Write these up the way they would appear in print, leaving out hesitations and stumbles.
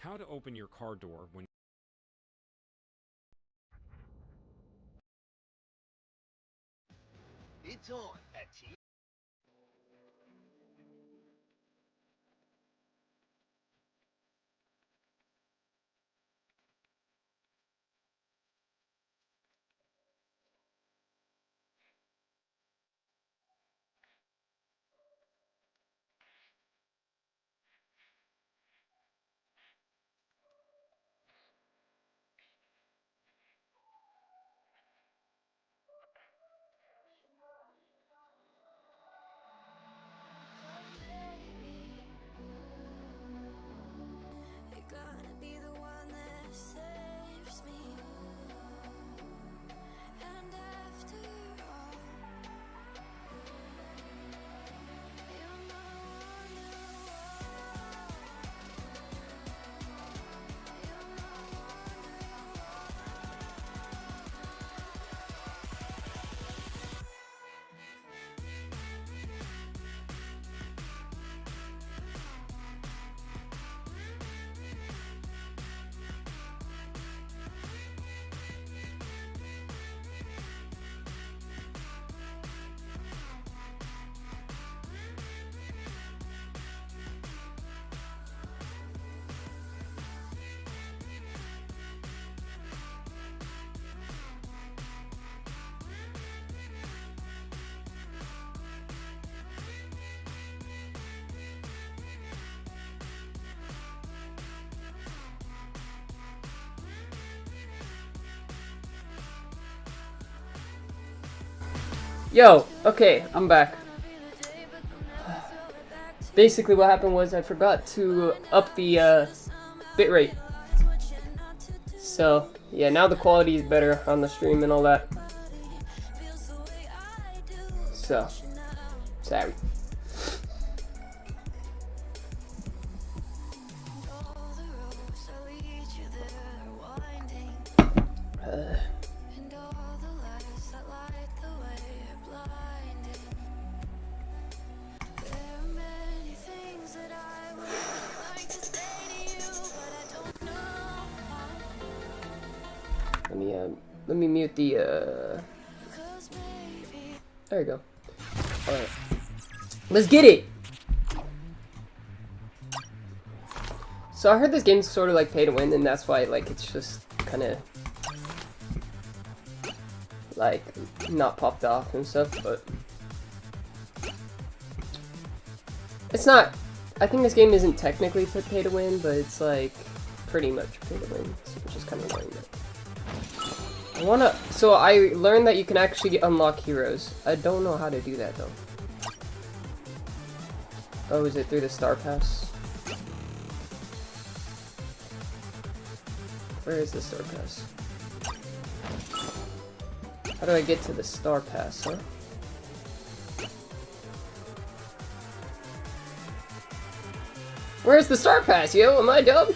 How to open your car door when It's on at T. Yo, okay, I'm back. Basically what happened was I forgot to up the bitrate. So, yeah, now the quality is better on the stream and all that. So, sorry. Let me mute the, there you go. Alright. Let's get it! So I heard this game's sort of like pay to win, and that's why, like, it's just kind of, like, not popped off and stuff, but it's not, I think this game isn't technically pay to win, but it's, like, pretty much pay to win, which is kind of annoying. So I learned that you can actually unlock heroes. I don't know how to do that though. Oh, is it through the star pass? Where is the star pass? How do I get to the star pass, huh? Where's the star pass, yo? Am I dumb?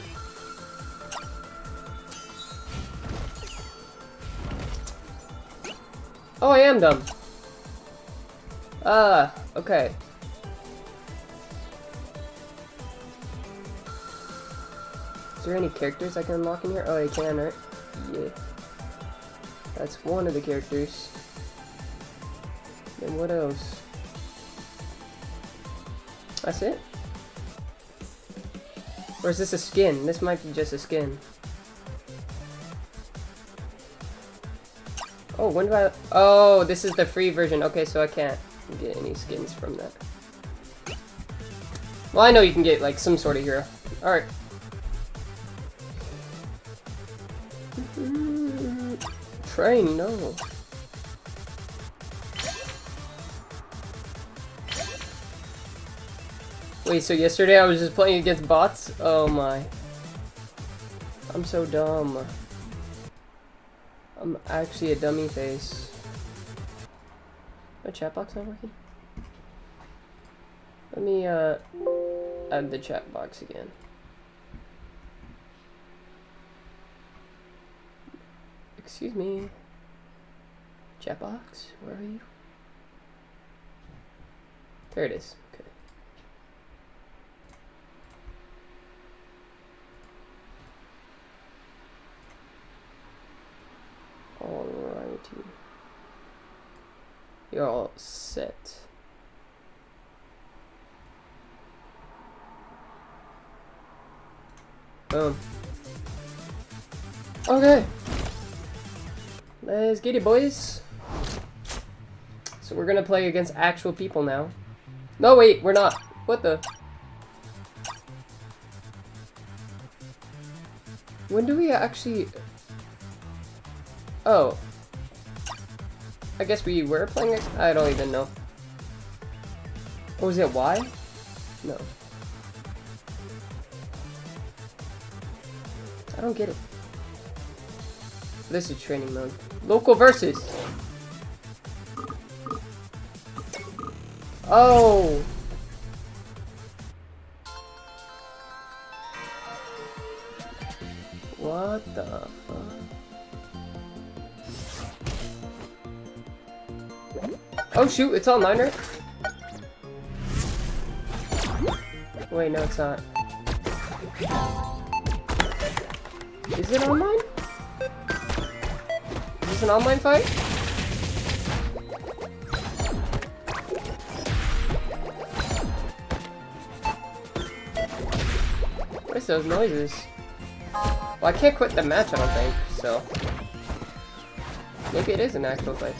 Oh, I am dumb. Okay. Is there any characters I can unlock in here? Oh, I can, right? Yeah. That's one of the characters. Then what else? That's it? Or is this a skin? This might be just a skin. Oh, when do I... Oh, this is the free version. Okay, so I can't get any skins from that. Well, I know you can get, like, some sort of hero. Alright. Train, no. Wait, so yesterday I was just playing against bots? Oh my. I'm so dumb. I'm actually a dummy face. My chat box not working? Let me add the chat box again. Excuse me. Chat box, where are you? There it is. Okay. You're all set. Boom. Okay. Let's get it, boys. So we're gonna play against actual people now. No, wait, we're not. What the? When do we actually... Oh. I guess we were playing it? I don't even know. Or was it Y? No. I don't get it. This is training mode. Local versus. Oh. What the fuck? Oh shoot, it's online, right? Wait, no, it's not. Is it online? Is this an online fight? What is those noises? Well, I can't quit the match, I don't think, so... Maybe it is an actual fight.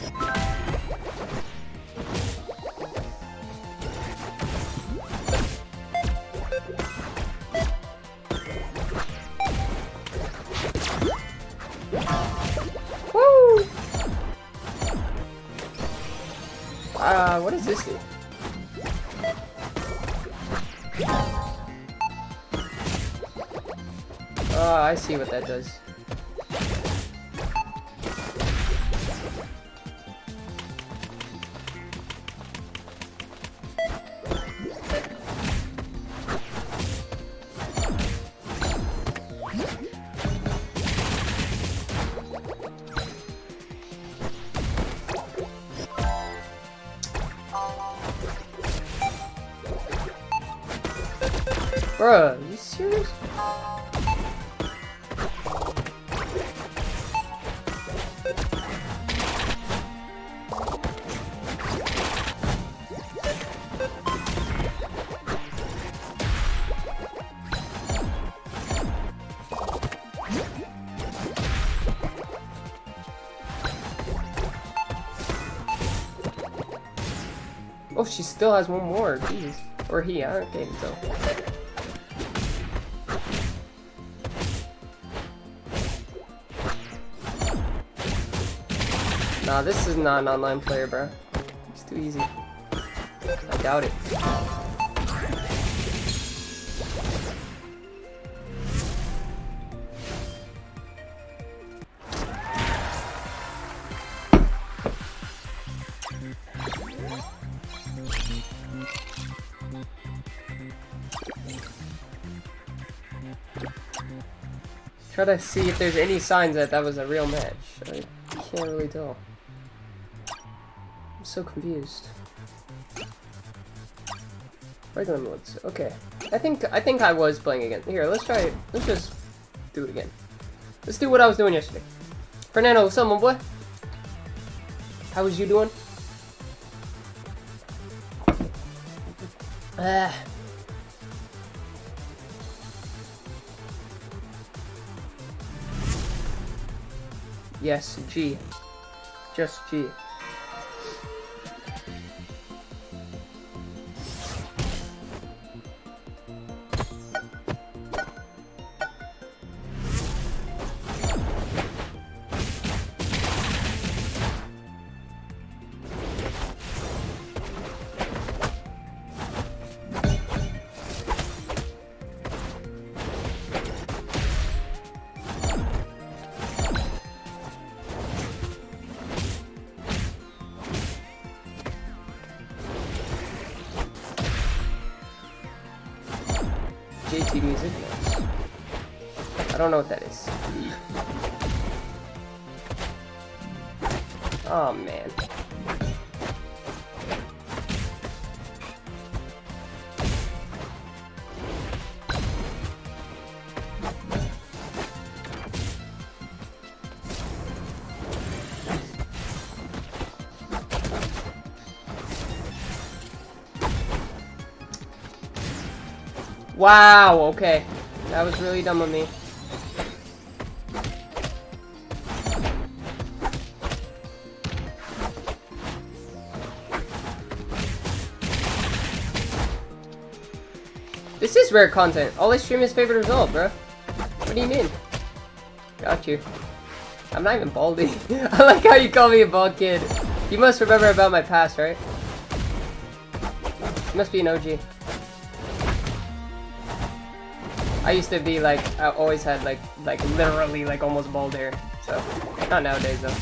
Woo! What does this do? Oh, I see what that does. Bruh, you serious? Oh, she still has one more. Jesus. Or he, I can't even tell. Nah, this is not an online player, bro. It's too easy. I doubt it. Try to see if there's any signs that that was a real match. I can't really tell. I'm so confused. Regular modes. Okay. I think I was playing again. Here, let's try it. Let's just do it again. Let's do what I was doing yesterday. Fernando, what's up, my boy? How was you doing? Yes, G. Just G. JT music? Nice. I don't know what that is. Oh man. Wow, okay. That was really dumb of me. This is rare content. All I stream is favorite result, bro. What do you mean? Got you. I'm not even baldy. I like how you call me a bald kid. You must remember about my past, right? You must be an OG. I used to be like, I always had like literally like almost bald hair. So, not nowadays though.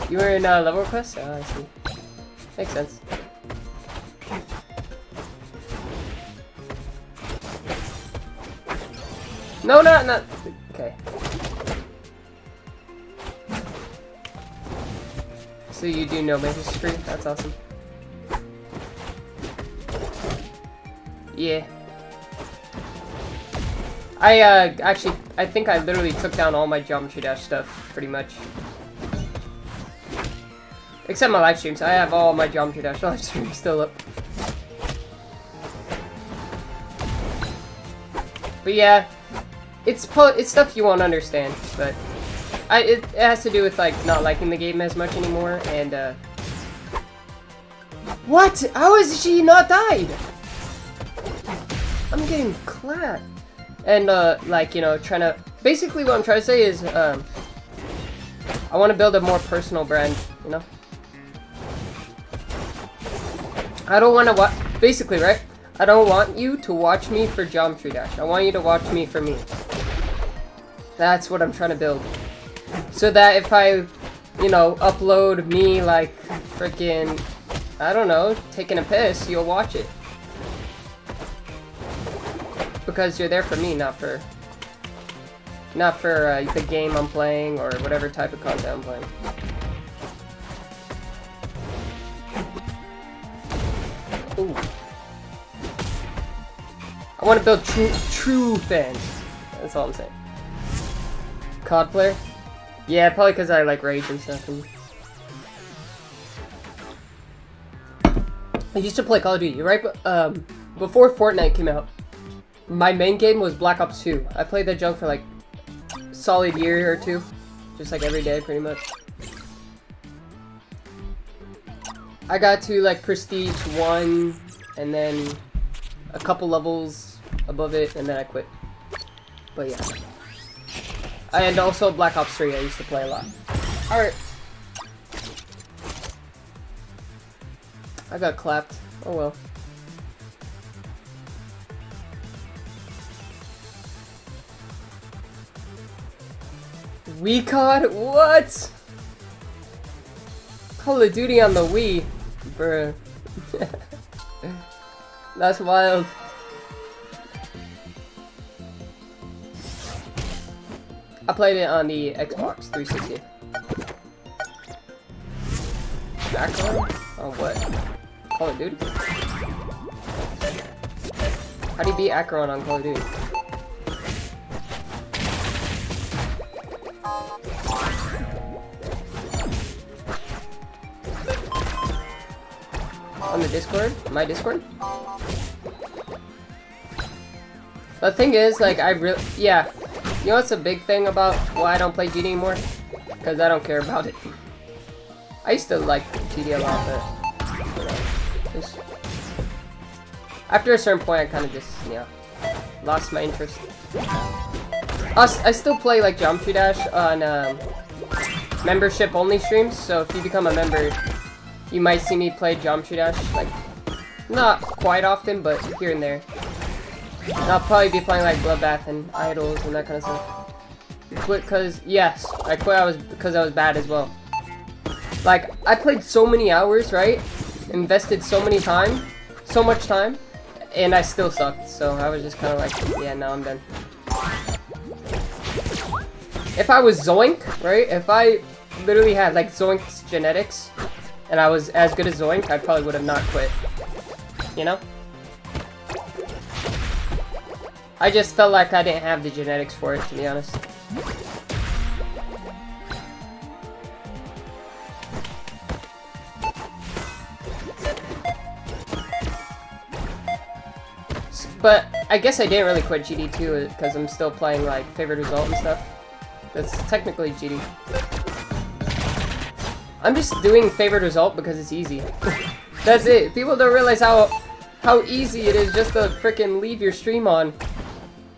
You were in level quest? Oh, I see. Makes sense. No, not. Okay. So you do know my history? That's awesome. Yeah. Actually, I think I literally took down all my Geometry Dash stuff, pretty much. Except my live streams. I have all my Geometry Dash live streams still up. But yeah, it's stuff you won't understand. But it has to do with like not liking the game as much anymore. And what? How has she not died? I'm getting clapped. And like, you know, trying to basically what I'm trying to say is I want to build a more personal brand. You know. I don't want to basically, right? I don't want you to watch me for Geometry Dash. I want you to watch me for me. That's what I'm trying to build. So that if I, you know, upload me like freaking, I don't know, taking a piss, you'll watch it. Because you're there for me, not for the game I'm playing or whatever type of content I'm playing. Ooh. I want to build true fans. That's all I'm saying. COD player? Yeah, probably because I like rage and stuff. And I used to play Call of Duty, right? Before Fortnite came out, my main game was Black Ops 2. I played that junk for like a solid year or two, just like every day, pretty much. I got to like Prestige 1, and then a couple levels above it, and then I quit. But yeah. And also Black Ops 3, I used to play a lot. Alright. I got clapped. Oh well. Wii COD? What? Call of Duty on the Wii? Bruh. That's wild. I played it on the Xbox 360. Acheron? Oh, what? Call of Duty? How do you beat Acheron on Call of Duty? On the Discord? My Discord? The thing is, like, yeah. You know what's a big thing about why I don't play GD anymore? Because I don't care about it. I used to like GD a lot, but you know, after a certain point, I kind of just, you know, lost my interest. I still play like Geometry Dash on membership only streams, so if you become a member, you might see me play Geometry Dash, like, not quite often, but here and there. And I'll probably be playing like Bloodbath and Idols and that kind of stuff. Quit because, yes, I quit because I was bad as well. Like, I played so many hours, right? Invested so much time, and I still sucked. So I was just kind of like, yeah, no, I'm done. If I was Zoink, right? If I literally had like Zoink's genetics, and I was as good as Zoink, I probably would have not quit. you know? I just felt like I didn't have the genetics for it, to be honest. But I guess I didn't really quit GD2 because I'm still playing like favorite result and stuff. That's technically GD. I'm just doing favorite result because it's easy. That's it. People don't realize how easy it is just to frickin' leave your stream on.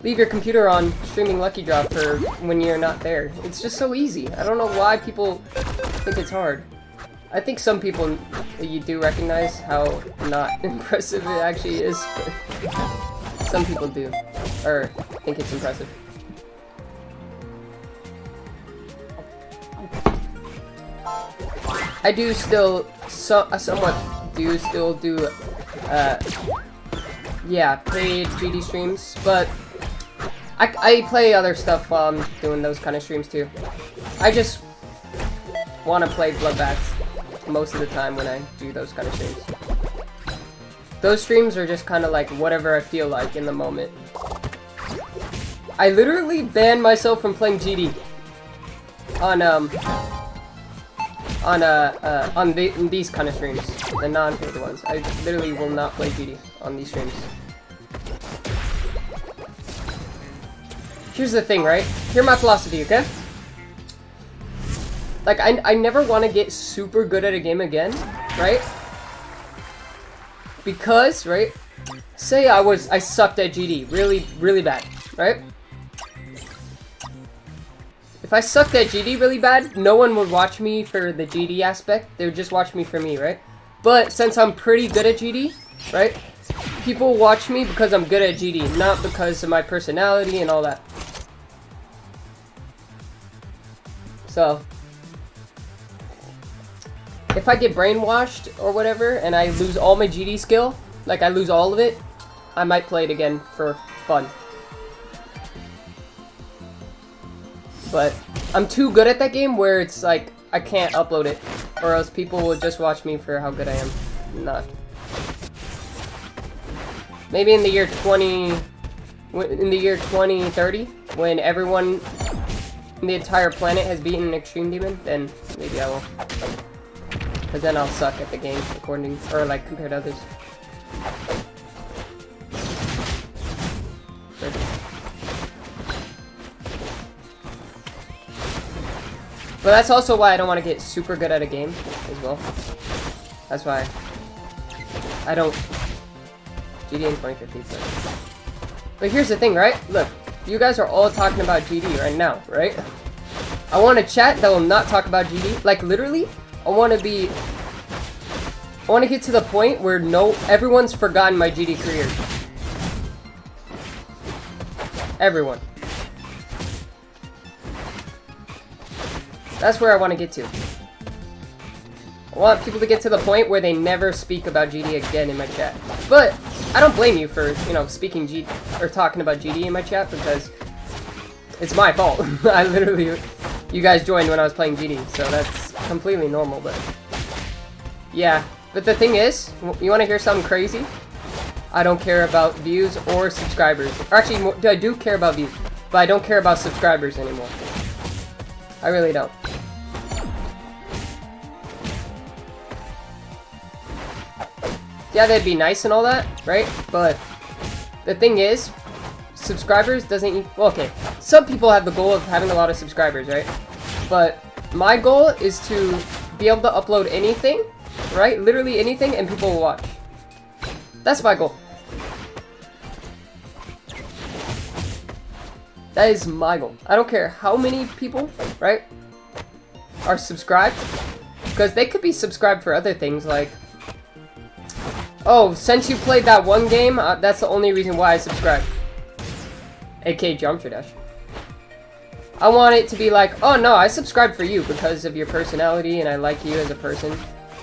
Leave your computer on streaming Lucky Draw for when you're not there. It's just so easy. I don't know why people think it's hard. I think some people, you do recognize how not impressive it actually is. But some people do. Or think it's impressive. I do still, somewhat do still do, yeah, paid GD streams, but I play other stuff while I'm doing those kind of streams too. I just want to play Bloodbaths most of the time when I do those kind of streams. Those streams are just kind of like whatever I feel like in the moment. I literally banned myself from playing GD on these kind of streams, the non-paid ones. I literally will not play GD on these streams. Here's the thing, right? Hear my philosophy, okay? Like, I never want to get super good at a game again, right? Because, right? Say I sucked at GD really, really bad, right? If I sucked at GD really bad, no one would watch me for the GD aspect. They would just watch me for me, right? But since I'm pretty good at GD, right? People watch me because I'm good at GD, not because of my personality and all that. So, if I get brainwashed or whatever, and I lose all my GD skill, like I lose all of it, I might play it again for fun. But I'm too good at that game where it's like, I can't upload it, or else people will just watch me for how good I am. Not. Maybe in the year 2030, when everyone in the entire planet has beaten Extreme Demon, then maybe I will. Because then I'll suck at the game, according, or like compared to others. But that's also why I don't want to get super good at a game as well. That's why I don't GD in 2050. But here's the thing, right? Look, you guys are all talking about GD right now, right? I want a chat that will not talk about GD. Like literally, I want to get to the point where everyone's forgotten my GD career. Everyone. That's where I want to get to. I want people to get to the point where they never speak about GD again in my chat. But I don't blame you for, you know, speaking GD or talking about GD in my chat because it's my fault. I literally, you guys joined when I was playing GD, so that's completely normal, but yeah. But the thing is, you want to hear something crazy? I don't care about views or subscribers. Or actually, I do care about views, but I don't care about subscribers anymore. I really don't. Yeah, that'd be nice and all that, right? But the thing is, subscribers doesn't well, okay, some people have the goal of having a lot of subscribers, right? But my goal is to be able to upload anything, right? Literally anything, and people will watch. That's my goal. That is my goal. I don't care how many people, right, are subscribed, because they could be subscribed for other things, like, oh, since you played that one game, that's the only reason why I subscribed. AK Geometry Dash. I want it to be like, oh no, I subscribed for you because of your personality and I like you as a person.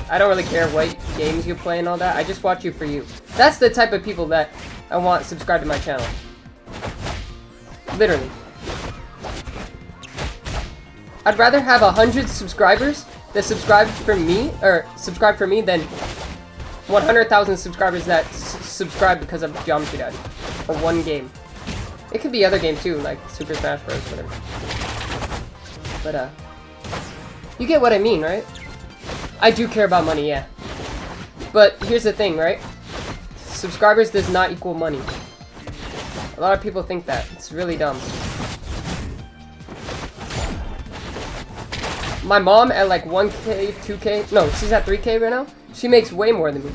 I don't really care what games you play and all that. I just watch you for you. That's the type of people that I want subscribed to my channel. Literally. I'd rather have 100 subscribers that subscribe for me, than 100,000 subscribers that subscribe because of Geometry Dash. Or one game. It could be other games too, like Super Smash Bros. Whatever. But, you get what I mean, right? I do care about money, yeah. But here's the thing, right? Subscribers does not equal money. A lot of people think that. It's really dumb. My mom at like 1K, 2K, no, she's at 3K right now. She makes way more than me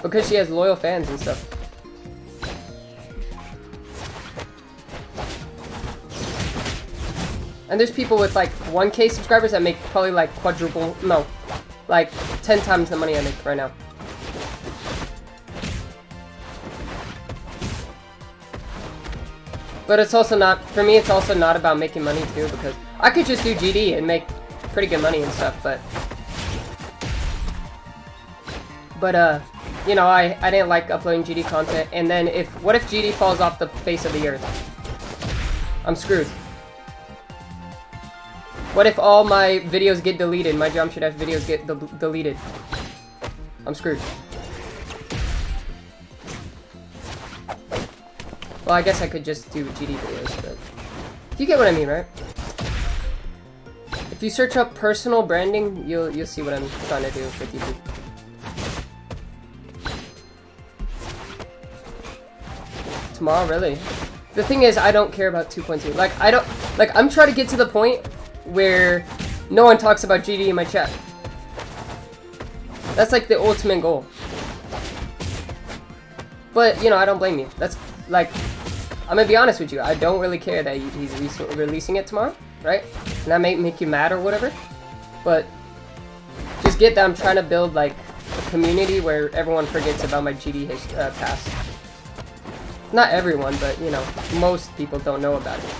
because she has loyal fans and stuff. And there's people with like 1K subscribers that make probably like quadruple, no, like 10 times the money I make right now. But it's also not, for me, it's also not about making money too, because I could just do GD and make pretty good money and stuff, but you know, I didn't like uploading GD content, and then what if GD falls off the face of the earth? I'm screwed. What if all my videos get deleted, my Geometry Dash videos get deleted? I'm screwed. Well, I guess I could just do GD videos, but you get what I mean, right? If you search up personal branding, you'll see what I'm trying to do with YouTube. Tomorrow, really? The thing is, I don't care about 2.2. Like, I'm trying to get to the point where no one talks about GD in my chat. That's like the ultimate goal. But, you know, I don't blame you. That's, like, I'm gonna be honest with you. I don't really care that he's releasing it tomorrow, right? And that may make you mad or whatever. But just get that I'm trying to build, like, a community where everyone forgets about my GD past. Not everyone, but, you know, most people don't know about it.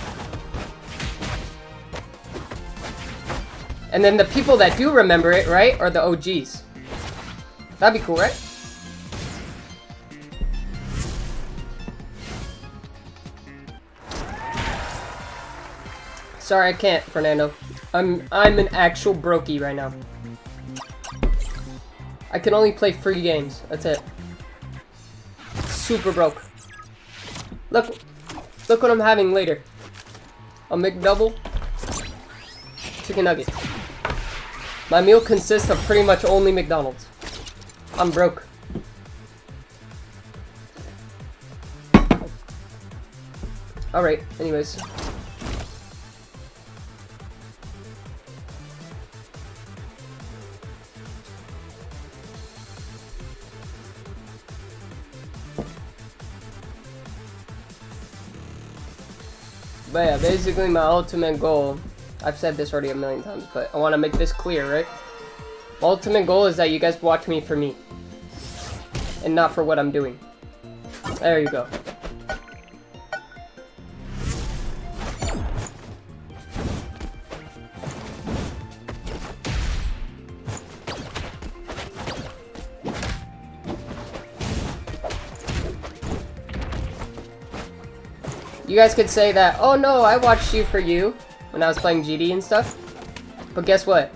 And then the people that do remember it, right, are the OGs. That'd be cool, right? Sorry, I can't, Fernando. I'm an actual brokey right now. I can only play free games. That's it. Super broke. Look what I'm having later. A McDouble, chicken nugget. My meal consists of pretty much only McDonald's. I'm broke. Alright, anyways. But yeah, basically my ultimate goal, I've said this already a million times, but I want to make this clear, right? My ultimate goal is that you guys watch me for me, and not for what I'm doing. There you go. You guys could say that, oh no, I watched you for you when I was playing GD and stuff. But guess what?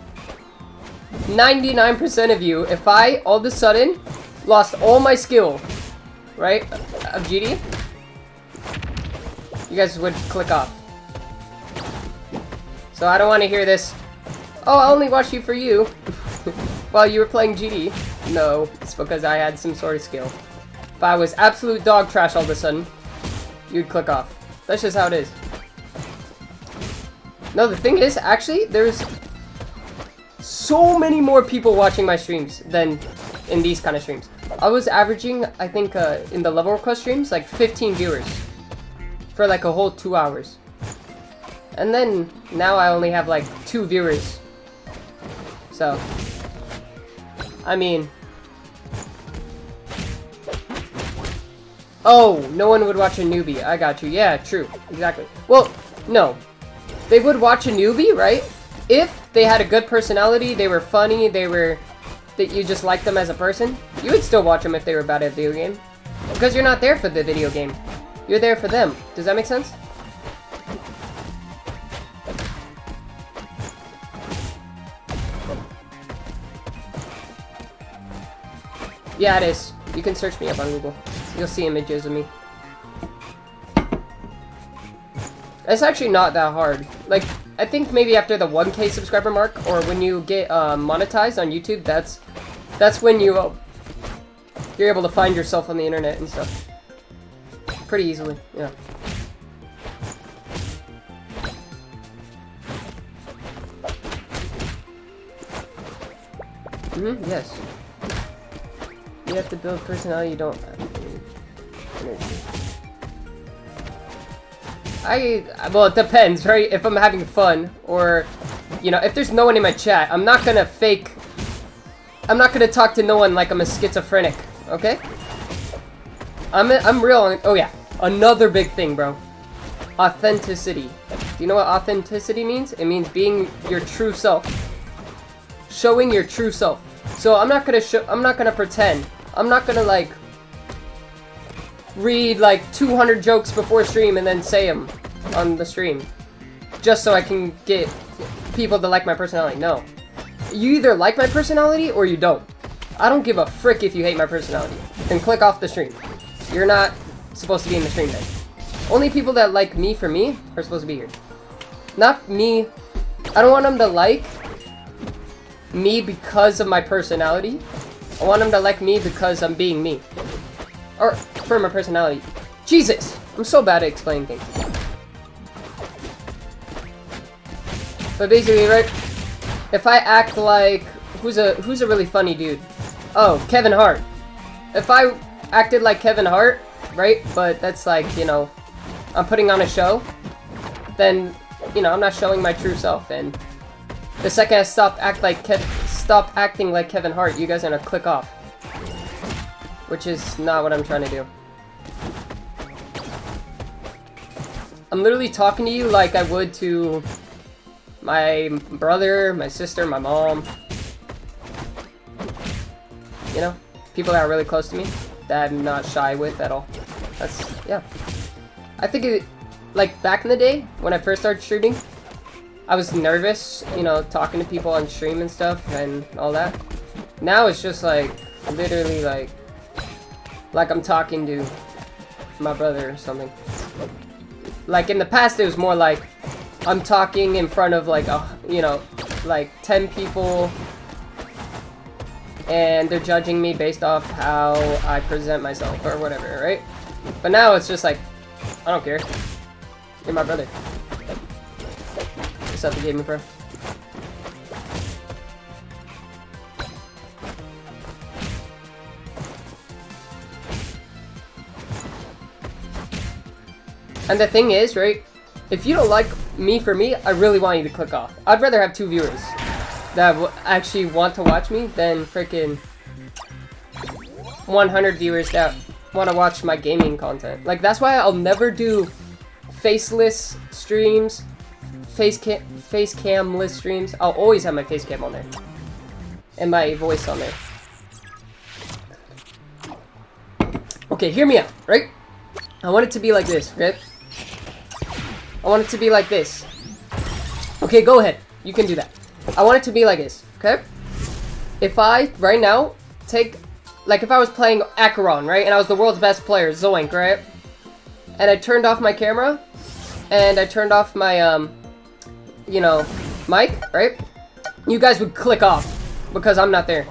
99% of you, if I all of a sudden lost all my skill, right, of GD, you guys would click off. So I don't want to hear this, oh, I only watched you for you while you were playing GD. No, it's because I had some sort of skill. If I was absolute dog trash all of a sudden, you'd click off. That's just how it is. No, the thing is, actually, there's so many more people watching my streams than in these kind of streams. I was averaging, I think, in the level request streams, like 15 viewers for like a whole 2 hours. And then, now I only have like 2 viewers. So, I mean... Oh, no one would watch a newbie. I got you. Yeah, true. Exactly. Well, no. They would watch a newbie, right? If they had a good personality, they were funny, that you just liked them as a person, you would still watch them if they were bad at a video game. Because you're not there for the video game. You're there for them. Does that make sense? Yeah, it is. You can search me up on Google. You'll see images of me. It's actually not that hard. Like, I think maybe after the 1K subscriber mark, or when you get monetized on YouTube, that's when you're able to find yourself on the internet and stuff. Pretty easily, yeah. Yes. You have to build personality, you don't have energy. Well, it depends, right? If I'm having fun, or, you know, if there's no one in my chat, I'm not gonna talk to no one like I'm a schizophrenic, okay? I'm real. Oh yeah, another big thing, bro. Authenticity. Do you know what authenticity means? It means being your true self. Showing your true self. So I'm not gonna pretend. I'm not gonna like read like 200 jokes before stream and then say them on the stream just so I can get people to like my personality. No. You either like my personality or you don't. I don't give a frick if you hate my personality. Then click off the stream. You're not supposed to be in the stream then. Only people that like me for me are supposed to be here. Not me. I don't want them to like me because of my personality. I want them to like me because I'm being me. Or for my personality. Jesus! I'm so bad at explaining things. But basically, right? If I act like who's a really funny dude? Oh, Kevin Hart. If I acted like Kevin Hart, right? But that's like, you know, I'm putting on a show, then, you know, I'm not showing my true self. And the second I stop acting like Kevin Hart, you guys are gonna click off. Which is not what I'm trying to do. I'm literally talking to you like I would to my brother, my sister, my mom. You know? People that are really close to me, that I'm not shy with at all. That's, yeah. I think it, like, back in the day, when I first started shooting, I was nervous, you know, talking to people on stream and stuff and all that. Now it's just like, literally like I'm talking to my brother or something. Like in the past it was more like I'm talking in front of like you know, like 10 people and they're judging me based off how I present myself or whatever, right? But now it's just like, I don't care. You're my brother. What's up, the gaming pro? And the thing is, right, if you don't like me for me, I really want you to click off. I'd rather have 2 viewers that actually want to watch me than freaking 100 viewers that want to watch my gaming content. Like, that's why I'll never do faceless streams, face camless streams. I'll always have my face cam on there. And my voice on there. Okay, hear me out, right? I want it to be like this, okay? I want it to be like this. Okay, go ahead. You can do that. I want it to be like this, okay? If I, right now, take... Like, if I was playing Acheron, right? And I was the world's best player, Zoink, right? And I turned off my camera. And I turned off my, you know, mic, right? You guys would click off. Because I'm not there.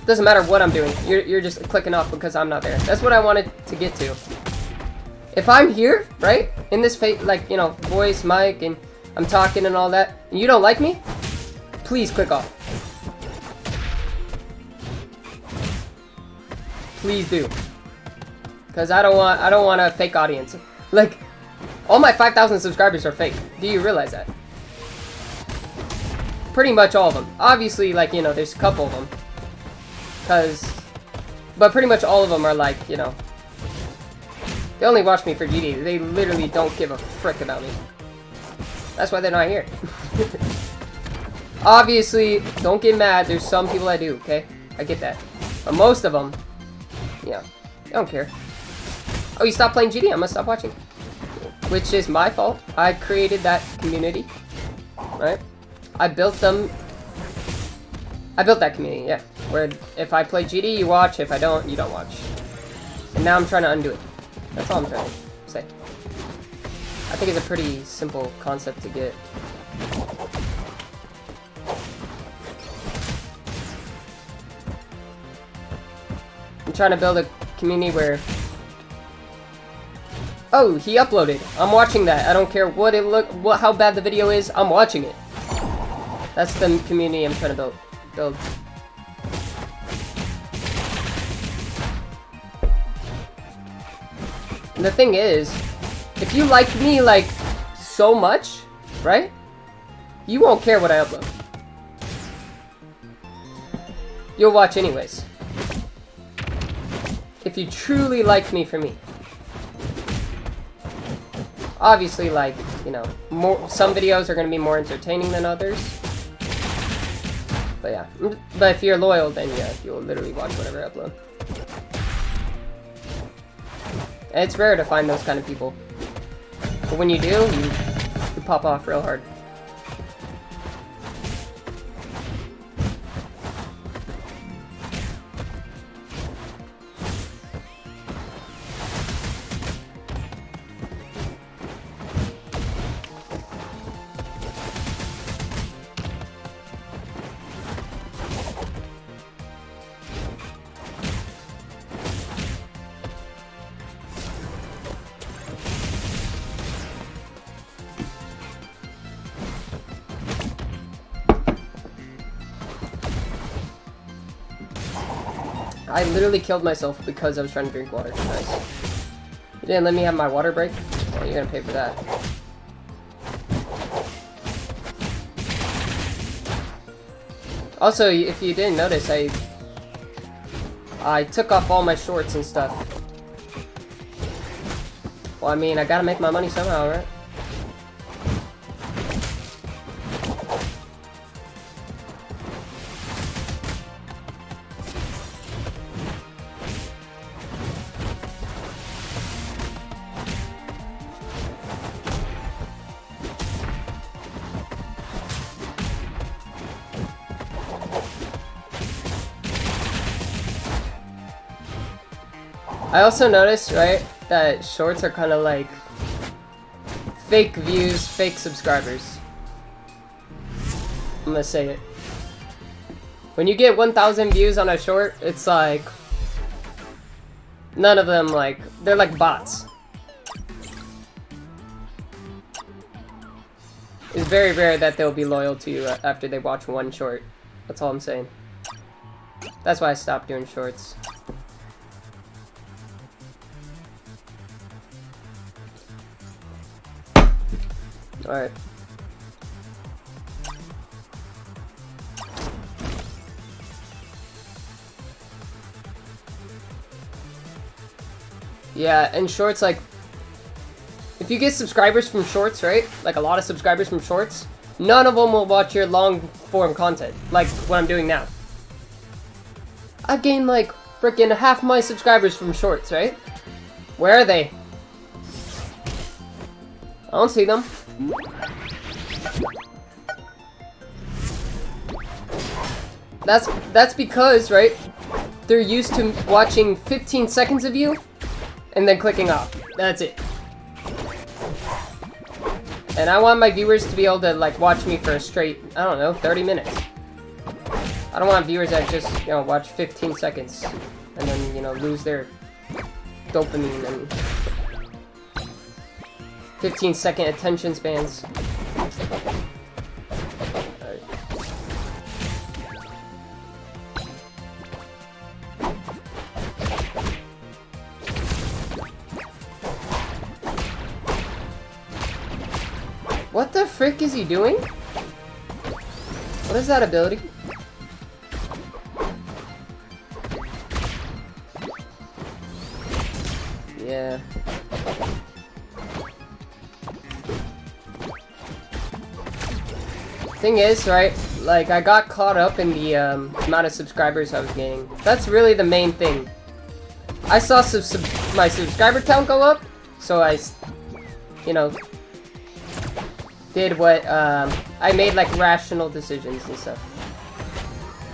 Doesn't matter what I'm doing. You're just clicking off because I'm not there. That's what I wanted to get to. If I'm here, right? In this like, you know, voice, mic, and I'm talking and all that, and you don't like me, please click off. Please do. Because I don't want a fake audience. Like, all my 5,000 subscribers are fake. Do you realize that? Pretty much all of them. Obviously, like, you know, there's a couple of them. But pretty much all of them are like, you know, they only watch me for GD. They literally don't give a frick about me. That's why they're not here. Obviously, don't get mad. There's some people that do, okay? I get that. But most of them, yeah, they don't care. Oh, you stopped playing GD? I must stop watching. Which is my fault. I created that community, right? I built that community, yeah. Where if I play GD, you watch. If I don't, you don't watch. And now I'm trying to undo it. That's all I'm trying to say. I think it's a pretty simple concept to get. I'm trying to build a community where... Oh, he uploaded. I'm watching that. I don't care what it how bad the video is. I'm watching it. That's the community I'm trying to build. And the thing is, if you like me like so much, right? You won't care what I upload. You'll watch anyways. If you truly like me for me. Obviously, like, you know, some videos are going to be more entertaining than others. But yeah. But if you're loyal, then yeah, you'll literally watch whatever I upload. And it's rare to find those kind of people. But when you do, you pop off real hard. I literally killed myself because I was trying to drink water. Nice. You didn't let me have my water break? Well, you're gonna pay for that. Also, if you didn't notice, I took off all my shorts and stuff. Well, I mean, I gotta make my money somehow, right? I also noticed, right, that shorts are kind of like fake views, fake subscribers. I'm gonna say it. When you get 1,000 views on a short, it's like none of them, like, they're like bots. It's very rare that they'll be loyal to you after they watch one short. That's all I'm saying. That's why I stopped doing shorts. Alright. Yeah, and shorts, like, if you get subscribers from shorts, right? Like a lot of subscribers from shorts, none of them will watch your long form content, like what I'm doing now. I've gained like freaking half my subscribers from shorts, right? Where are they? I don't see them. That's because, right, they're used to watching 15 seconds of you and then clicking off. That's it. And I want my viewers to be able to like watch me for a straight, I don't know, 30 minutes. I don't want viewers that just, you know, watch 15 seconds and then, you know, lose their dopamine and 15-second attention spans. Alright. What the frick is he doing? What is that ability? Yeah. Thing is, right, like, I got caught up in the amount of subscribers I was gaining. That's really the main thing. I saw my subscriber count go up, so I, you know, did what, I made, like, rational decisions and stuff.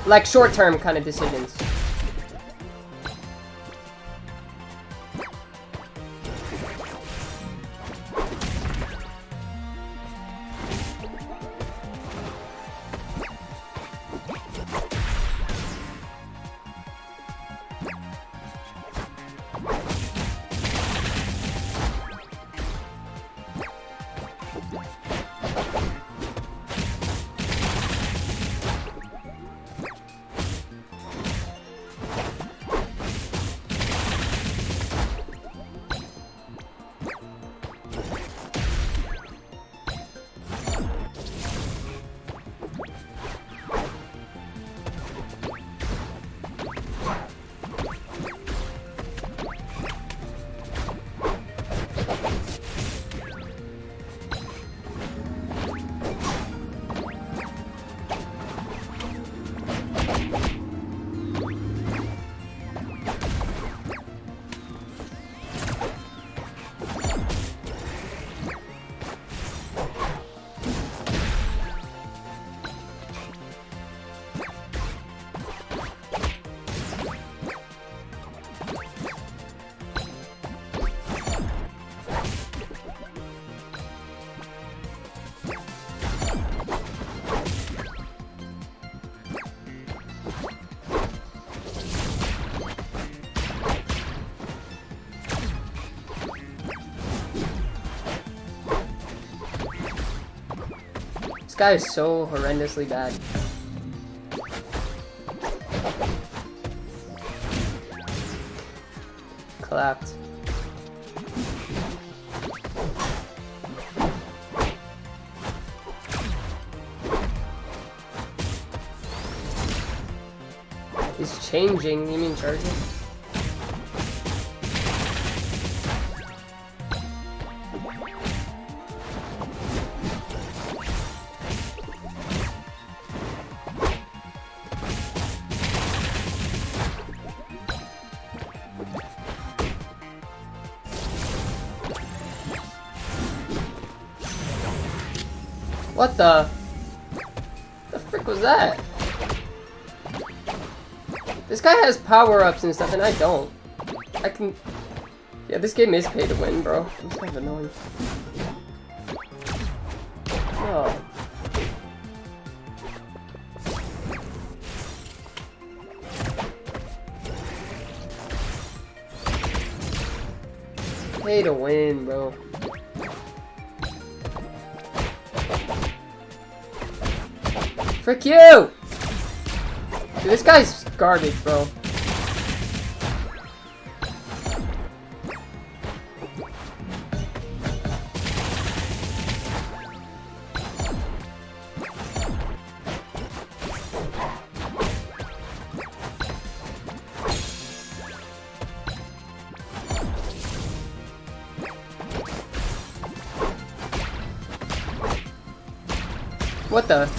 Like short-term kind of decisions. This guy is so horrendously bad. Clapped. He's changing, you mean charging? What the frick was that? This guy has power-ups and stuff, and I don't. I can... Yeah, this game is pay to win, bro. It's kind of annoying. Oh. Pay to win, bro. Frick you! Dude, this guy's garbage, bro. What the?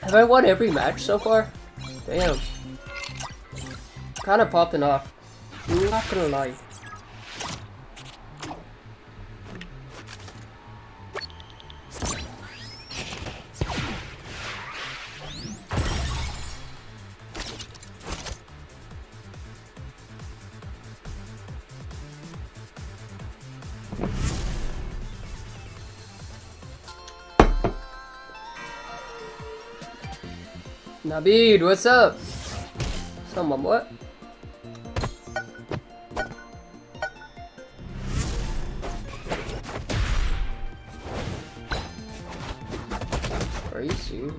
Have I won every match so far? Damn. Kinda popping off. I'm not gonna lie. Nabeed, what's up? Someone, what? Are you serious?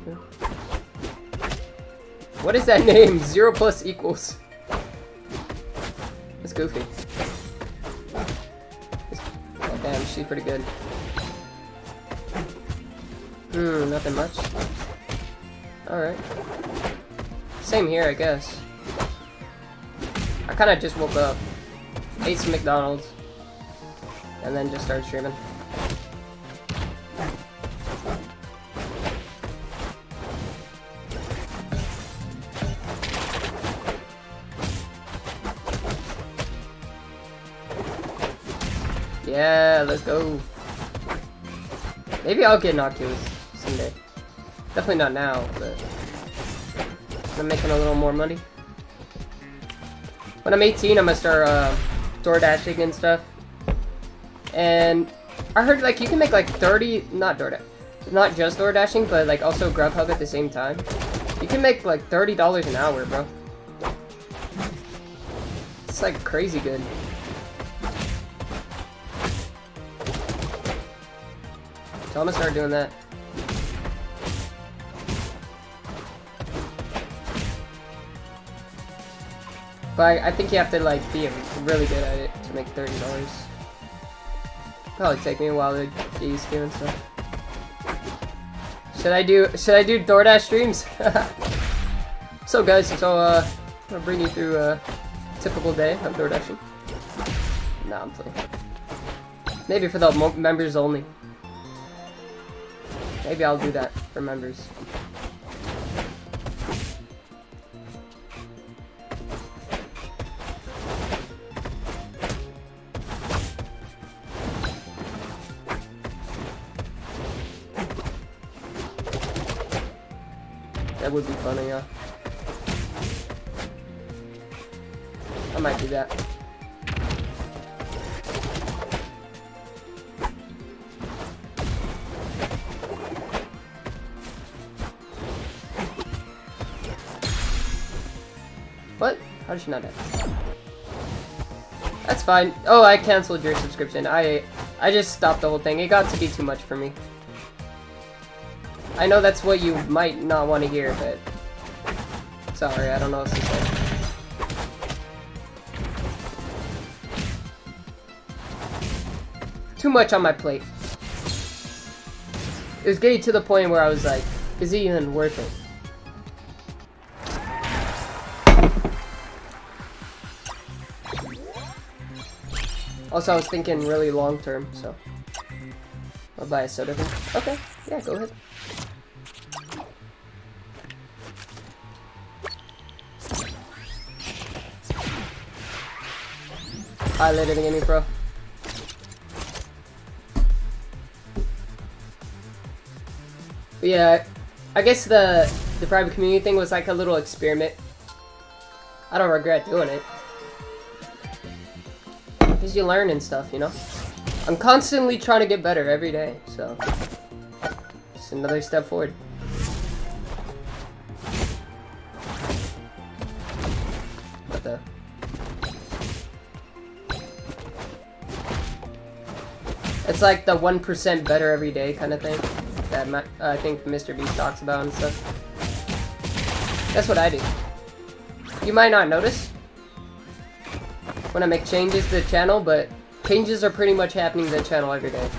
What is that name? 0 plus equals. That's goofy. Oh, damn, she's pretty good. Nothing much. Alright. Same here, I guess. I kinda just woke up, ate some McDonald's, and then just started streaming. Yeah, let's go. Maybe I'll get an Oculus someday. Definitely not now, but I'm making a little more money. When I'm 18, I'm gonna start door dashing and stuff. And I heard like you can make like 30, not just door dashing, but like also Grubhub at the same time. You can make like $30 an hour, bro. It's like crazy good. So I'm gonna start doing that. But I think you have to like be really good at it to make $30. Probably take me a while to get used to and stuff. Should I do DoorDash streams? So guys, so I'll bring you through a typical day of DoorDashing. Nah, I'm playing. Maybe for the members only. Maybe I'll do that for members. That would be funny, yeah. I might do that. What? How did she not have? That's fine. Oh, I canceled your subscription. I just stopped the whole thing. It got to be too much for me. I know that's what you might not want to hear, but sorry, I don't know what to say. Too much on my plate. It was getting to the point where I was like, is it even worth it? Also, I was thinking really long term, so I'll buy a soda thing. Okay, yeah, go ahead. Highlight it again, bro. But yeah, I guess the private community thing was like a little experiment. I don't regret doing it. Because you learn and stuff, you know? I'm constantly trying to get better every day, so it's another step forward. What the? It's like the 1% better every day kind of thing that I think Mr. Beast talks about and stuff. That's what I do. You might not notice when I make changes to the channel, but changes are pretty much happening to the channel every day.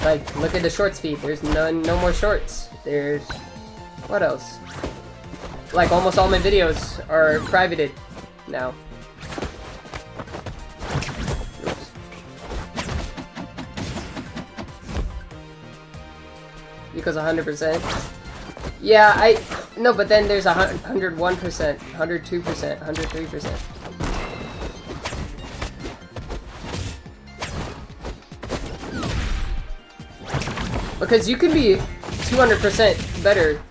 Like, look at the shorts feed. There's no more shorts. There's... what else? Like, almost all my videos are privated now. Oops. Because 100%? Yeah, no, but then there's 101%, 102%, 103%. Because you can be 200% better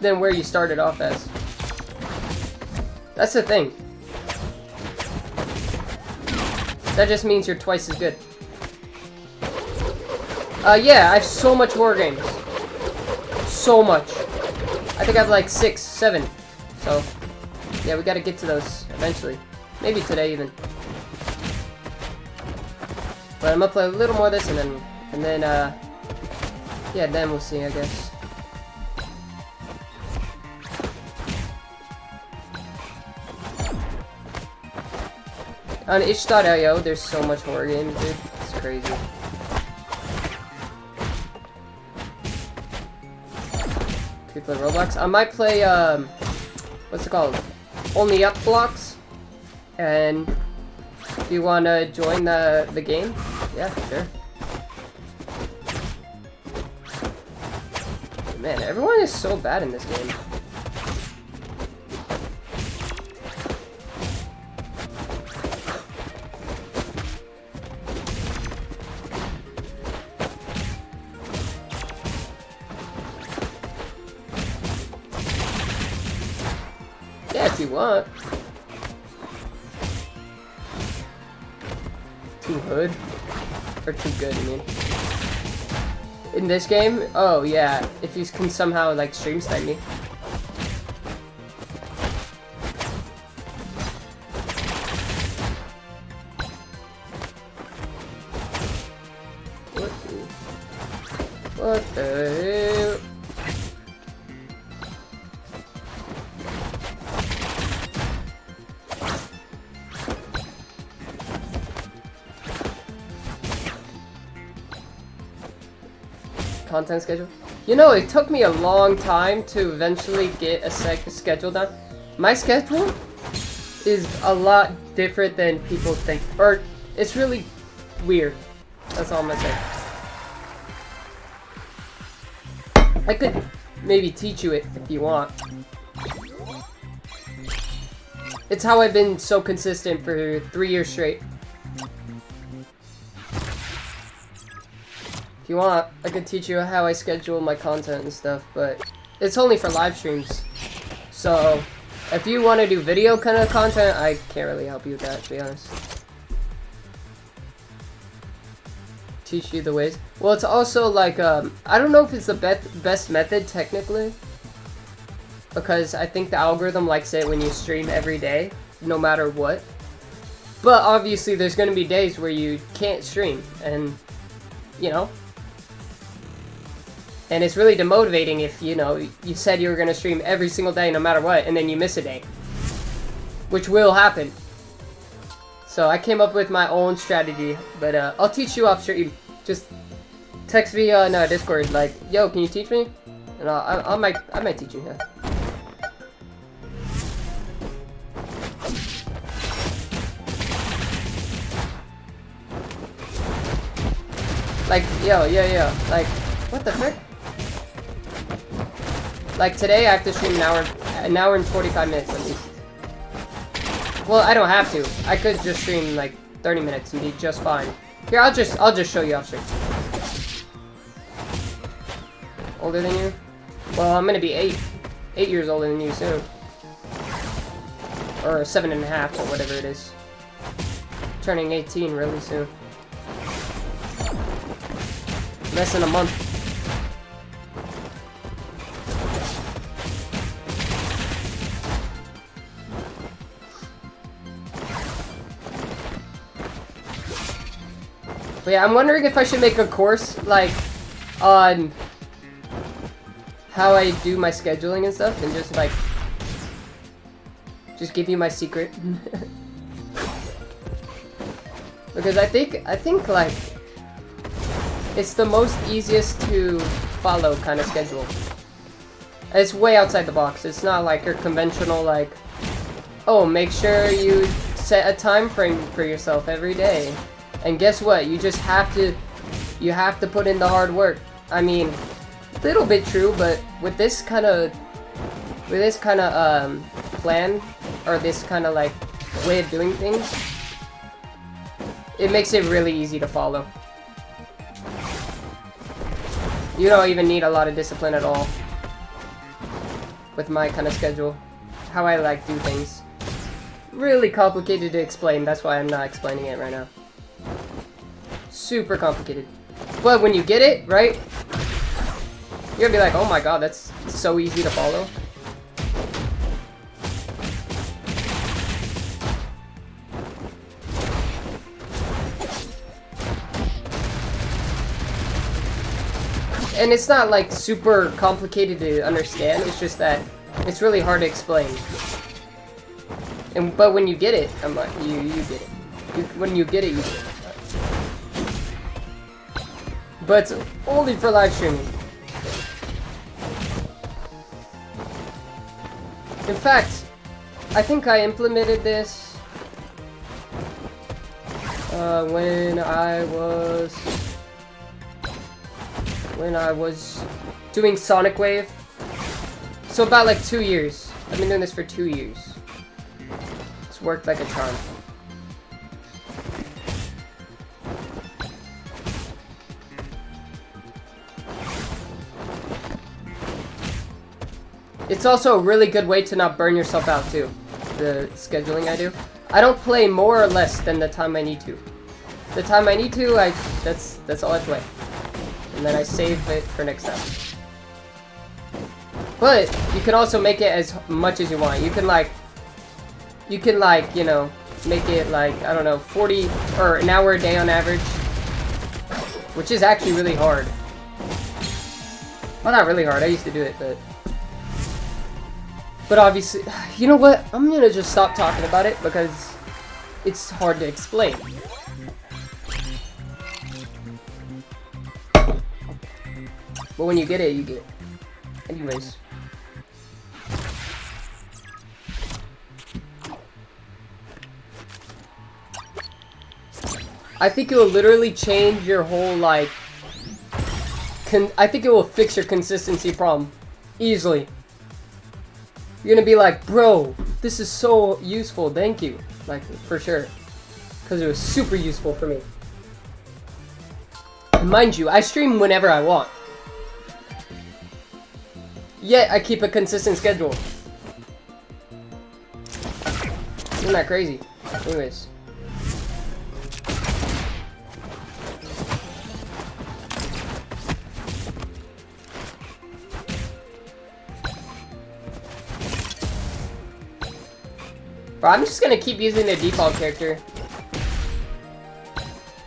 than where you started off as. That's the thing. That just means you're twice as good. Yeah, I have so much horror games. So much. I think I have like 6, 7. So, yeah, we gotta get to those eventually. Maybe today even. But I'm gonna play a little more of this and then, yeah, then we'll see, I guess. On itch.io, there's so much horror games, dude. It's crazy. Can you play Roblox? I might play, what's it called? Only Up Blocks. And if you wanna join the game, yeah, sure. Man, everyone is so bad in this game. if you want. Too hood? Or too good, I mean. In this game? Oh, yeah. If you can somehow, like, stream snipe me. What the hell? Content schedule? You know, it took me a long time to eventually get a schedule done. My schedule is a lot different than people think. Or, it's really weird. That's all I'm gonna say. I could maybe teach you it if you want. It's how I've been so consistent for 3 years straight. If you want, I could teach you how I schedule my content and stuff, but it's only for live streams. So, if you want to do video kind of content, I can't really help you with that, to be honest. Teach you the ways. Well, it's also like, I don't know if it's the best method, technically. Because I think the algorithm likes it when you stream every day, no matter what. But obviously, there's going to be days where you can't stream, and, you know. And it's really demotivating if, you know, you said you were going to stream every single day no matter what, and then you miss a day. Which will happen. So I came up with my own strategy, but I'll teach you off stream. Just text me on Discord, like, yo, can you teach me? And I might teach you, yeah. Like, yo, like, what the frick? Like, today I have to stream an hour and 45 minutes at least. Well, I don't have to. I could just stream, like, 30 minutes and be just fine. Here, I'll just show you off stream. Older than you? Well, I'm gonna be 8 years older than you soon. Or 7.5, or whatever it is. Turning 18 really soon. Less than a month. But yeah, I'm wondering if I should make a course, like, on how I do my scheduling and stuff, and just, like, just give you my secret. Because I think, like, it's the most easiest to follow kind of schedule. It's way outside the box. It's not like your conventional, like, oh, make sure you set a time frame for yourself every day. And guess what? You just have to, put in the hard work. I mean, a little bit true, but with this kind of, plan, or this kind of, like, way of doing things, it makes it really easy to follow. You don't even need a lot of discipline at all with my kind of schedule. How I, like, do things. Really complicated to explain, that's why I'm not explaining it right now. Super complicated. But when you get it, right? You're gonna be like, oh my god, that's so easy to follow. And it's not like super complicated to understand, it's just that it's really hard to explain. But when you get it, I'm like, you get it. When you get it, you get it. But it's only for live streaming. In fact, I think I implemented this when I was doing Sonic Wave. So about like 2 years. I've been doing this for 2 years. It's worked like a charm. It's also a really good way to not burn yourself out too. the scheduling I do. I don't play more or less than the time I need to. The time I need to, that's all I play. And then I save it for next time. But you can also make it as much as you want. You can like, you know, make it like, I don't know, 40 or an hour a day on average, which is actually really hard. Well, not really hard. I used to do it, but obviously, you know what? I'm gonna just stop talking about it because it's hard to explain. But when you get it, you get it. Anyways. I think it will literally change your whole, like... I think it will fix your consistency problem. Easily. You're gonna be like, bro, this is so useful, thank you. Like, for sure. Because it was super useful for me. And mind you, I stream whenever I want. Yet, I keep a consistent schedule. Isn't that crazy? Anyways. Bro, I'm just gonna keep using the default character.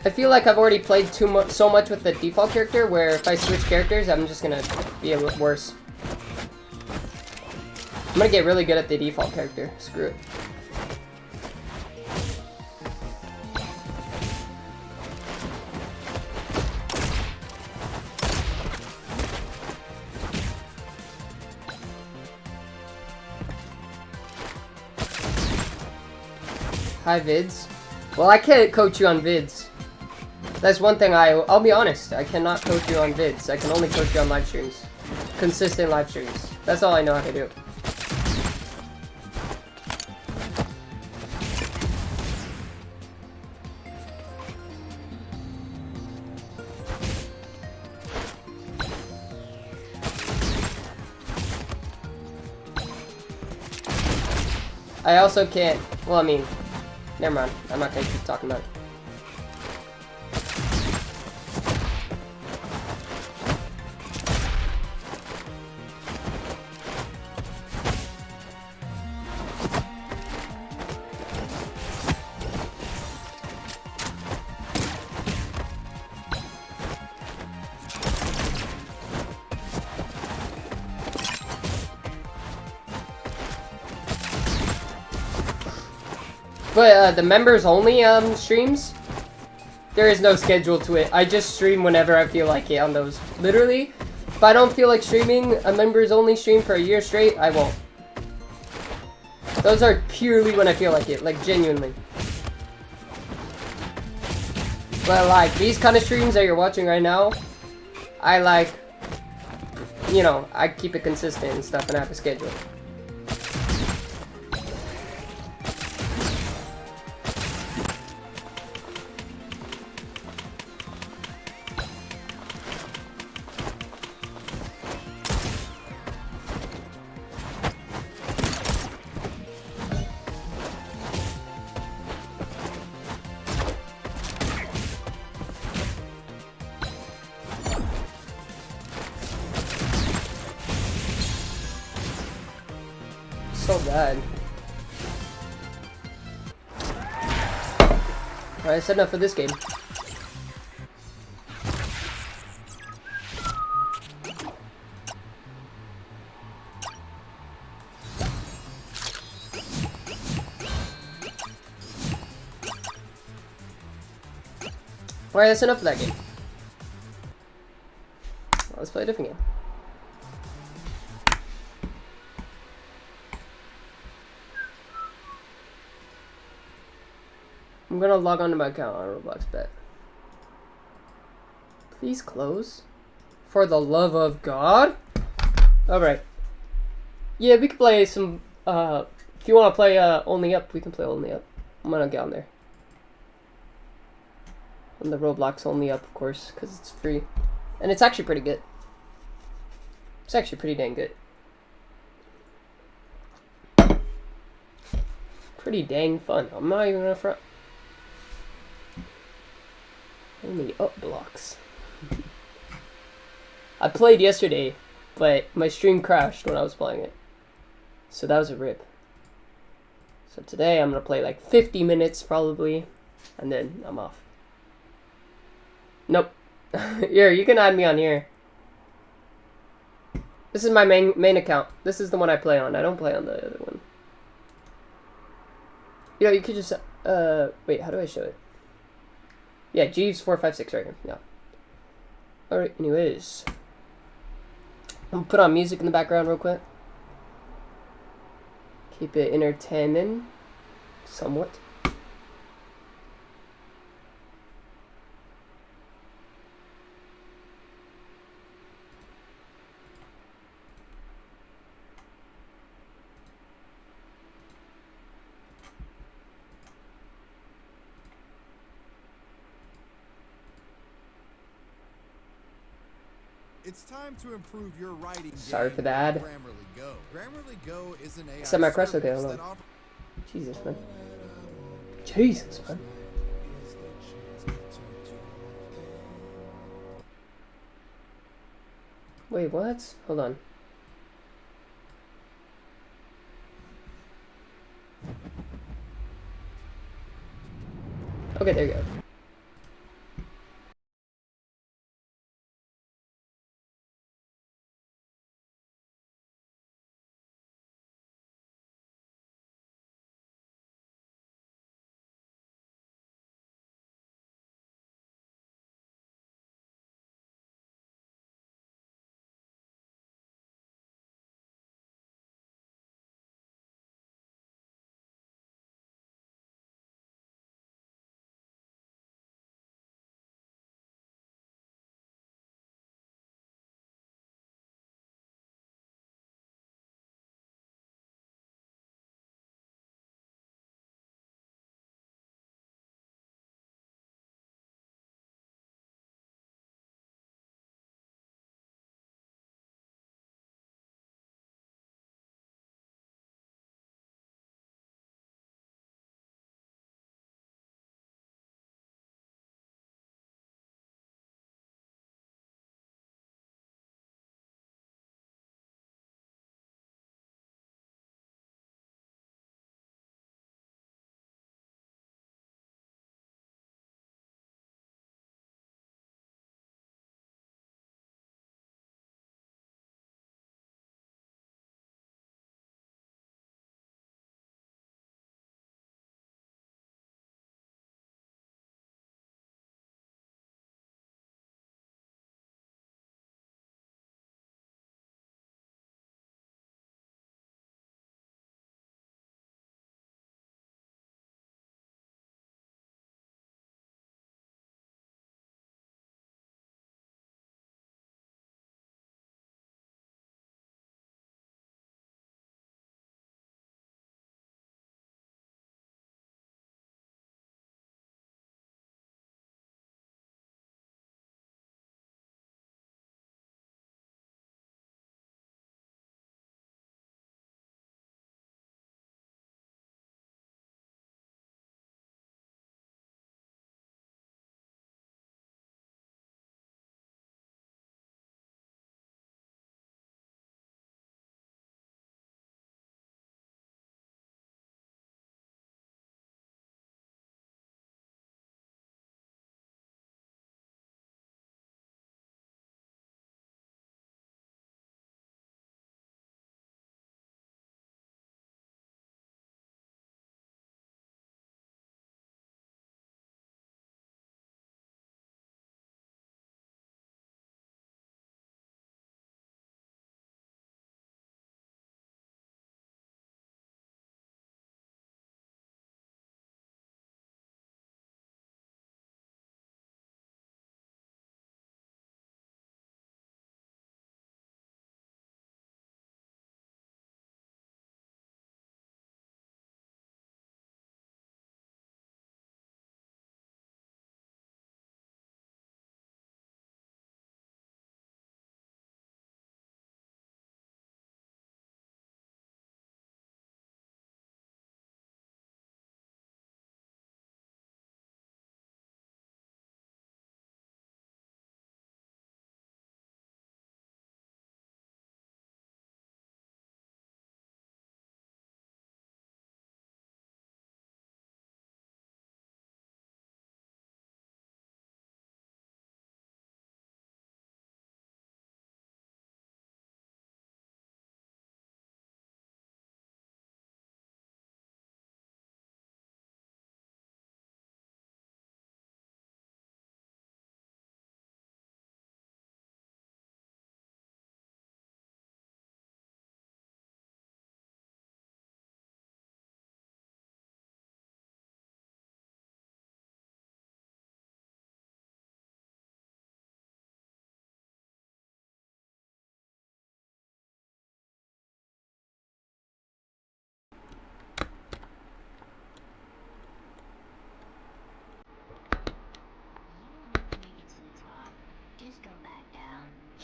I feel like I've already played so much with the default character where if I switch characters, I'm just gonna be a bit worse. I'm gonna get really good at the default character. Screw it. Hi, vids. Well, I can't coach you on vids. That's one thing I'll be honest. I cannot coach you on vids. I can only coach you on live streams. Consistent live streams. That's all I know how to do. I also can't, well, I mean, never mind. I'm not gonna keep talking about it. But the members only streams, there is no schedule to it. I just stream whenever I feel like it on those. Literally, if I don't feel like streaming a members only stream for a year straight, I won't. Those are purely when I feel like it, like genuinely. But like these kind of streams that you're watching right now, I like, you know, I keep it consistent and stuff and I have a schedule. So bad. Alright, that's enough of this game. Alright, that's enough of that game. Let's play a different game. I'm gonna log onto my account on Roblox bet. Please close. For the love of God. Alright. Yeah, we can play some, if you wanna play, Only Up, we can play Only Up. I'm gonna get on there. On the Roblox Only Up, of course, because it's free. And it's actually pretty good. It's actually pretty dang good. pretty dang fun. I'm not even gonna front. Only up blocks. I played yesterday, but my stream crashed when I was playing it. So that was a rip. So today I'm gonna play like 50 minutes probably, and then I'm off. Nope. Here, you can add me on here. This is my main account. This is the one I play on. I don't play on the other one. Yeah, you could just wait, how do I show it? Yeah, Jeeves456 right here. Yeah. Alright, anyways. I'm gonna put on music in the background real quick. Keep it entertaining. Somewhat. It's time to improve your writing. Sorry for the ad. Grammarly Go. Grammarly Go is an AI Except my crest. Okay, hold service on. that Jesus, man. Jesus, man. Wait, what? Hold on. Okay, there you go.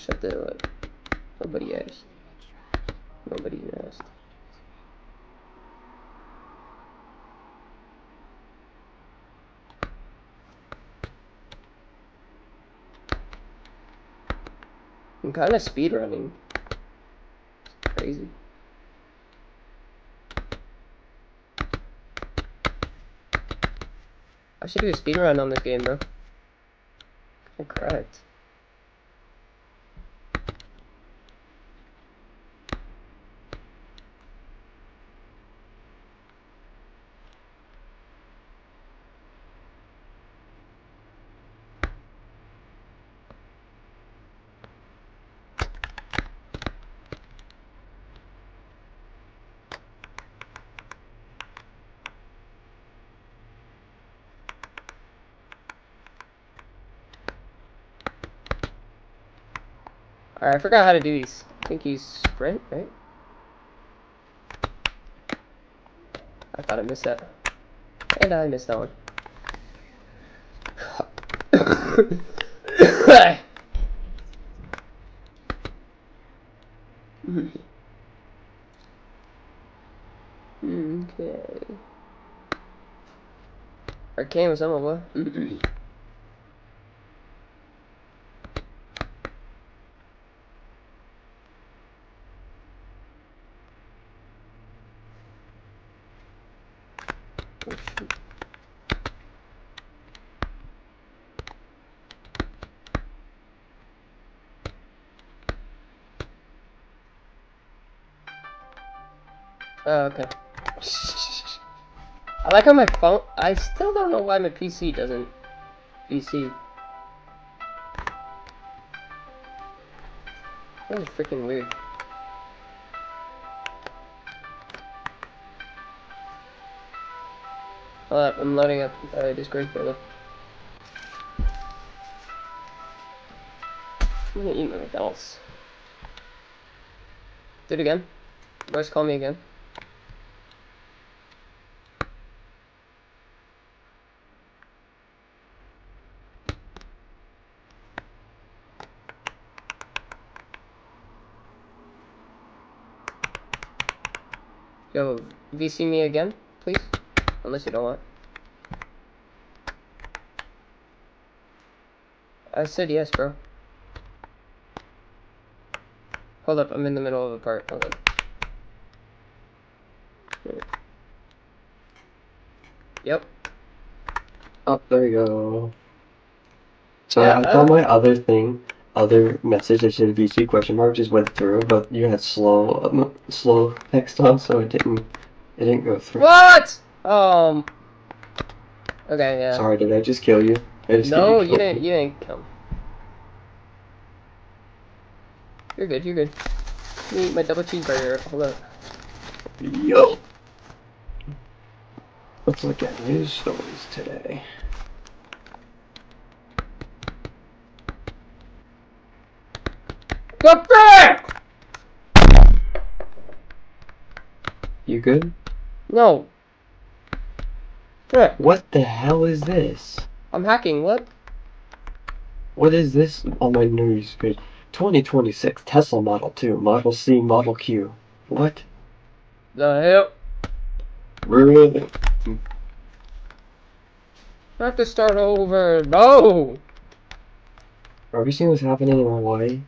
Shut the up. Nobody asked. Nobody asked. I'm kind of speedrunning. It's crazy. I should do a speedrun on this game, bro. Correct. Alright, I forgot how to do these. I think you sprint, right? I thought I missed that. And I missed that one. Okay. Arcane was someone, what? Oh, okay. I like how my phone. I still don't know why my PC doesn't. PC. That was freaking weird. Hold up, I'm loading up Discord photo. I'm gonna eat my McDonald's. Do it again. Boys, call me again. Yo, VC me again, please? Unless you don't want. I said yes, bro. Hold up, I'm in the middle of a part. Hold up. Yep. Oh, there you go. So Yeah, I thought my other message that said VC question mark just went through, but you had slow text on, so it didn't go through. What? Okay, yeah. Sorry, did I just kill you? No, you didn't come. You're good, you're good. Let me eat my double cheeseburger. Hold up. Yo! Let's look at news stories today. Go back! You good? No. Frick. What the hell is this? I'm hacking, what? What is this on my news feed? 2026 Tesla Model 2, Model C, Model Q. What? The hell? Really? I have to start over. No! Have you seen what's happening in Hawaii?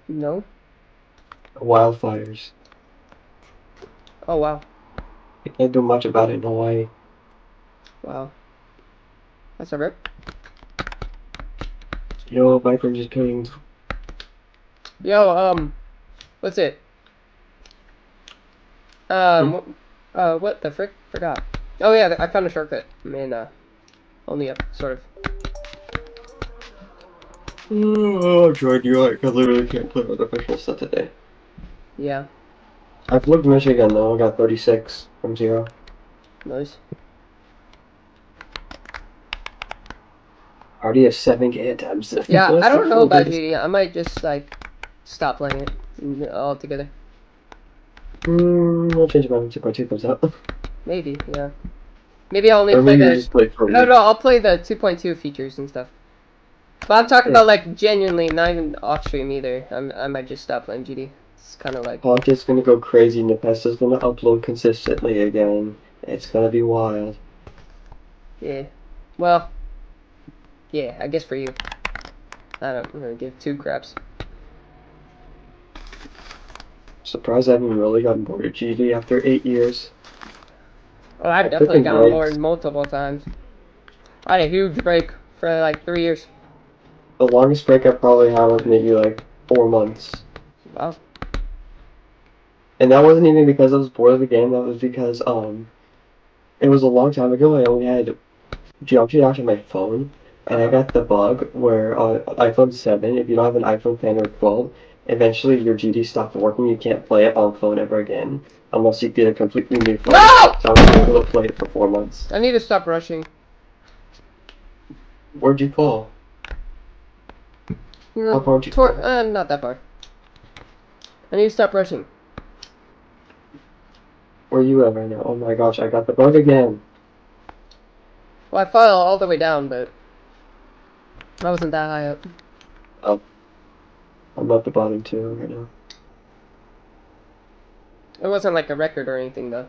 No? Wildfires. Oh, wow. I can't do much about it in Hawaii. Wow. That's a rip. Yo, Viper just pinged. Yo, what's it? What the frick? Forgot. Oh, yeah, I found a shortcut. I mean, only up, sort of. Oh, Jordan, you like, I literally can't play artificial set today. Yeah. I flipped Michigan though, I got 36 from 0. Nice. I already have 7K attempts. Yeah, I don't know about this. GD. I might just, like, stop playing it altogether. I'll change my 2.2 comes out. Maybe, yeah. Maybe I'll only Or play maybe I the... just play for No, I'll play the 2.2 features and stuff. But I'm talking Yeah. about like genuinely, not even off stream either. I might just stop playing GD. It's kind of like Ponti's gonna go crazy, Nepesta's gonna upload consistently again. It's gonna be wild. yeah. Well, yeah. I guess for you, I don't really give two craps. Surprised I haven't really gotten bored of GD after 8 years. Oh, I've I definitely freaking gotten breaks. bored multiple times. I had a huge break for like 3 years. The longest break I probably had was maybe like 4 months. Wow. And that wasn't even because I was bored of the game, that was because, it was a long time ago, I only had Geometry Dash on my phone, and I got the bug where on iPhone 7, if you don't have an iPhone 10 or 12, eventually your GD stopped working, you can't play it on phone ever again, unless you get a completely new phone. No! So I was able to play it for 4 months. I need to stop rushing. Where'd you fall? How far did you fall? Not that far. I need to stop rushing. Where are you at right now? Oh my gosh, I got the bug again. Well, I fell all the way down, but I wasn't that high up. Oh. I'm at the bottom too right now. It wasn't like a record or anything, though.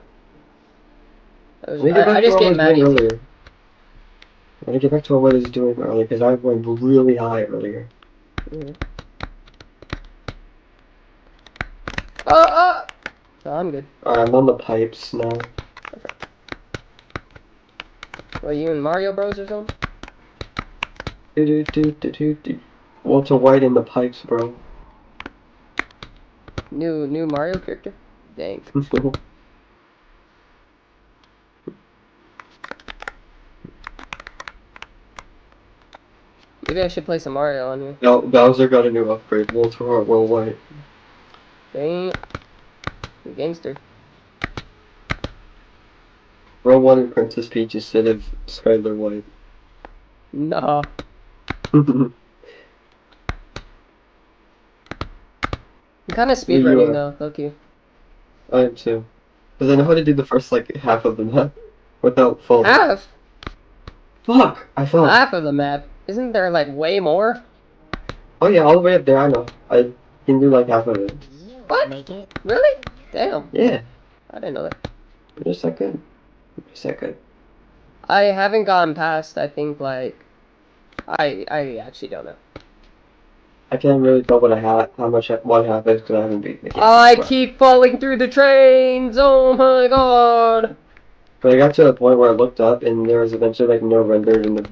Let me get back I to just what I get was mad doing easy. earlier. Let me get back to what I was doing earlier, because I went really high earlier. Mm. Oh, I'm good. Alright, I'm on the pipes now. Well, you and Mario Bros or something? Walter White in the pipes, bro. New Mario character? Dang. Maybe I should play some Mario on here. Bowser got a new upgrade. Walter White. Dang. You gangster. Bro wanted Princess Peach instead of Skylar White. Nah. You I'm kind of are. speedrunning though, low-key. I am too. Because I know how to do the first, like, half of the map without falling. Half? Fuck! I fell. Half of the map? Isn't there like way more? Oh yeah, all the way up there, I know. I can do like half of it. What? Really? Damn. Yeah, I didn't know that. I'm just that good. I'm just that good. I haven't gotten past, I think, like... I actually don't know. I can't really tell what I have, what I have is because I haven't beaten the game. I keep falling through the trains! Oh my god! But I got to a point where I looked up and there was eventually like no rendered in the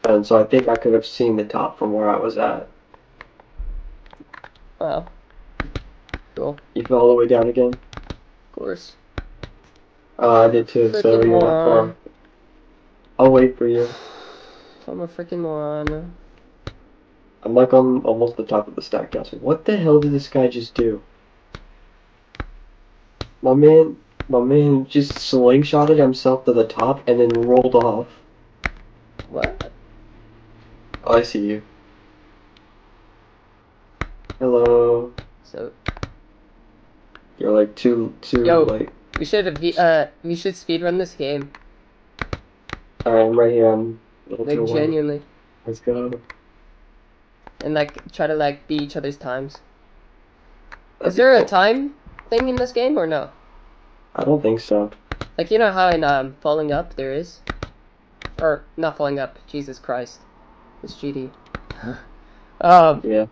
and so I think I could have seen the top from where I was at. Wow. Cool. You fell all the way down again? Of course. I did too, so Frickin' you're not moron. far. I'll wait for you. I'm a freaking moron. I'm like on almost the top of the stack now. So what the hell did this guy just do? My man just slingshotted himself to the top and then rolled off. What? Oh, I see you. Hello. So, You're like too Yo. like. we should speedrun this game. Alright, I'm right here. I'm level Like, 2-1. genuinely. Let's go. And, like, try to, like, beat each other's times. That'd Is be there a cool. time thing in this game, or no? I don't think so. Like, you know how in, Falling Up there is? Or, not Falling Up, Jesus Christ. It's GD. Yeah.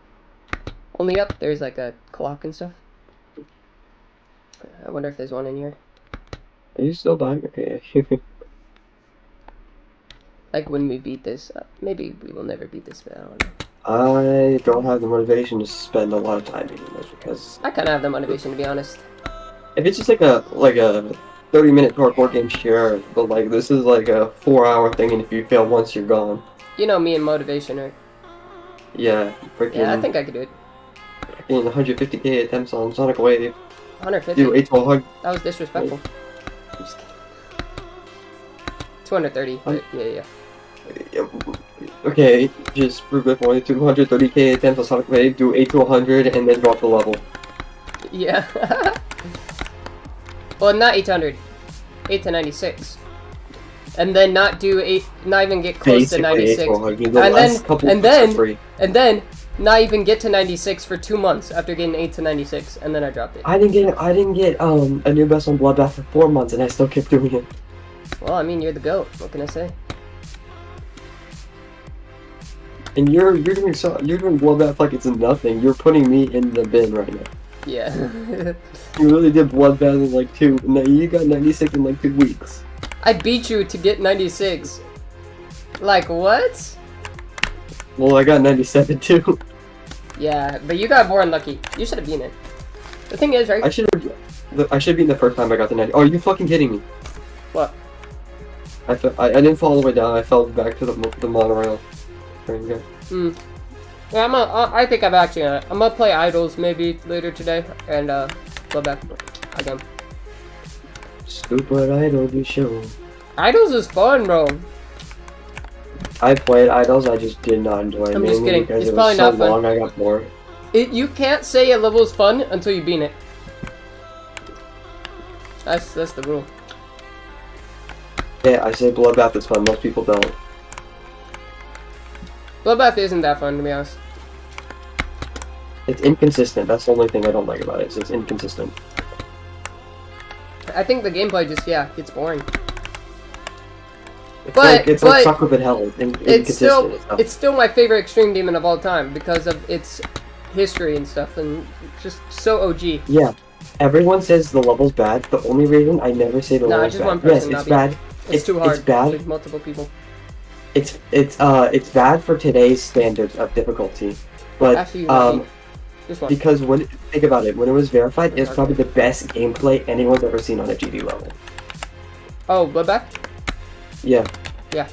Only Up, there's, like, a clock and stuff. I wonder if there's one in here. Are you still dying? Okay. Like, when we beat this. Maybe we will never beat this, but I don't know. I don't have the motivation to spend a lot of time beating this because I kind of have the motivation, to be honest. if it's just like a 30-minute hardcore game, sure. But like this is like a 4-hour thing, and if you fail once, you're gone. You know me and motivation, right? Yeah, freaking. Yeah, I think I could do it. 150k attempts on Sonic Wave. 150? Do 8 to 100. That was disrespectful. I'm just kidding. 230, but yeah. Okay, just prove it for me. 230k attempts on Sonic Wave, do 8 to 100, and then drop the level. Yeah. Well, not 800. 8 to 96. and then not do not even get close to Basically 96, 800. The last couple and weeks are then free. and then not even get to 96 for 2 months after getting 8 to 96, and then I dropped it. I didn't get a new best on Bloodbath for 4 months, and I still kept doing it. Well, I mean, you're the GOAT. What can I say? And you're doing Bloodbath like it's nothing. You're putting me in the bin right now. Yeah. You really did Bloodbath in like 2. No, you got 96 in like 2 weeks. I beat you to get 96. Like, what? Well, I got 97 too. Yeah, but you got more unlucky. You should have beaten it. The thing is, right? I should have been the first time I got the 90. Oh, are you fucking kidding me? What? I didn't fall all the way down. I fell back to the monorail. There you go. Yeah, I think I'm actually I'm gonna play Idols maybe later today and go back again. Stupid Idol do show. Idols is fun, bro. I played Idols, I just did not enjoy it. I'm just mainly kidding. Because It's it probably was so not fun. long, I got bored. You can't say a level is fun until you beat it. That's the rule. Yeah, I say Bloodbath is fun. Most people don't. Bloodbath isn't that fun, to be honest. It's inconsistent. That's the only thing I don't like about it. It's inconsistent. I think the gameplay just gets boring. It's like Suck with Hell. It's still my favorite extreme demon of all time because of its history and stuff, and just so OG. Yeah, everyone says the level's bad. The only reason I never say the level's just bad. one person, Yes, it's not bad. It's too hard. It's bad. With multiple people. It's bad for today's standards of difficulty, but Actually, this one. because think about it, when it was verified, it's probably the best gameplay anyone's ever seen on a GD level. Oh, Bloodbath? Yeah. Yeah.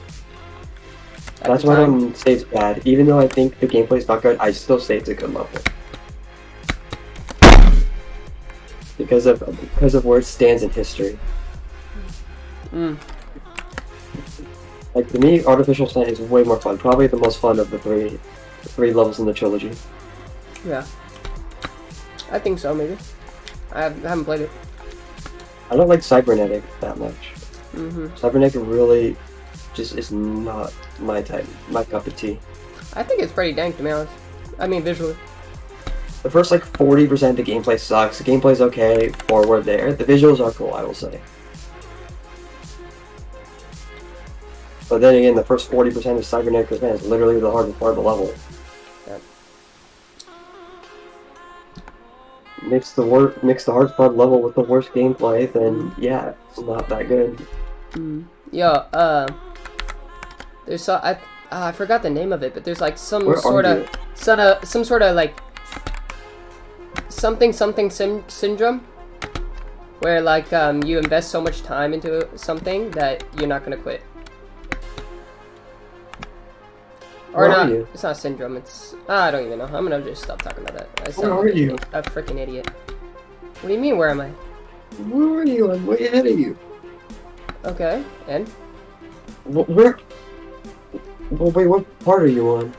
That's why I don't say it's bad. Even though I think the gameplay is not good, I still say it's a good level. Because of where it stands in history. Like, to me, Artificial Sun is way more fun. Probably the most fun of the three levels in the trilogy. Yeah. I think so, maybe. I haven't played it. I don't like Cybernetic that much. Mm-hmm. Cybernetic really just is not my type, my cup of tea. I think it's pretty dank, to be honest. I mean, visually. The first, like, 40% of the gameplay sucks. The gameplay's okay, forward there. The visuals are cool, I will say. But then again, the first 40% of Cybernetic is literally the hardest part of the level. Yep. Mix the hardest part of the level with the worst gameplay, then yeah, it's not that good. Yo, there's I forgot the name of it, but there's like some sort of like something syndrome, where like you invest so much time into something that you're not gonna quit. Or Where are not? you? It's not syndrome. It's I don't even know. I'm gonna just stop talking about that. I sound Where are like you? a freaking idiot. What do you mean? Where am I? Where are you? I'm way ahead of you. Okay, and Where? Well, wait, what part are you on?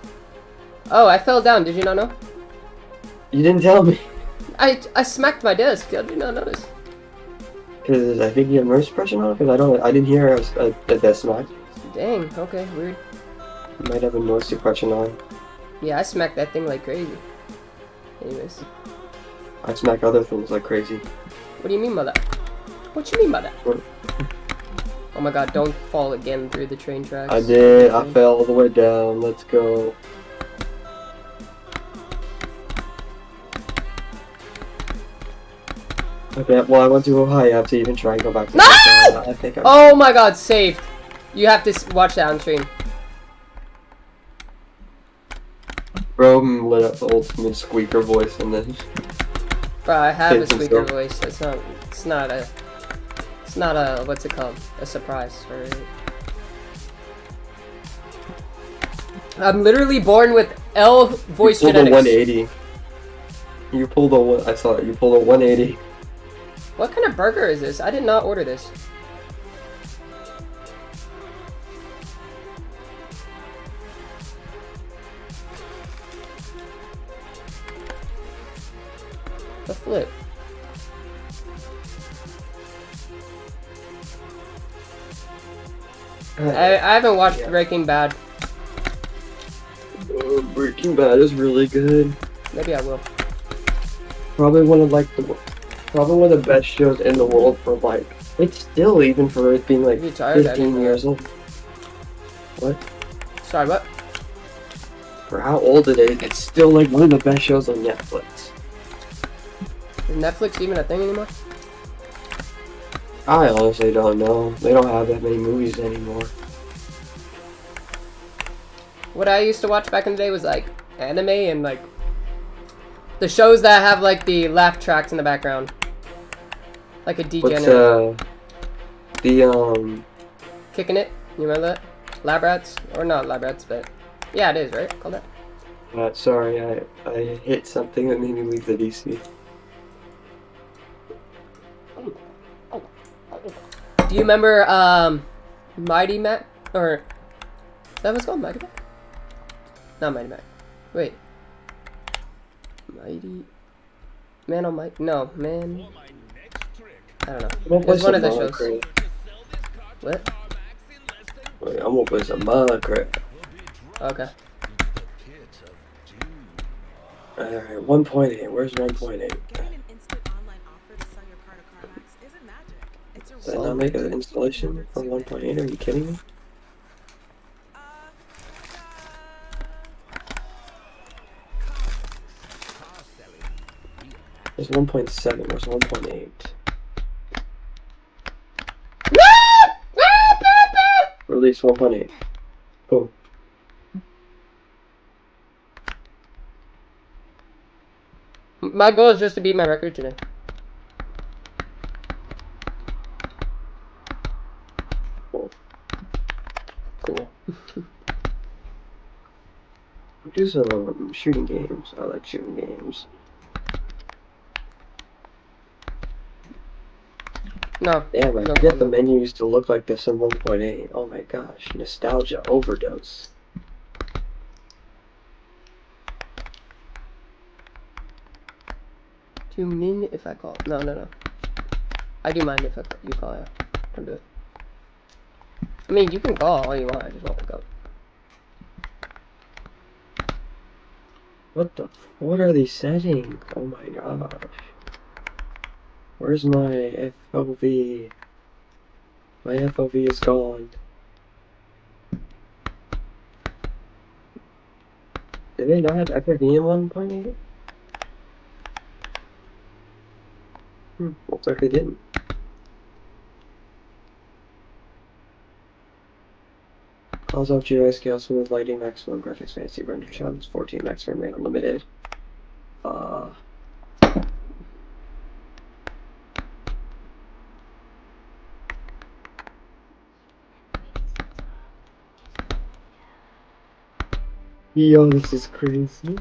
oh, I fell down. Did you not know? You didn't tell me. I smacked my desk. Did you not notice? Because I think you have noise suppression on. Because I didn't hear a death smack. Dang. Okay, weird. You might have a noise suppression on. Yeah, I smacked that thing like crazy. Anyways, I smack other things like crazy. what do you mean by that? What you mean by that? What? Oh my god, don't fall again through the train tracks. I did. I fell all the way down. Let's go. Okay, well, I went too high up to even try and go back to No! I think I'm... Oh my god, saved. You have to watch that on stream. Bro lit up the ultimate squeaker voice and then... Bro, I have a Saved squeaker himself. voice. It's not a, what's it called? A surprise for it. I'm literally born with L voice you pulled genetics. a 180. You pulled a I saw it. You pulled a 180. What kind of burger is this? I did not order this. The flip. I haven't watched Breaking Bad. Breaking Bad is really good. Maybe I will. Probably one of the best shows in the world for like it's still even for it being like You tired? 15 years old. What? Sorry, what? For how old it is, it's still like one of the best shows on Netflix. Is Netflix even a thing anymore? I honestly don't know. They don't have that many movies anymore. What I used to watch back in the day was like anime and like the shows that have like the laugh tracks in the background. Like a degenerate. What's Kicking It? You remember that? Lab Rats? Or not Lab Rats, but yeah, it is, right? Called that? Sorry, I hit something that made me leave the DC. Do you remember Mighty Mac? Or is that what it's called? Mighty Mac? Not Mighty Mac. Wait. Mighty Man on Mighty? No, Man. I don't know. It's one of the shows. What? Wait, I'm gonna play some Minecraft. Okay. Alright, 1.8. Where's 1.8? Did I not make an installation for 1.8? Are you kidding me? There's 1.7. Where's 1.8? Release 1.8. Oh. My goal is just to beat my record today. Cool. Cool. Do some shooting games. I like shooting games. No. Damn, I No, forget the no. menu used to look like this in 1.8. Oh my gosh, nostalgia overdose. Do you mean if I call? No, no, no. I do mind if you call, yeah. Don't do it. I mean, you can call all you want, I just won't pick up. What are these settings? Oh my gosh. Where's my FOV? My FOV is gone. Did they not have FOV in 1.8? Looks like they didn't. Calls out GI scale, smooth lighting, maximum graphics, fancy render channels, 14 max frame rate unlimited. Yo, this is crazy.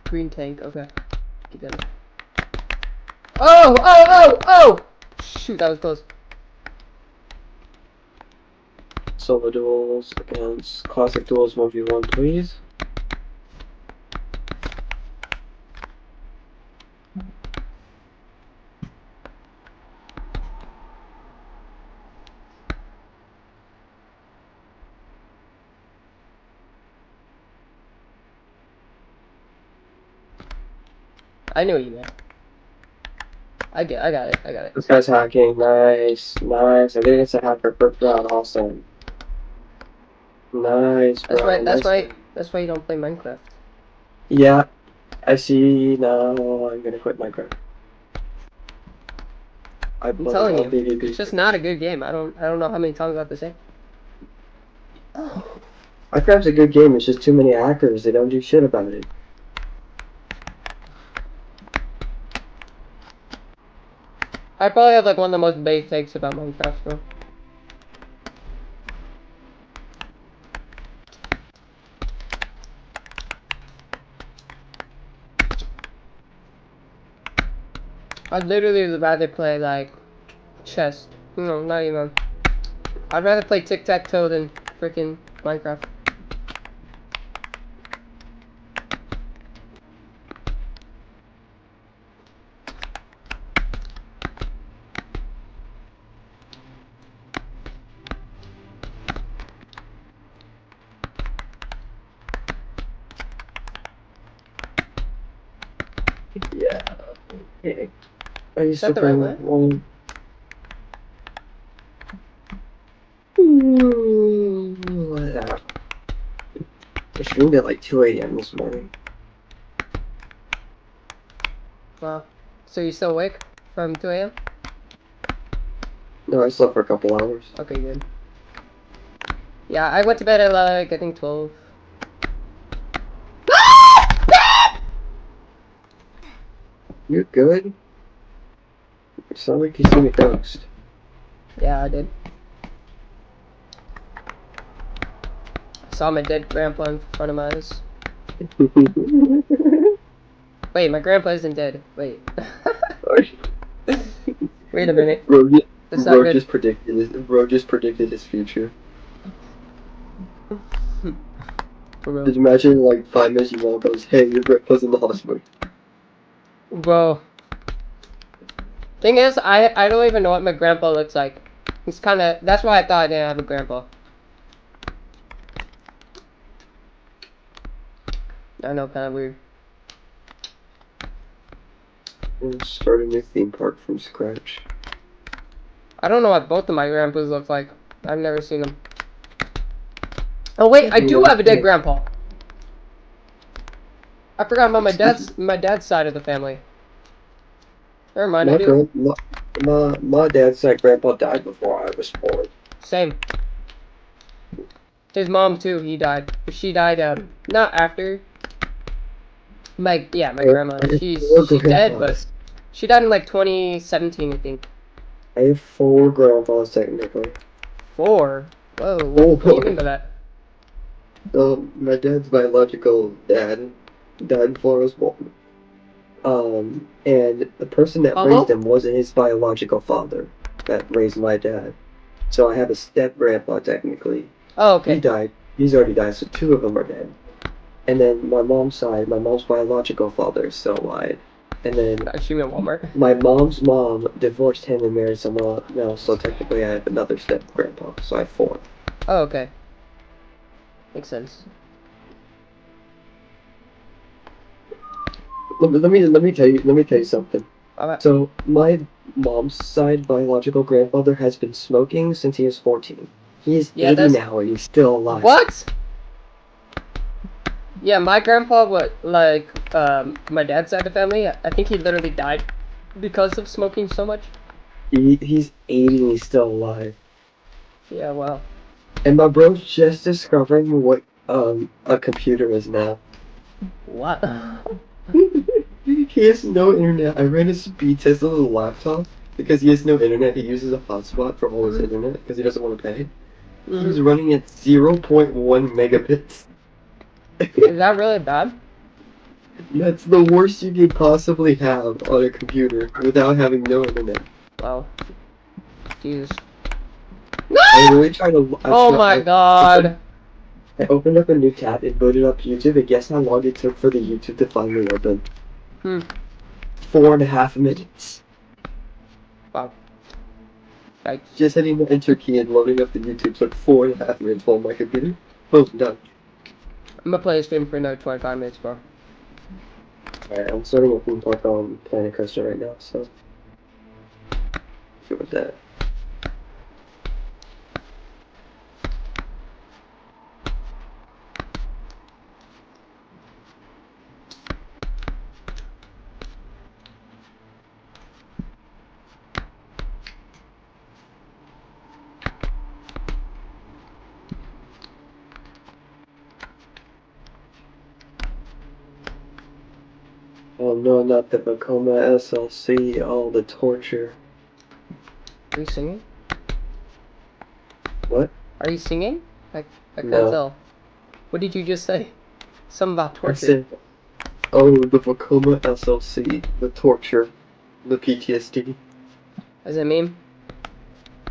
Green tank, okay. Keep that. Oh! Oh! Oh! Oh! Shoot, that was close. Solo duels against classic duels 1v1, please. I knew what you meant. I got it. This guy's hacking. Nice. I think it's a hacker first round also. Nice, bro. That's why you don't play Minecraft. Yeah, I see now. I'm gonna quit Minecraft. I'm telling you, it's just not a good game. I don't know how many times I have to say. Minecraft's a good game. It's just too many hackers. They don't do shit about it. I probably have like one of the most base takes about Minecraft, though. I'd literally rather play like chess. No, not even. I'd rather play tic-tac-toe than freaking Minecraft. Yeah. Okay. Are you Is that the right way? one? I streamed at like 2 a.m. this morning. Wow. So you still awake from 2 a.m.? No, I slept for a couple hours. Okay, good. Yeah, I went to bed at like, I think 12. You're good? You sound like you see me ghost. Yeah, I did. I saw my dead grandpa in front of my eyes. Wait, my grandpa isn't dead. Wait. Wait a minute. That's not good. Bro just predicted his future. For real. Just imagine like 5 minutes you walk goes, hey, your grandpa's in the hospital. Bro. Thing is, I don't even know what my grandpa looks like. He's kinda, that's why I thought I didn't have a grandpa. I know, kinda weird. And start a new theme park from scratch. I don't know what both of my grandpas look like. I've never seen them. Oh wait, I do have a dead grandpa. I forgot about my dad's side of the family. Never mind, I do. My dad's side grandpa died before I was born. Same. His mom too, he died. She died not after. My grandma. She's dead, but she died in like 2017, I think. I have 4 grandpas technically. 4? Whoa, what do you mean by that? So my dad's biological dad died before I was born. And the person that raised him wasn't his biological father that raised my dad. So I have a step grandpa technically. Oh, okay. He died. He's already died, so 2 of them are dead. And then my mom's side, my mom's biological father is still alive. And then Actually, at Walmart. my mom's mom divorced him and married someone else, so technically I have another step grandpa, so I have 4. Oh, okay. Makes sense. Let me tell you something. Alright. So my mom's side biological grandfather has been smoking since he was 14. He is 80 now and he's still alive. What? Yeah, my grandpa, my dad's side of the family, I think he literally died because of smoking so much. He's 80 and he's still alive. Yeah, wow. And my bro's just discovering what a computer is now. What? He has no internet. I ran a speed test on his laptop because he has no internet. He uses a hotspot for all his internet because he doesn't want to pay. He's running at 0.1 megabits. Is that really bad? That's the worst you could possibly have on a computer without having no internet. Wow. Jesus. I really tried to. Oh my god. I opened up a new tab and booted up YouTube, and guess how long it took for the YouTube to finally open? 4.5 minutes. Wow. Like, Just hitting the enter key and loading up the YouTube took 4.5 minutes on my computer. Boom, done. I'm gonna play this game for another 25 minutes, bro. Alright, I'm starting with theme park on Planet Coaster right now, so. Good with that. Oh no, not the Vekoma SLC, all the torture. Are you singing? What? Are you singing? I can't No. tell. What did you just say? Something about torture. I said, oh, the Vekoma SLC, the torture, the PTSD. As a meme?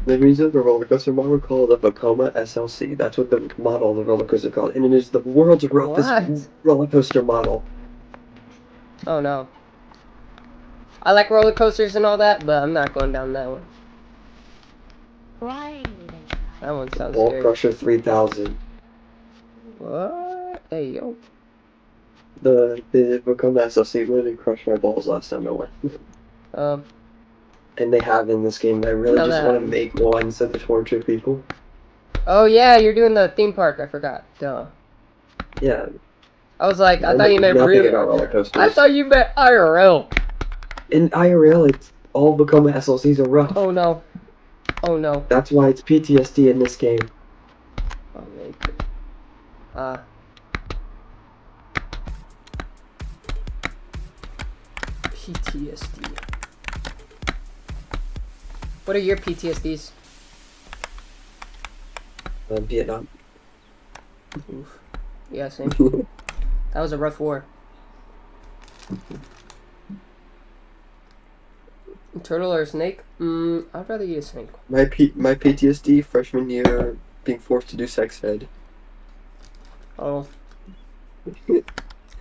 The reason of the roller coaster model called the Vekoma SLC. That's what the model of the roller coaster is called, and it is the world's roughest What? roller coaster model. Oh no. I like roller coasters and all that, but I'm not going down that one. Why? That one sounds Ball scary. Crusher 3000. What? Hey yo. The Vekoma SLC literally crushed my balls last time I went. And they have in this game. I really Know just that. want to make one so to torture people. Oh yeah, you're doing the theme park. I forgot. Duh. Yeah. I was like, I I'm thought you meant nothing real. about roller coasters. I thought you meant IRL. In IRL, it's all Vekoma SLCs are rough. Oh no. Oh no. That's why it's PTSD in this game. Oh man. PTSD. What are your PTSDs? Vietnam. Oof. Yeah, same. That was a rough war. Turtle or a snake? I'd rather eat a snake. My PTSD freshman year being forced to do sex ed. Oh.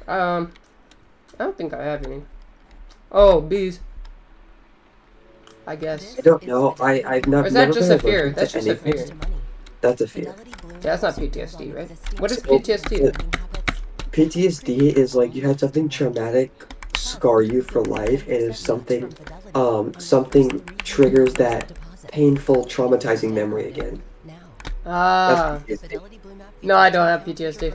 I don't think I have any. Oh, bees. I guess. I don't know. I've not. Or is that never just been a fear? allergic That's to just a anything. fear. That's a fear. Yeah, that's not PTSD, right? What is Well, PTSD? PTSD is like you had something traumatic scar you for life, and if something triggers that painful, traumatizing memory again. Ah. That's PTSD. No, I don't have PTSD.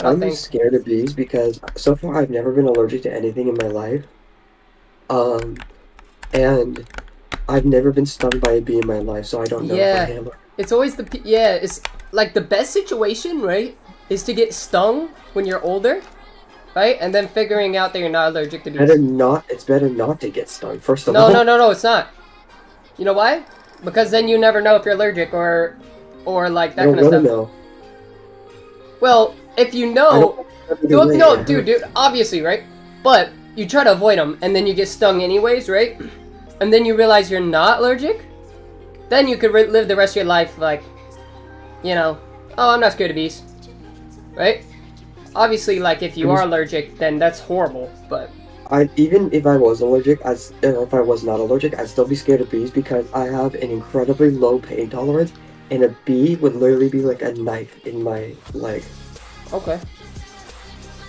I'm thanks. scared of bees because so far I've never been allergic to anything in my life. And I've never been stung by a bee in my life, so I don't know Yeah. if I am. It's always it's like the best situation, right? Is to get stung when you're older, right? And then figuring out that you're not allergic to bees. It's better not to get stung, first of all. No, it's not. You know why? Because then you never know if you're allergic or like that I don't kind of wanna stuff. know. Well, if you I know, don't know either way, no, it dude, hurts. obviously, right? But you try to avoid them, and then you get stung anyways, right? And then you realize you're not allergic. Then you could live the rest of your life like, you know, oh, I'm not scared of bees, right? Obviously, like if you are allergic, then that's horrible. But Even if I was allergic, if I was not allergic, I'd still be scared of bees because I have an incredibly low pain tolerance, and a bee would literally be like a knife in my leg. okay,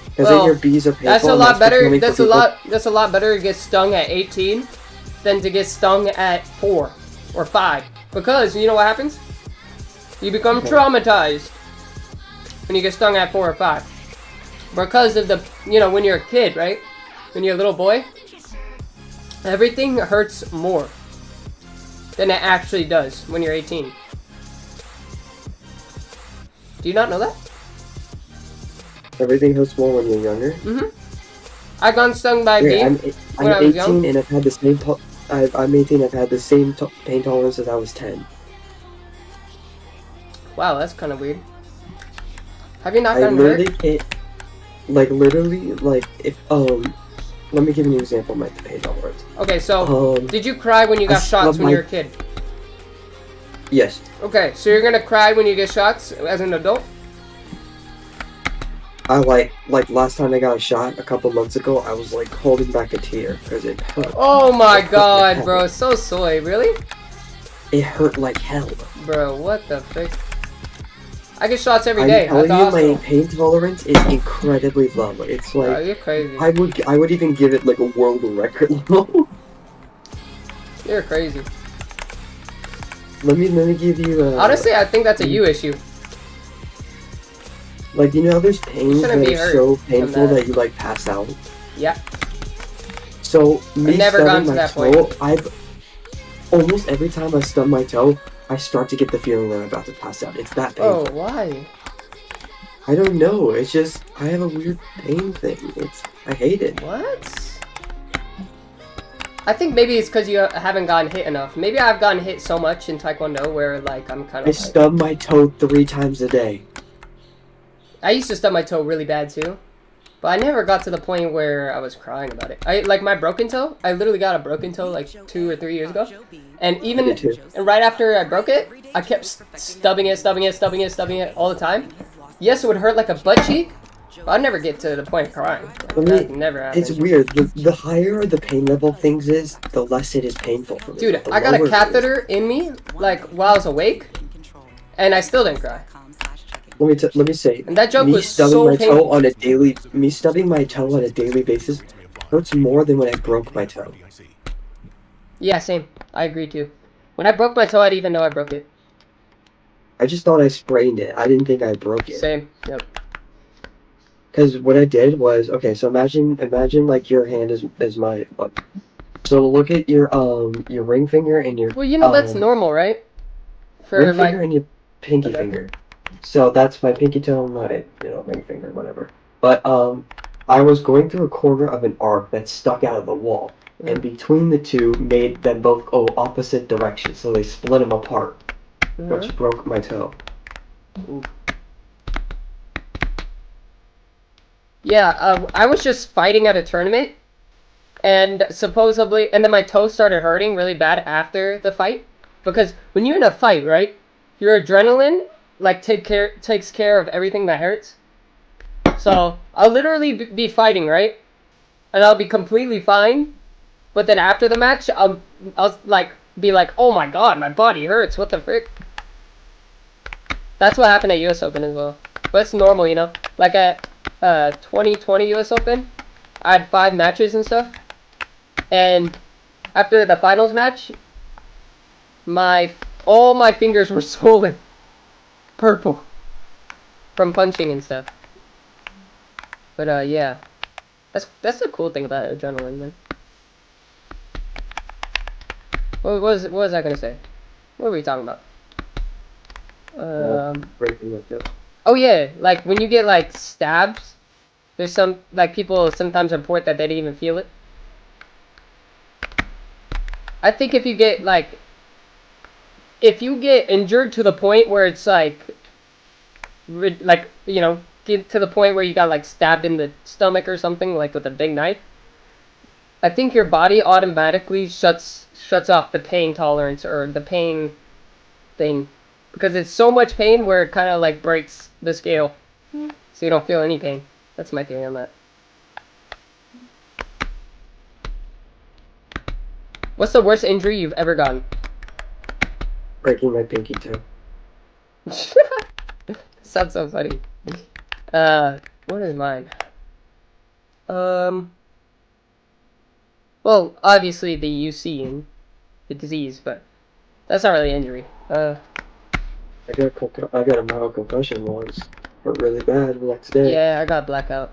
Because Well, then your bees are painful. that's a and lot better. becoming That's for a people- That's a lot better to get stung at 18 than to get stung at 4 or 5. Because you know what happens? You become traumatized when you get stung at 4 or 5. Because of the, when you're a kid, right? When you're a little boy, everything hurts more than it actually does when you're 18. Do you not know that? Everything hurts more when you're younger. I got stung by a bee. Yeah, I'm when I was 18 young? and I've had the same. I'm 18. I've had the same pain tolerance as I was 10. Wow, that's kind of weird. Have you not I gotten literally hurt? can't. If let me give you an example of my pain tolerance. Okay, so Um, did you cry when you got I shots stubbed when my- you were a kid? Yes. Okay, so you're gonna cry when you get shots as an adult? I like last time I got a shot a couple months ago. I was like holding back a tear because it hurt. Oh my god, bro, so soy, really? It hurt like hell. Bro, what the frick? I get shots every I'm day. telling That's you, awesome. my pain tolerance is incredibly low. It's Bro, like you're crazy. I would even give it like a world record level. You're crazy. let me give you a. Honestly, I think that's a you issue. Like, there's pains shouldn't that be are hurt so from painful that. that you like pass out. Yeah. So me never gotten stubbing to my that toe, point. I've almost every time I stub my toe, I start to get the feeling that I'm about to pass out. It's that Oh, painful. why? I don't know. It's just I have a weird pain thing. I hate it. What? I think maybe it's because you haven't gotten hit enough. Maybe I've gotten hit so much in Taekwondo where, like, I'm kind I of. stub my toe 3 times a day. I used to stub my toe really bad too, But I never got to the point where I was crying about it. Like my broken toe, I literally got a broken toe like 2 or 3 years ago. And even and right after I broke it, I kept stubbing it all the time. Yes, it would hurt like a butt cheek, but I'd never get to the point of crying. That never happened. It's weird. The higher the pain level things is, the less it is painful for me. Dude, I got a catheter in me like while I was awake, and I still didn't cry. Let me say, and that joke me was stubbing so my painful. toe on a daily, me stubbing my toe on a daily basis hurts more than when I broke my toe. Yeah, same. I agree too. When I broke my toe, I didn't even know I broke it. I just thought I sprained it. I didn't think I broke it. Same. Yep. Because what I did was, okay, so imagine like your hand is my, so look at your ring finger and your. Well, you know that's normal, right? For ring finger and your pinky finger. So that's my pinky toe, my ring finger, whatever. But I was going through a corner of an arc that stuck out of the wall, and between the two made them both go opposite directions, so they split them apart, which broke my toe. Ooh. Yeah, I was just fighting at a tournament, and supposedly, and then my toe started hurting really bad after the fight, because when you're in a fight, right, your adrenaline like takes care of everything that hurts. So I'll literally be fighting, right, and I'll be completely fine, but then after the match, I'll like be like, oh my god, my body hurts. What the frick? That's what happened at US Open as well. But it's normal, you know. Like at 2020 US Open, I had 5 matches and stuff, and after the finals match, all my fingers were swollen, purple, from punching and stuff. But yeah, that's the cool thing about adrenaline, man. What was I gonna say? What were we talking about? Oh yeah, like when you get like stabs, there's some like people sometimes report that they didn't even feel it. I think if you get injured to the point where it's like you know, get to the point where you got like stabbed in the stomach or something, like with a big knife, I think your body automatically shuts off the pain tolerance or the pain thing, because it's so much pain where it kind of like breaks the scale, so you don't feel any pain. That's my theory on that. What's the worst injury you've ever gotten? Breaking my pinky toe. Sounds so funny. What is mine? Well, obviously the UC and the disease, but that's not really an injury. I got a mild concussion once. Hurt really bad the next day. Yeah, I got blackout.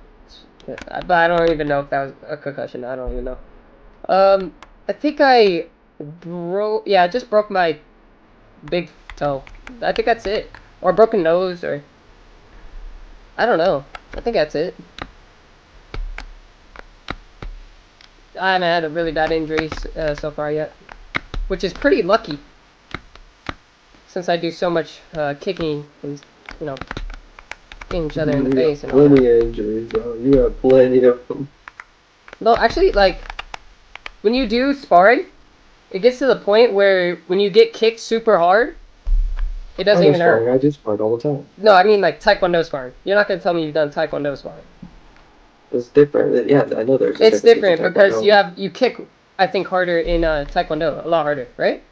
But I don't even know if that was a concussion. I don't even know. I think I just broke my big toe. I think that's it. Or broken nose, or I don't know. I think that's it. I haven't had a really bad injury so far yet, which is pretty lucky, since I do so much kicking and, you know, hitting each other in the face and all that. Plenty of injuries, bro. You have plenty of them. No, actually, like, when you do sparring, it gets to the point where when you get kicked super hard, it doesn't even hurt. I do sparring all the time. No, I mean like Taekwondo sparring. You're not gonna tell me you've done Taekwondo sparring. It's different. Yeah, I know there's. It's different because you kick, I think, harder in Taekwondo, a lot harder, right?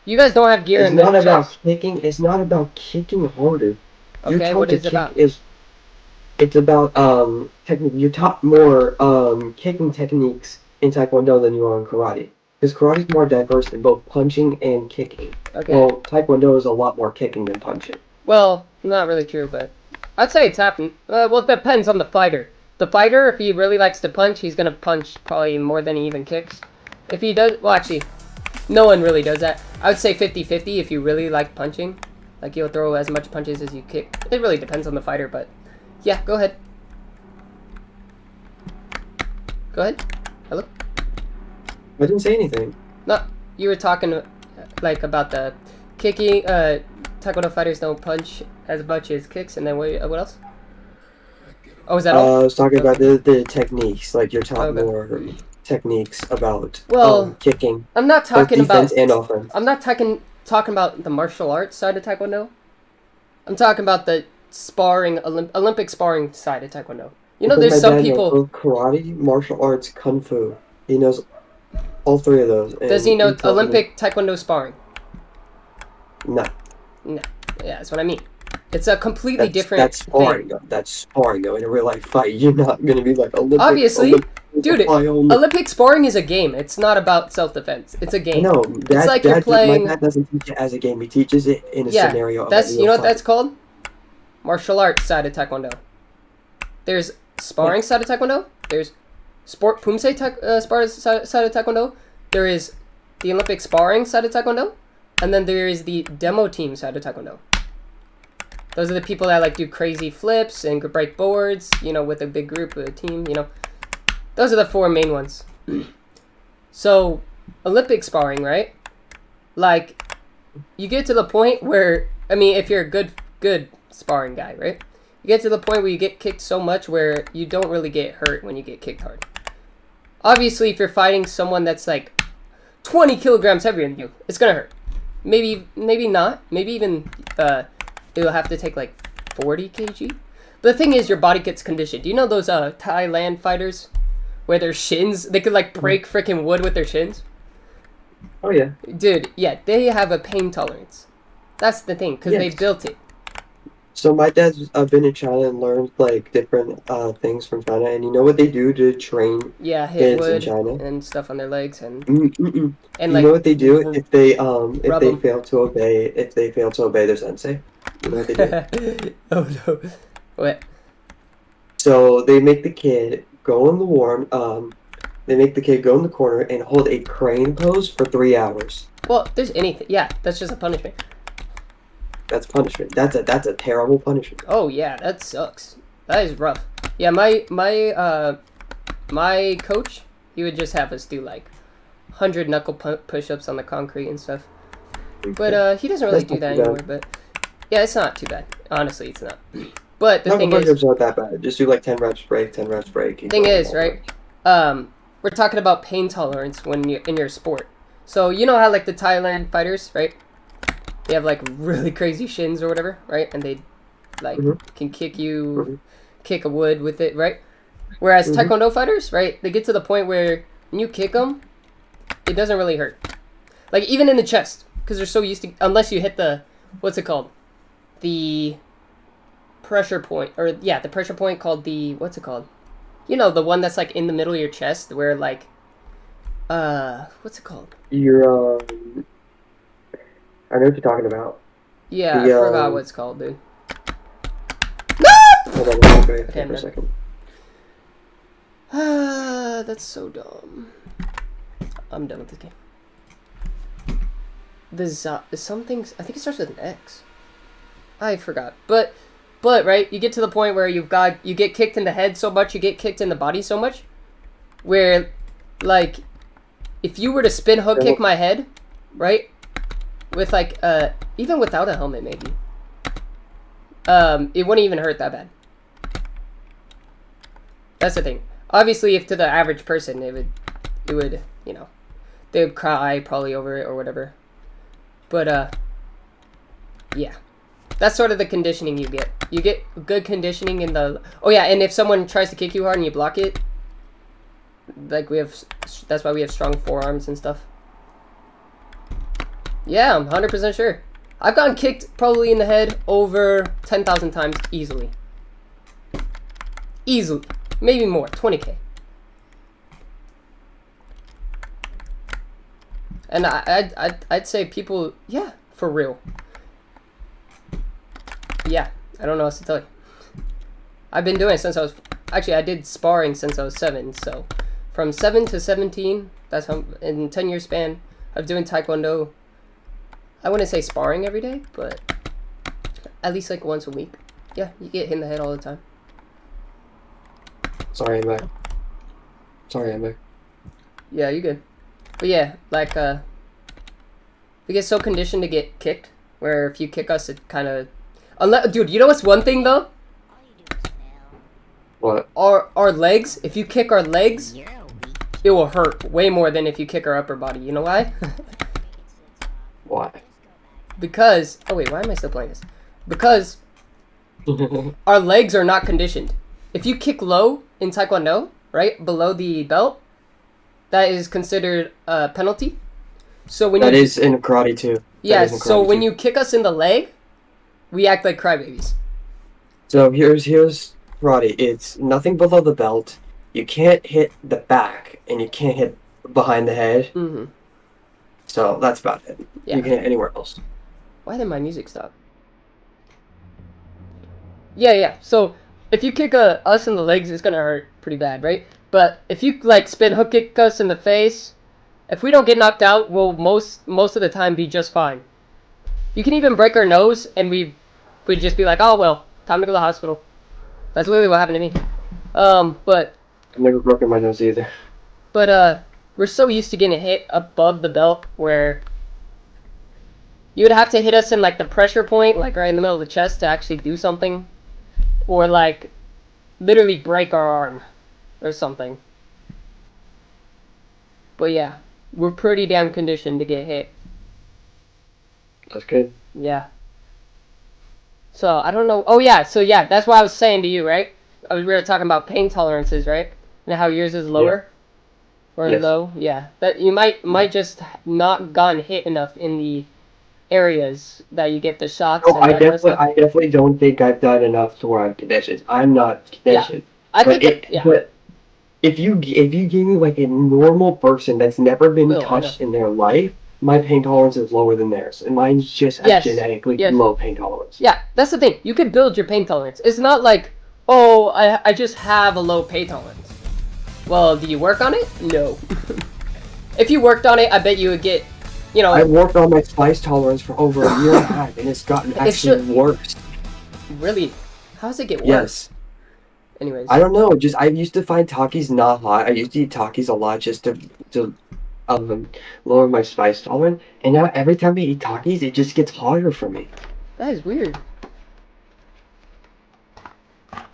You guys don't have gear. It's not about kicking. It's not about kicking harder. Okay, what is it about? It's about technique. You're taught more kicking techniques in Taekwondo than you are in karate. Because karate is more diverse in both punching and kicking. Okay. Well, Taekwondo is a lot more kicking than punching. Well, not really true, but I'd say it's happening. Well, it depends on the fighter. The fighter, if he really likes to punch, he's gonna punch probably more than he even kicks. If he does, well, actually, no one really does that. I would say 50-50 if you really like punching. Like, you'll throw as much punches as you kick. It really depends on the fighter, but yeah, go ahead. Go ahead. Hello? I didn't say anything. No, you were talking like about the kicking. Taekwondo fighters don't punch as much as kicks, and then what else? Oh, is that all? I was talking Okay. about the techniques, like you're taught Okay. more techniques about Well, kicking, I'm not both talking defense about. and offense. I'm not talking about the martial arts side of Taekwondo. I'm talking about the sparring, Olympic sparring side of Taekwondo. You know, Because there's my some dad knows people. both karate, martial arts, kung fu. He knows all three of those, Does and he know he told me Olympic Taekwondo sparring? no. No. Yeah, that's what I mean. It's a completely That's different sparring thing. though. That's sparring though. In a real life fight, you're not gonna be like Obviously, dude, apply only. Olympic sparring is a game. It's not about self-defense. It's a I game. know It's like you're my playing. dad doesn't teach it as a game. He teaches it in a Yeah, scenario of a that's real you know what fight. that's called? Martial arts side of Taekwondo. There's sparring side of Taekwondo. There's sport pumse sparring side of Taekwondo. There is the Olympic sparring side of Taekwondo, and then there is the demo team side of Taekwondo. Those are the people that like do crazy flips and break boards, you know, with a big group, a team, you know. Those are the four main ones. So, Olympic sparring, right? Like, you get to the point where, I mean, if you're a good sparring guy, right? You get to the point where you get kicked so much where you don't really get hurt when you get kicked hard. Obviously, if you're fighting someone that's like 20 kilograms heavier than you, it's gonna hurt. Maybe not. Maybe even it'll have to take like 40 kg. But the thing is, your body gets conditioned. Do you know those Thailand fighters where their shins, they could like break freaking wood with their shins? Oh yeah. Dude, yeah, they have a pain tolerance. That's the thing, because they Yes. built it. So my dad's been in China and learned like different things from China, and you know what they do to train Yeah, hit kids in wood China? and stuff on their legs and Mm-mm-mm. and You like know what they do if they rub 'em. fail to obey their sensei? You know what they do? Oh no. What? So they make the kid go in the they make the kid go in the corner and hold a crane pose for 3 hours. Well, there's anything. Yeah, that's just a punishment. That's punishment. That's a terrible punishment. Oh yeah, that sucks. That is rough. Yeah, my coach, he would just have us do like 100 knuckle push-ups on the concrete and stuff. But he doesn't really That's do not that too bad. anymore. But yeah, it's not too bad. Honestly, it's not. But the Knuckle thing is, push-ups aren't that bad. Just do like 10 reps break, 10 reps break. keep thing going is, all the right? way. We're talking about pain tolerance when you're in your sport. So you know how like the Thailand fighters, right? They have like really crazy shins or whatever, right? And they like can kick you, kick a wood with it, right? Whereas Taekwondo fighters, right? They get to the point where when you kick them, it doesn't really hurt. Like even in the chest, because they're so used to, unless you hit the, what's it called? The pressure point, or yeah, the pressure point called the, what's it called? You know, the one that's like in the middle of your chest where like, what's it called? You're I know what you're talking about. Yeah, The, I forgot what it's called, dude. Hold on, I'll go Okay, for I'm a done. second. That's so dumb. I'm done with this game. Something, I think it starts with an X. I forgot. But right, you get to the point where you get kicked in the head so much, you get kicked in the body so much, where, like, if you were to spin hook kick my head, right, with like, even without a helmet maybe, it wouldn't even hurt that bad. That's the thing. Obviously, if to the average person, it would, you know, they would cry probably over it or whatever. But, yeah. That's sort of the conditioning you get. You get good conditioning in the... Oh, yeah, and if someone tries to kick you hard and you block it, like that's why we have strong forearms and stuff. Yeah, I'm 100% sure. I've gotten kicked probably in the head over 10,000 times easily. Easily. Maybe more. 20K. And I'd say people... Yeah, for real. Yeah, I don't know what else to tell you. I've been doing it since I was... Actually, I did sparring since I was 7, so... From 7 to 17, that's how... In a 10-year span of doing Taekwondo, I wouldn't say sparring every day, but... At least, like, once a week. Yeah, you get hit in the head all the time. Sorry, I'm back. Sorry, I'm back. Yeah, you're good. But yeah, like, we get so conditioned to get kicked, where if you kick us, it kind of... Dude, you know what's one thing, though? What? Our legs, if you kick our legs, it will hurt way more than if you kick our upper body. You know why? Why? Because, oh wait, why am I still playing this? Because our legs are not conditioned. If you kick low in Taekwondo, right, below the belt, that is considered a penalty. So when That is in karate too. Yes, so when you kick us in the leg, we act like crybabies. So here's karate. It's nothing below the belt. You can't hit the back, and you can't hit behind the head. Mm-hmm. So that's about it. Yeah. You can hit anywhere else. Why did my music stop? Yeah. So if you kick us in the legs, it's gonna hurt pretty bad, right? But if you like spin hook kick us in the face, if we don't get knocked out, we'll most of the time be just fine. You can even break our nose, and we'd just be like, oh well, time to go to the hospital. That's literally what happened to me. But I've never broken my nose either. we're so used to getting hit above the belt where you would have to hit us in like the pressure point, like right in the middle of the chest to actually do something, or like literally break our arm or something. But yeah, we're pretty damn conditioned to get hit. That's good. Yeah. So I don't know. Oh yeah. So yeah, that's what I was saying to you, right? We were talking about pain tolerances, right? And how yours is lower or Yes. low. Yeah. That you might just not gotten hit enough in the areas that you get the shocks. No, And that kind of stuff. I definitely don't think I've done enough to where I'm conditioned. I'm not conditioned. I think But if you gave me like a normal person that's never been Will, I touched in their life, my pain tolerance is lower than theirs, and mine's just Yes, genetically yes. low pain tolerance. Yeah, that's the thing. You can build your pain tolerance. It's not like, oh, I just have a low pain tolerance. Well, do you work on it? No. If you worked on it, I bet you would get, you know. I worked on my spice tolerance for over a year and a half, and it's gotten actually worse. Really? How does it get worse? Yes. Anyways. I don't know. Just I used to find Takis not hot. I used to eat Takis a lot just to lower my spice tolerance. And now every time I eat Takis, it just gets harder for me. That is weird. I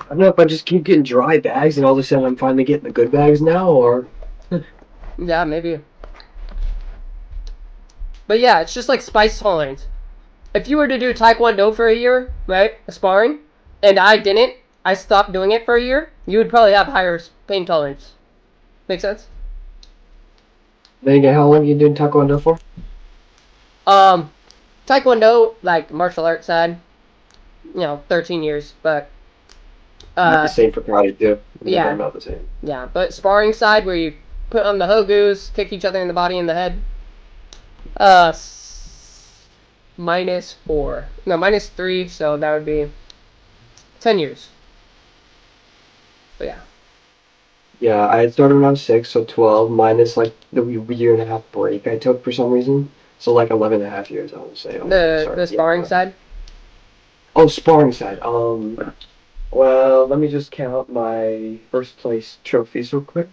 don't know if I just keep getting dry bags and all of a sudden I'm finally getting the good bags now, or Yeah, maybe. But yeah, it's just like spice tolerance. If you were to do Taekwondo for a year, right, sparring, and I didn't, I stopped doing it for a year, you would probably have higher pain tolerance. Make sense? then again, how long you doing Taekwondo for? Taekwondo, like martial arts side, 13 years, but Not the same for karate too. Yeah. Not the same. yeah, but sparring side where you put on the hogus, kick each other in the body and the head, -4. No, -3, so that would be 10 years. But yeah. Yeah, I had started when I was 6, so 12 minus like the year and a half break I took for some reason. So like 11 and a half years, I would say. The sparring side? Oh, sparring side. Well, let me just count my first place trophies real quick.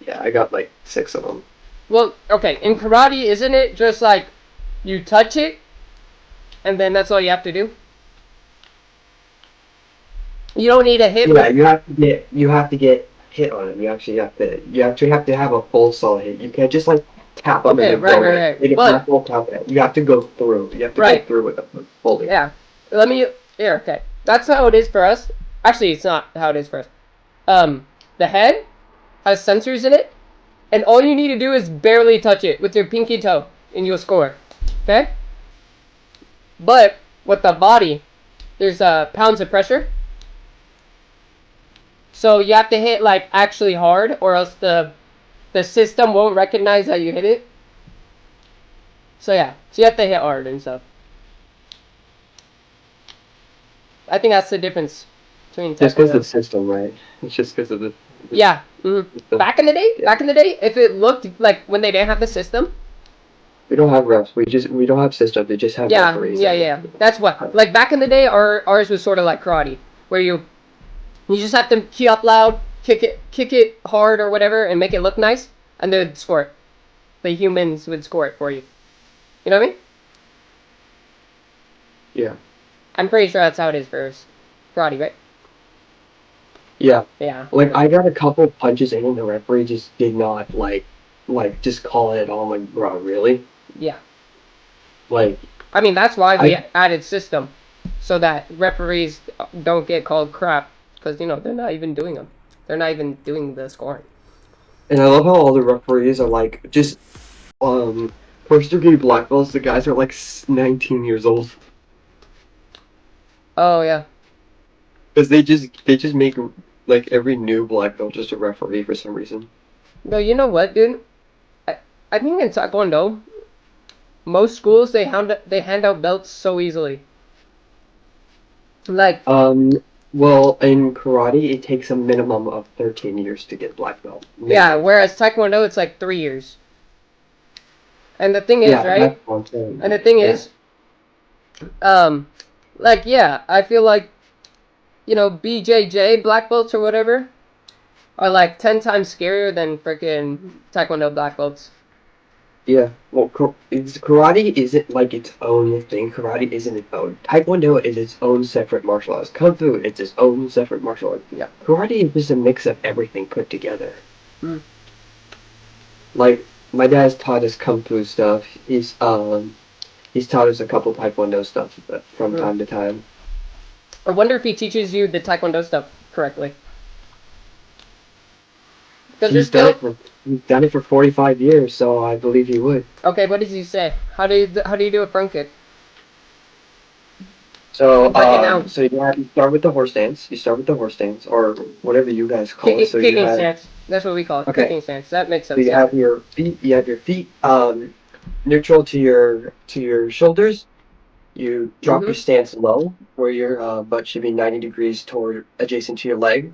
Yeah, I got like 6 of them. Well, okay, in karate, isn't it just like you touch it and then that's all you have to do? You don't need a hit. Yeah, you have to get hit on it. You actually have to have a full solid hit. You can't just like tap them Okay, and then right. Like, But- full tap it. You have to go through. You have to Right. go through with the fully. Yeah. Okay. That's how it is for us. Actually, it's not how it is for us. The head has sensors in it, and all you need to do is barely touch it with your pinky toe, and you'll score. Okay? But with the body, there's pounds of pressure. So you have to hit like actually hard, or else the system won't recognize that you hit it. So yeah, so you have to hit hard and stuff. I think that's the difference between Just because of Taekwondo. the system, right? It's just because of the. Yeah. Back in the day, if it looked like when they didn't have the system. We don't have refs. We don't have system. They just have Yeah, referees. yeah. That's what. Like back in the day, ours was sort of like karate, where you just have to key up loud, kick it hard or whatever, and make it look nice, and they'd score it. The humans would score it for you. You know what I mean? Yeah. I'm pretty sure that's how it is for karate, right? Yeah. Yeah. Like I got a couple punches in and the referee just did not just call it all like, bro, really? Yeah. Like I mean, that's why we I added system, so that referees don't get called crap, because they're not even doing them. They're not even doing the scoring. and I love how all the referees are like just first degree black belts. The guys are like 19 years old Oh yeah. because they just make like every new black belt just a referee for some reason. No, you know what, dude? I think in Taekwondo, most schools they hand out belts so easily. Like, Well, in karate, it takes a minimum of 13 years to get black belt. yeah, Minimum. whereas Taekwondo it's like 3 years. And the thing is, Yeah, right? that's what I'm saying. And the thing Yeah. is, like, yeah, I feel like, BJJ black belts or whatever are like 10 times scarier than freaking Taekwondo black belts. Yeah, well, karate isn't like its own thing. Karate isn't its own. Taekwondo is its own separate martial arts. Kung Fu is its own separate martial art. Yeah. Karate is just a mix of everything put together. Mm. Like my dad's taught us Kung Fu stuff. He's taught us a couple Taekwondo stuff from time to time. I wonder if he teaches you the Taekwondo stuff correctly. Because there's He's done it for 45 years, so I believe he would. Okay, what does he say? How do you do a front kick? So, Break it down. you start with the horse stance. You start with the horse stance, or whatever you guys call it. So you Kicking have stance. That's what we call it. Okay. Kicking stance. That makes so sense. you Yeah. have your feet. You have your feet neutral to your shoulders. You drop your stance low, where your butt should be 90 degrees toward adjacent to your leg,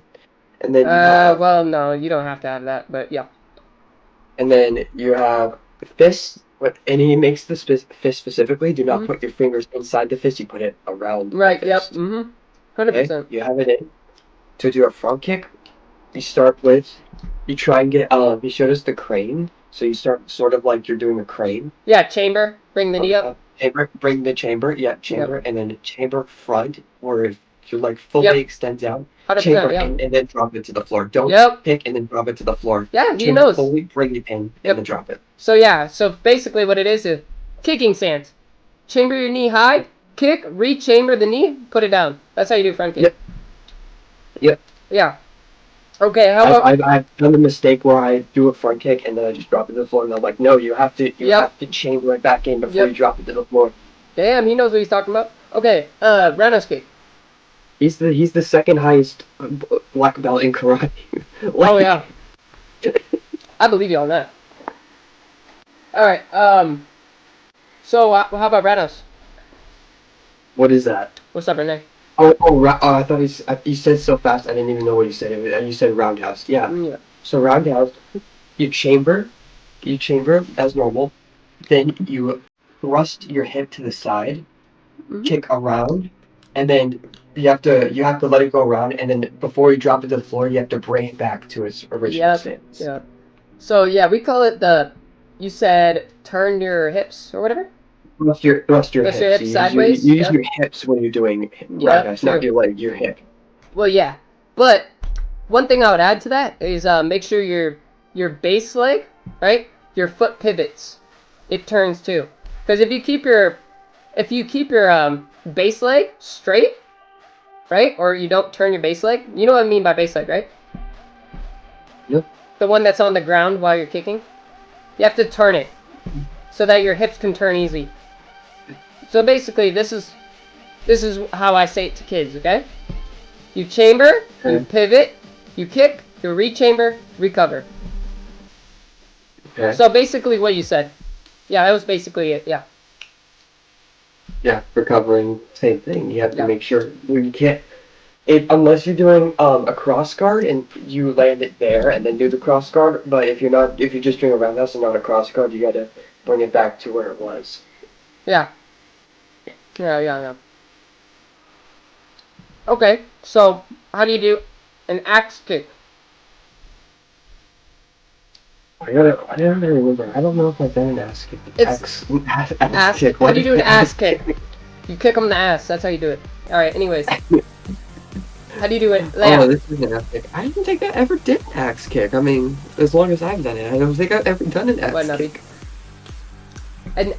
and then Well, no, you don't have to have that, but yeah. you have fists. And he makes the fist specifically. Do not put your fingers inside the fist. You put it around Right. the Yep. fist. 100%. Okay, you have it in. To do a front kick, you start with, you try and get, he showed us the crane, so you start sort of like you're doing a crane. Yeah. Chamber. Bring the knee up. Chamber, bring the chamber, chamber, Yep. and then chamber front, where it like fully Yep. extends out. 100%. Chamber Yeah. and then drop it to the floor. Don't Yep. pick and then drop it to the floor. Yeah. He Chamber knows. fully, bring it in, Yep. and then drop it. So yeah. So basically, what it is kicking stance. Chamber your knee high. Kick. Re-chamber the knee. Put it down. That's how you do front kick. Yep. Yeah. Okay. How about? I've done the mistake where I do a front kick and then I just drop it to the floor, and I'm like, no, you have to chamber it back in before you drop it to the floor. Damn, he knows what he's talking about. Okay, roundhouse kick. He's the second highest black belt in karate. Oh yeah, I believe you on that. All right. So how about roundhouse? What is that? What's up, Renee? I thought you said so fast I didn't even know what you said. You said roundhouse. Yeah. Yeah. So roundhouse, you chamber as normal, then you thrust your hip to the side, kick around, and then you have to let it go around, and then before you drop it to the floor, you have to bring it back to its original stance. Yeah. So yeah, we call it you said turn your hips or whatever. Thrust your hips. Sideways. You use your hips when you're doing roundhouse, not your leg, your hip. Well, yeah, but one thing I would add to that is make sure your base leg, right, your foot pivots. It turns too, because if you keep your base leg straight, right, or you don't turn your base leg, you know what I mean by base leg, right? Yep. The one that's on the ground while you're kicking. You have to turn it so that your hips can turn easy. So basically, this is how I say it to kids, okay? You chamber, you pivot, you kick, you re-chamber, recover. Okay. So basically what you said. Yeah, that was basically it, yeah. Yeah, recovering, same thing. You have to make sure you can't, unless you're doing a cross guard and you land it there and then do the cross guard. But if you're just doing a roundhouse and not a cross guard, you gotta bring it back to where it was. Yeah. Yeah. Okay, so how do you do an axe kick? I don't remember. I don't know if I've done an ass kick. It's Ass kick. How do you do an ass kick? You kick them in the ass. That's how you do it. All right. Anyways, how do you do it? Oh, this is an axe kick. I don't think I ever did an axe kick. I mean, as long as I've done it, I don't think I've ever done an axe kick. And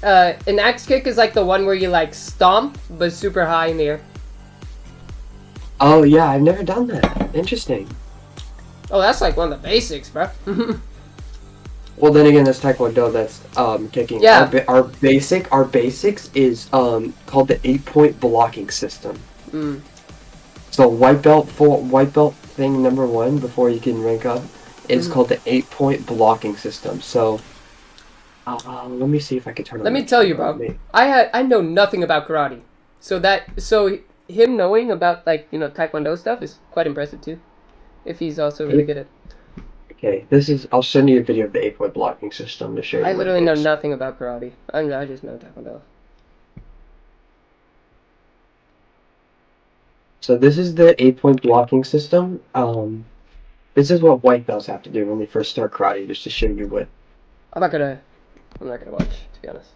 an axe kick is like the one where you like stomp but super high in the air. Oh yeah, I've never done that. Interesting. Oh, that's like one of the basics, bro. Well, then again, that's Taekwondo. That's kicking. Yeah. Our basics is called the 8-point blocking system. Mm. So white belt thing number 1 before you can rank up is called the 8-point blocking system. So let me see if I can turn. Let me tell you, bro. I know nothing about karate, so him knowing about like Taekwondo stuff is quite impressive too. If he's also really good at. Okay, I'll send you a video of the 8-point blocking system to show you. I literally know nothing about karate. I just know Taekwondo. So this is the 8-point blocking system. This is what white belts have to do when they first start karate, just to show you what. I'm not gonna watch, to be honest.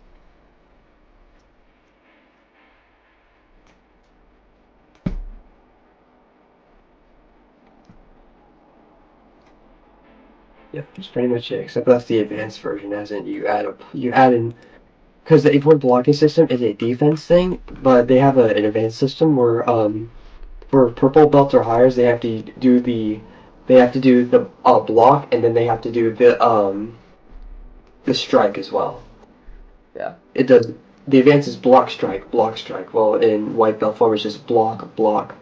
Yep, that's pretty much it. Except that's the advanced version, as in you add in, because the 8-point blocking system is a defense thing, but they have an advanced system where for purple belts or higher, they have to do the block, and then they have to do the strike as well. Yeah. It does. The advance is block strike, block strike. Well, in white belt form, it's just block block.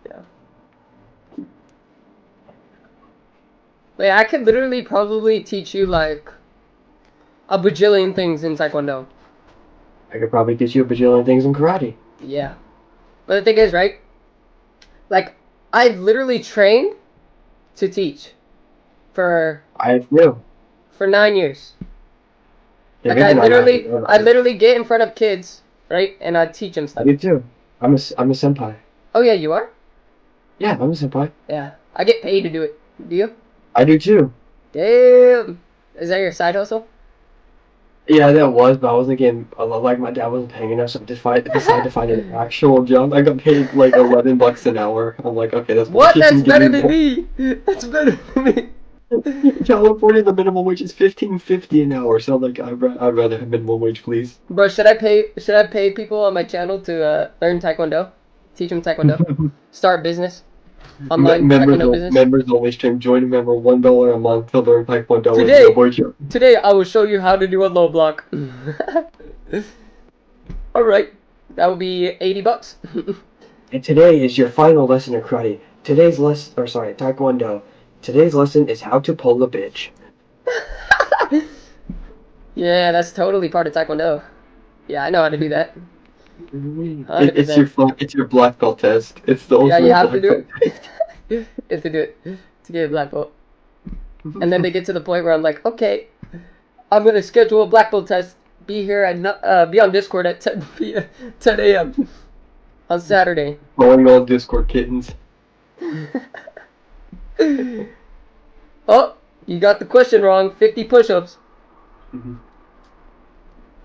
Yeah. Like, I could literally probably teach you like a bajillion things in Taekwondo. I could probably teach you a bajillion things in karate. Yeah. But the thing is, right? Like, I've literally trained to teach for 9 years. Yeah, Like, I literally get in front of kids, right? And I teach them stuff. I do too. I'm a senpai. Oh yeah, you are? Yeah, I'm a senpai. Yeah. I get paid to do it. Do you? I do too. Damn. Is that your side hustle? Yeah, that was, but I wasn't getting, like, my dad wasn't paying enough, so I decided to find an actual job. I got paid like $11 an hour. I'm like, okay, that's what? That's better than me. That's better than me. California, the minimum wage is $15.50 an hour, so like, I'd rather have minimum wage, please. Bro, should I pay people on my channel to learn Taekwondo? Teach them Taekwondo? Start business? Online Taekwondo business? Members only stream. Join a member, $1 a month to learn Taekwondo with UoBoiJoey. Today I will show you how to do a low block. Alright, that will be $80. And today is your final lesson of karate. Taekwondo. Today's lesson is how to pull a bitch. Yeah, that's totally part of Taekwondo. Yeah, I know how to do that. It's your black belt test. It's the ultimate. Yeah, you have to do it. You have to do it to get a black belt. And then they get to the point where I'm like, okay, I'm gonna schedule a black belt test. Be here and be on Discord at 10 a.m. on Saturday. Going on Discord, kittens. Oh, you got the question wrong. 50 push-ups.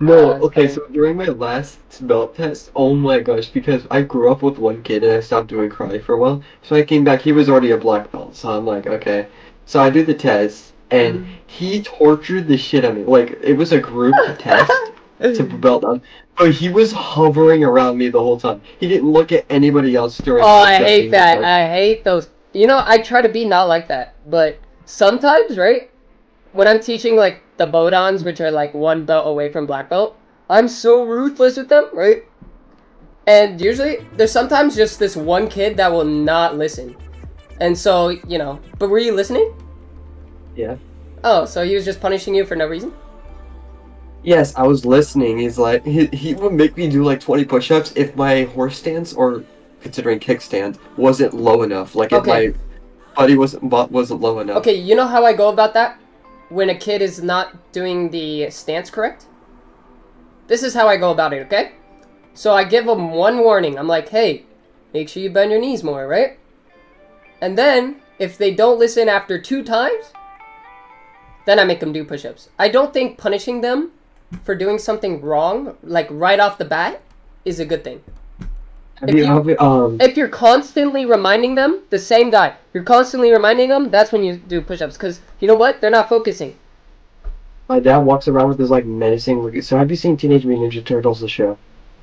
No, okay, so during my last belt test, oh my gosh, because I grew up with one kid and I stopped doing karate for a while, so I came back, he was already a black belt, so I'm like, okay. So I do the test, and he tortured the shit out of me. Like, it was a group test to belt on, but he was hovering around me the whole time. He didn't look at anybody else during the test. I hate that. I hate those. You know, I try to be not like that, but sometimes, right, when I'm teaching, like, the Bodans, which are, like, one belt away from black belt, I'm so ruthless with them, right? And usually, there's sometimes just this one kid that will not listen. And so, you know, but were you listening? Yeah. Oh, so he was just punishing you for no reason? Yes, I was listening. He's like, he would make me do, like, 20 push-ups if my horse stance, or considering kickstand, wasn't low enough. Like, if my body wasn't low enough. Okay, you know how I go about that? When a kid is not doing the stance correct? This is how I go about it, okay? So I give them one warning. I'm like, hey, make sure you bend your knees more, right? And then, if they don't listen after 2 times, then I make them do push-ups. I don't think punishing them for doing something wrong, like right off the bat, is a good thing. If you're constantly reminding them, the same guy, you're constantly reminding them, that's when you do push-ups. Because, you know what? They're not focusing. My dad walks around with this like menacing look. So have you seen Teenage Mutant Ninja Turtles, the show?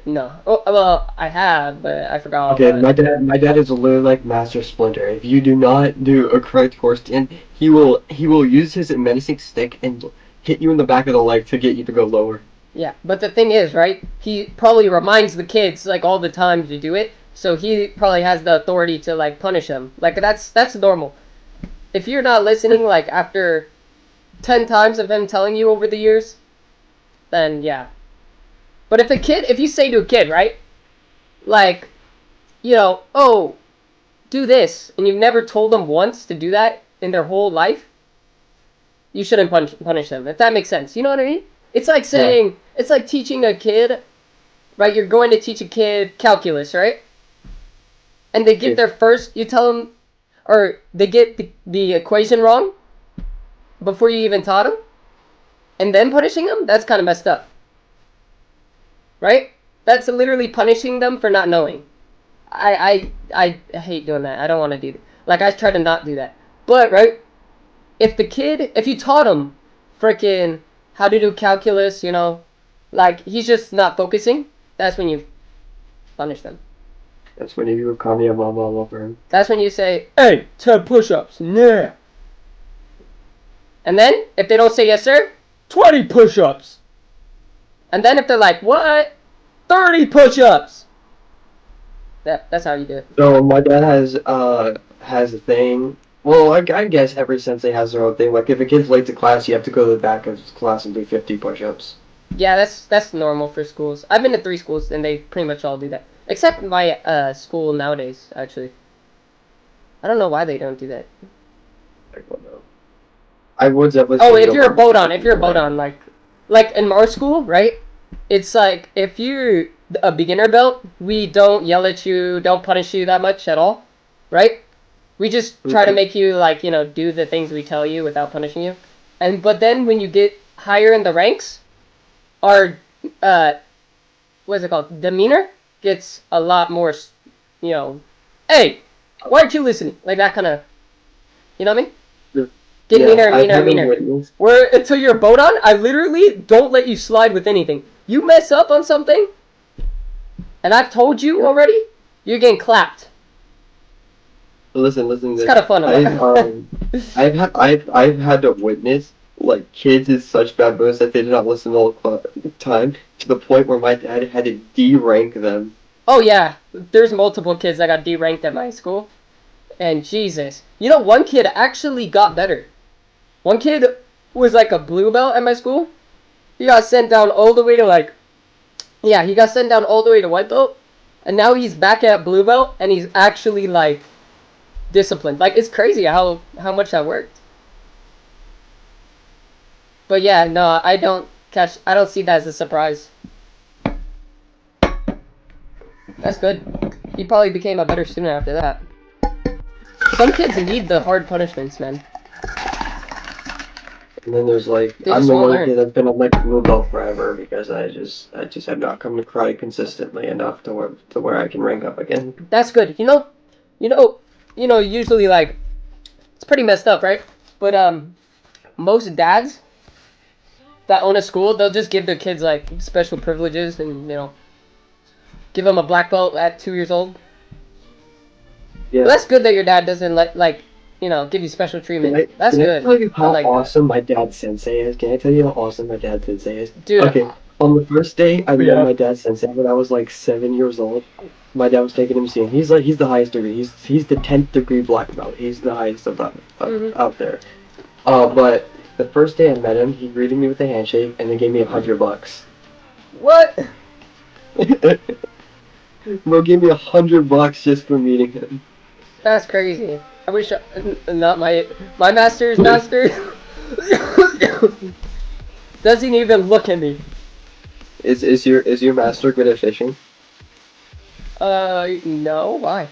No. Oh, well, I have, but I forgot all Okay, about it. my dad is literally like Master Splinter. If you do not do a correct horse stand, he will use his menacing stick and hit you in the back of the leg to get you to go lower. Yeah, but the thing is, right? He probably reminds the kids like all the time to do it, so he probably has the authority to like punish them. Like that's normal. If you're not listening, like after 10 times of him telling you over the years, then yeah. But if you say to a kid, right, like, you know, oh, do this, and you've never told them once to do that in their whole life, you shouldn't punish them. If that makes sense, you know what I mean? It's like saying, it's like teaching a kid, right? You're going to teach a kid calculus, right? And they get their first, you tell them, or they get the equation wrong before you even taught them, and then punishing them. That's kind of messed up, right? That's literally punishing them for not knowing. I hate doing that. I don't want to do that. Like, I try to not do that. But, right, if you taught him freaking how to do calculus, you know, like, he's just not focusing, that's when you punish them. That's when you call me a mom all over him. That's when you say, hey, 10 push-ups, yeah. And then, if they don't say yes, sir, 20 push-ups. And then if they're like, what? 30 push-ups. That's how you do it. So my dad has a thing. Well, I guess every sensei has their own thing. Like if a kid's late to class, you have to go to the back of class and do 50 push-ups. Yeah, that's normal for schools. I've been to 3 schools and they pretty much all do that. Except my school nowadays, actually. I don't know why they don't do that. I don't know. I would definitely. Oh, if you're a Bodon, like in our school, right? It's like if you're a beginner belt, we don't yell at you, don't punish you that much at all, right? We just try to make you like, you know, do the things we tell you without punishing you. But then when you get higher in the ranks, our what's it called? Demeanor gets a lot more, you know, hey, why aren't you listening? Like that kind of, you know what I mean? Get meaner. Where until you're a Bodon, I literally don't let you slide with anything. You mess up on something, and I've told you already, you're getting clapped. Listen. It's kind of fun. I've had to witness like kids in such bad moods that they did not listen all the time to the point where my dad had to de-rank them. Oh yeah, there's multiple kids that got de-ranked at my school, and Jesus, you know one kid actually got better. One kid was like a blue belt at my school. He got sent down all the way to he got sent down all the way to white belt, and now he's back at blue belt, and he's actually like disciplined. Like it's crazy how much that worked. But yeah, no, I don't see that as a surprise. That's good. He probably became a better student after that. Some kids need the hard punishments, man. And then there's like I'm the one kid that's been on like blue belt forever because I just have not come to karate consistently enough to where I can rank up again. That's good. You know, usually like it's pretty messed up, right? But most dads that own a school, they'll just give their kids like special privileges and give them a black belt at 2 years old. Yeah. But that's good that your dad doesn't give you special treatment. That's good. Can I tell you how awesome my dad's sensei is? Can I tell you how awesome my dad's sensei is? Dude. Okay, on the first day I met my dad's sensei when I was like 7 years old. My dad was taking him to see him. He's the highest degree. He's the 10th degree black belt. He's the highest of that out there. But the first day I met him, he greeted me with a handshake and then gave me $100. What? Bro gave me $100 just for meeting him. That's crazy. I wish not my master's master doesn't even look at me. Is your master good at fishing? No. Why?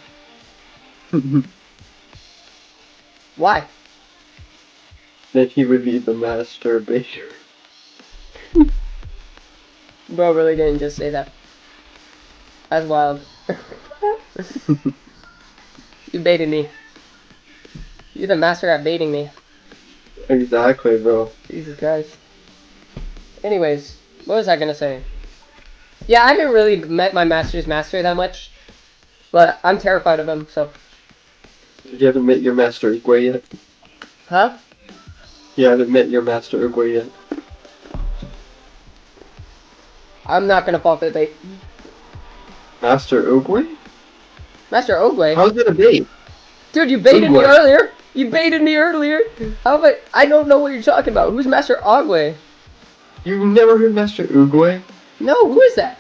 Why? Then he would be the master baiter. Bro really didn't just say that. That's wild. You baited me. You're the master at baiting me. Exactly, bro. Jesus Christ. Anyways, what was I gonna say? Yeah, I haven't really met my master's master that much, but I'm terrified of him, so. You haven't met your master Uguay yet? Huh? You haven't met your master Uguay yet? I'm not gonna fall for the bait. Master Uguay? Master Ogway? How's it a bait? Dude, you baited me Oogway. earlier! You baited me earlier! How about, I don't know what you're talking about. Who's Master Ogway? You've never heard Master Uguay? No, who is that?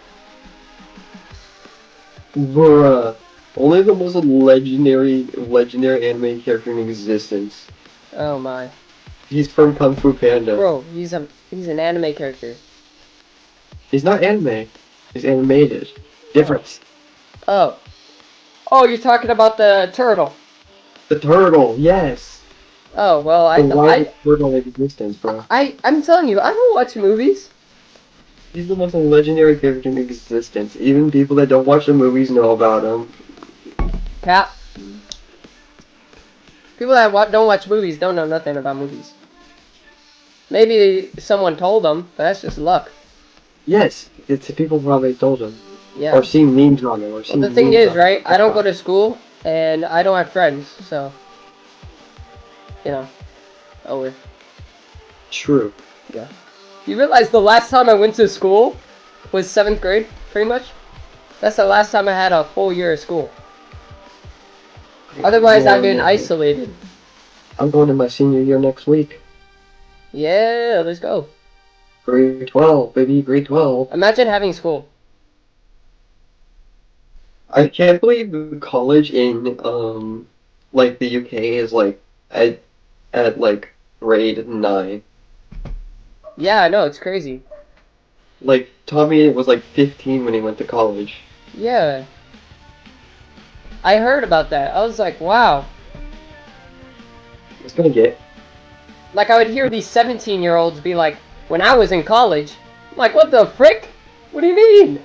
Bruh. Only the most legendary anime character in existence. Oh my. He's from Kung Fu Panda. Bro, he's an anime character. He's not anime. He's animated. Difference. Oh. Oh, you're talking about the turtle. The turtle, yes. Oh, well, The widest turtle in existence, bro. I'm telling you, I don't watch movies. He's the most legendary character in existence. Even people that don't watch the movies know about him. Cap. People that don't watch movies don't know nothing about movies. Maybe someone told them, but that's just luck. Yes, it's people probably told him. Yeah. Or seen memes on it. Or Well, seen the thing memes is, on right, it. I don't go to school, and I don't have friends, so, you know, oh, well. True. Yeah. You realize the last time I went to school was 7th grade, pretty much? That's the last time I had a full year of school. Otherwise, I've been isolated. I'm going to my senior year next week. Yeah, let's go. Grade 12, baby, grade 12. Imagine having school. I can't believe the college in, like, the UK is, like, at like, grade 9. Yeah, I know, it's crazy. Like, Tommy was, like, 15 when he went to college. Yeah. I heard about that. I was like, wow. It's gonna get... Like, I would hear these 17-year-olds be like, when I was in college, I'm like, what the frick? What do you mean?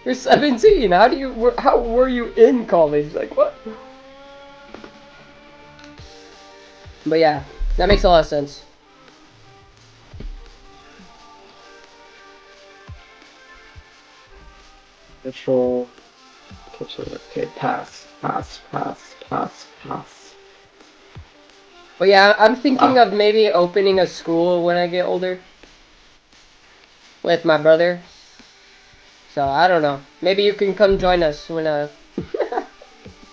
You're 17. How were you in college? Like, what? But yeah, that makes a lot of sense. Control... Okay, pass. But yeah, I'm thinking of maybe opening a school when I get older. With my brother. So, I don't know. Maybe you can come join us when,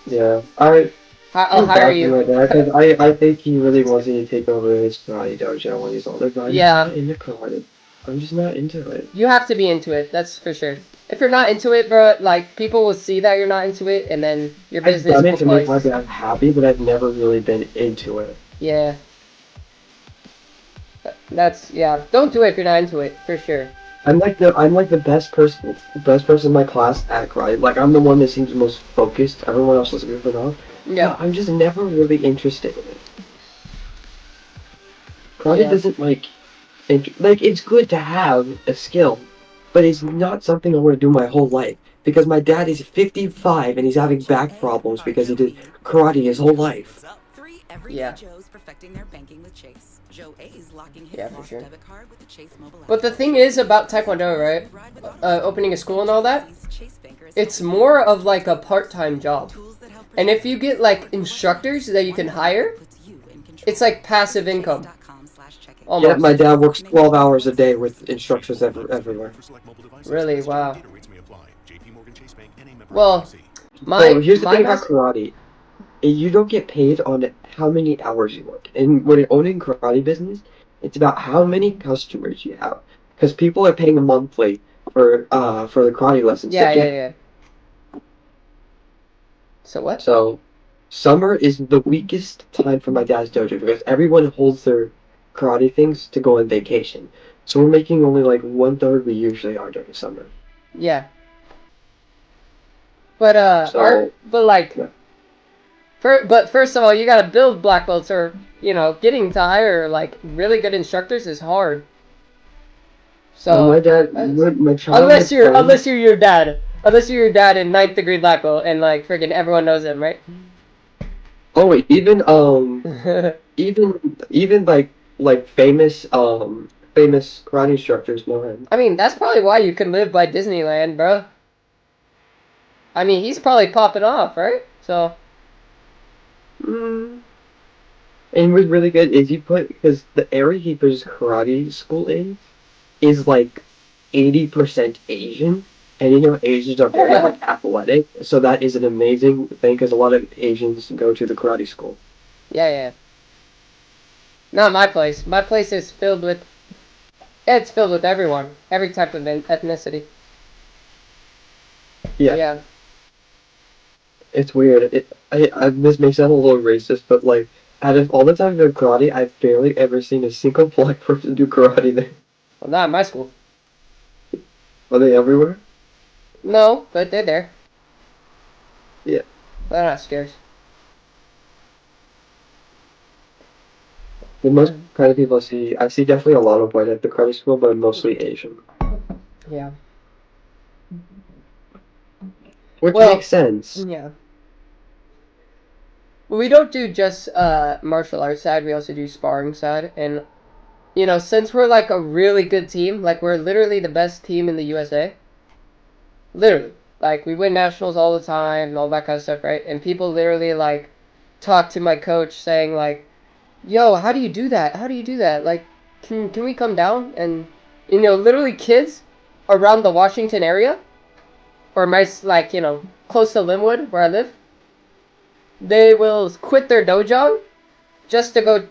Yeah, I'll hire you. I think he really wants me to take over his karate dojo when he's older, but Yeah. I'm not into karate. I'm just not into it. You have to be into it, that's for sure. If you're not into it, bro, like, people will see that you're not into it, and then your business I've done will it to make my close. dad happy, but I've never really been into it. Yeah. Yeah. Don't do it if you're not into it, for sure. I'm like the best person in my class at karate. Like, I'm the one that seems the most focused. Everyone else is goofing off. Yeah. No, I'm just never really interested in it. Karate Yeah. doesn't like it's good to have a skill, but it's not something I want to do my whole life. Because my dad is 55 and he's having back problems because he did karate his whole life. Yeah. Joes perfecting their banking with Chase. Joe A's locking his Yeah, for lost sure. debit card with the Chase mobile app. But the thing is about Taekwondo, right? Opening a school and all that, it's more of like a part-time job. And if you get like instructors that you can hire, it's like passive income. Almost. Yeah, my dad works 12 hours a day with instructors everywhere. Really? Wow. Well, Here's the thing about master- karate. You don't get paid on how many hours you work. And when you're owning karate business, it's about how many customers you have. Because people are paying monthly for the karate lessons. Yeah. So what? So, summer is the weakest time for my dad's dojo because everyone holds their karate things to go on vacation. So we're making only like 1/3 we usually are during summer. Yeah. But So- yeah. But first of all, you gotta build black belts, or getting to hire like really good instructors is hard. So my dad, my childhood unless you're your dad. Unless you're your dad in 9th degree black belt and like freaking everyone knows him, right? Oh wait, even like famous karate instructors know him. I mean, that's probably why you can live by Disneyland, bro. I mean, he's probably popping off, right? So, Mm. And what's really good is because the area he put his karate school in is like 80% Asian, and you know Asians are very like athletic, so that is an amazing thing because a lot of Asians go to the karate school. yeah. Not my place. My place is filled with. It's filled with everyone, every type of ethnicity. Yeah, Yeah. it's weird. This may sound a little racist, but like out of all the time I've done karate, I've barely ever seen a single black person do karate there. Well, not in my school. Are they everywhere? No, but they're there. Yeah. They're not scarce. The most kind of people I see definitely a lot of white at the karate school, but mostly Asian. Yeah. Which Well, makes sense. Yeah. Well, we don't do just martial arts side. We also do sparring side, and you know, since we're like a really good team, like we're literally the best team in the USA. Literally, like we win nationals all the time and all that kind of stuff, right? And people literally like talk to my coach saying like, "Yo, how do you do that? How do you do that? Like, can we come down?" And you know, literally kids around the Washington area, or my like you know close to Linwood where I live, they will quit their dojo just to go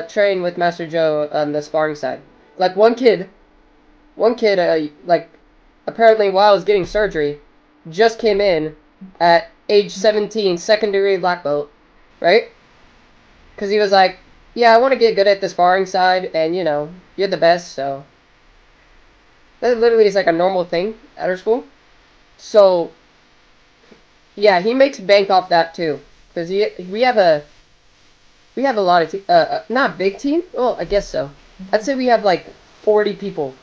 train with Master Joe on the sparring side. Like one kid, like apparently while I was getting surgery, just came in at age 17, second degree black belt, right? Because he was like, yeah, I want to get good at the sparring side, and you know, you're the best, so that literally is like a normal thing at our school. So yeah, he makes bank off that too, because we have a lot of not big team. Well, I guess so. I'd say we have like 40 people.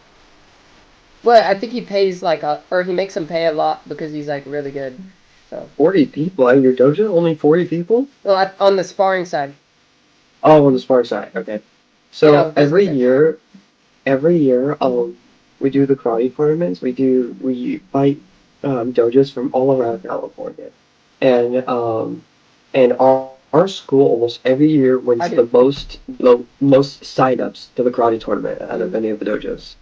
But I think he pays like or he makes them pay a lot because he's like really good. So 40 people at your dojo? Only 40 people? well, on the sparring side, Oh, on the smart side. Okay. you So know, because every year, we do the karate tournaments. We fight dojos from all around California, and our school almost every year I wins do. the most signups to the karate tournament out of Mhm. any of the dojos.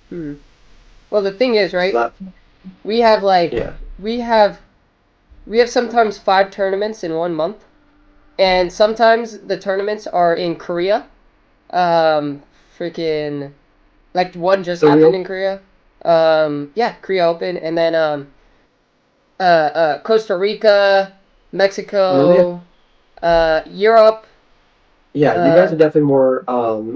Well, the thing is, So right? that We have like yeah. we have we have sometimes 5 tournaments in 1 month, and sometimes the tournaments are in Korea. Freaking like one just So we happened all in Korea. Yeah, Korea Open, and then Costa Rica, really Mexico, Europe. yeah. You guys Uh, are definitely more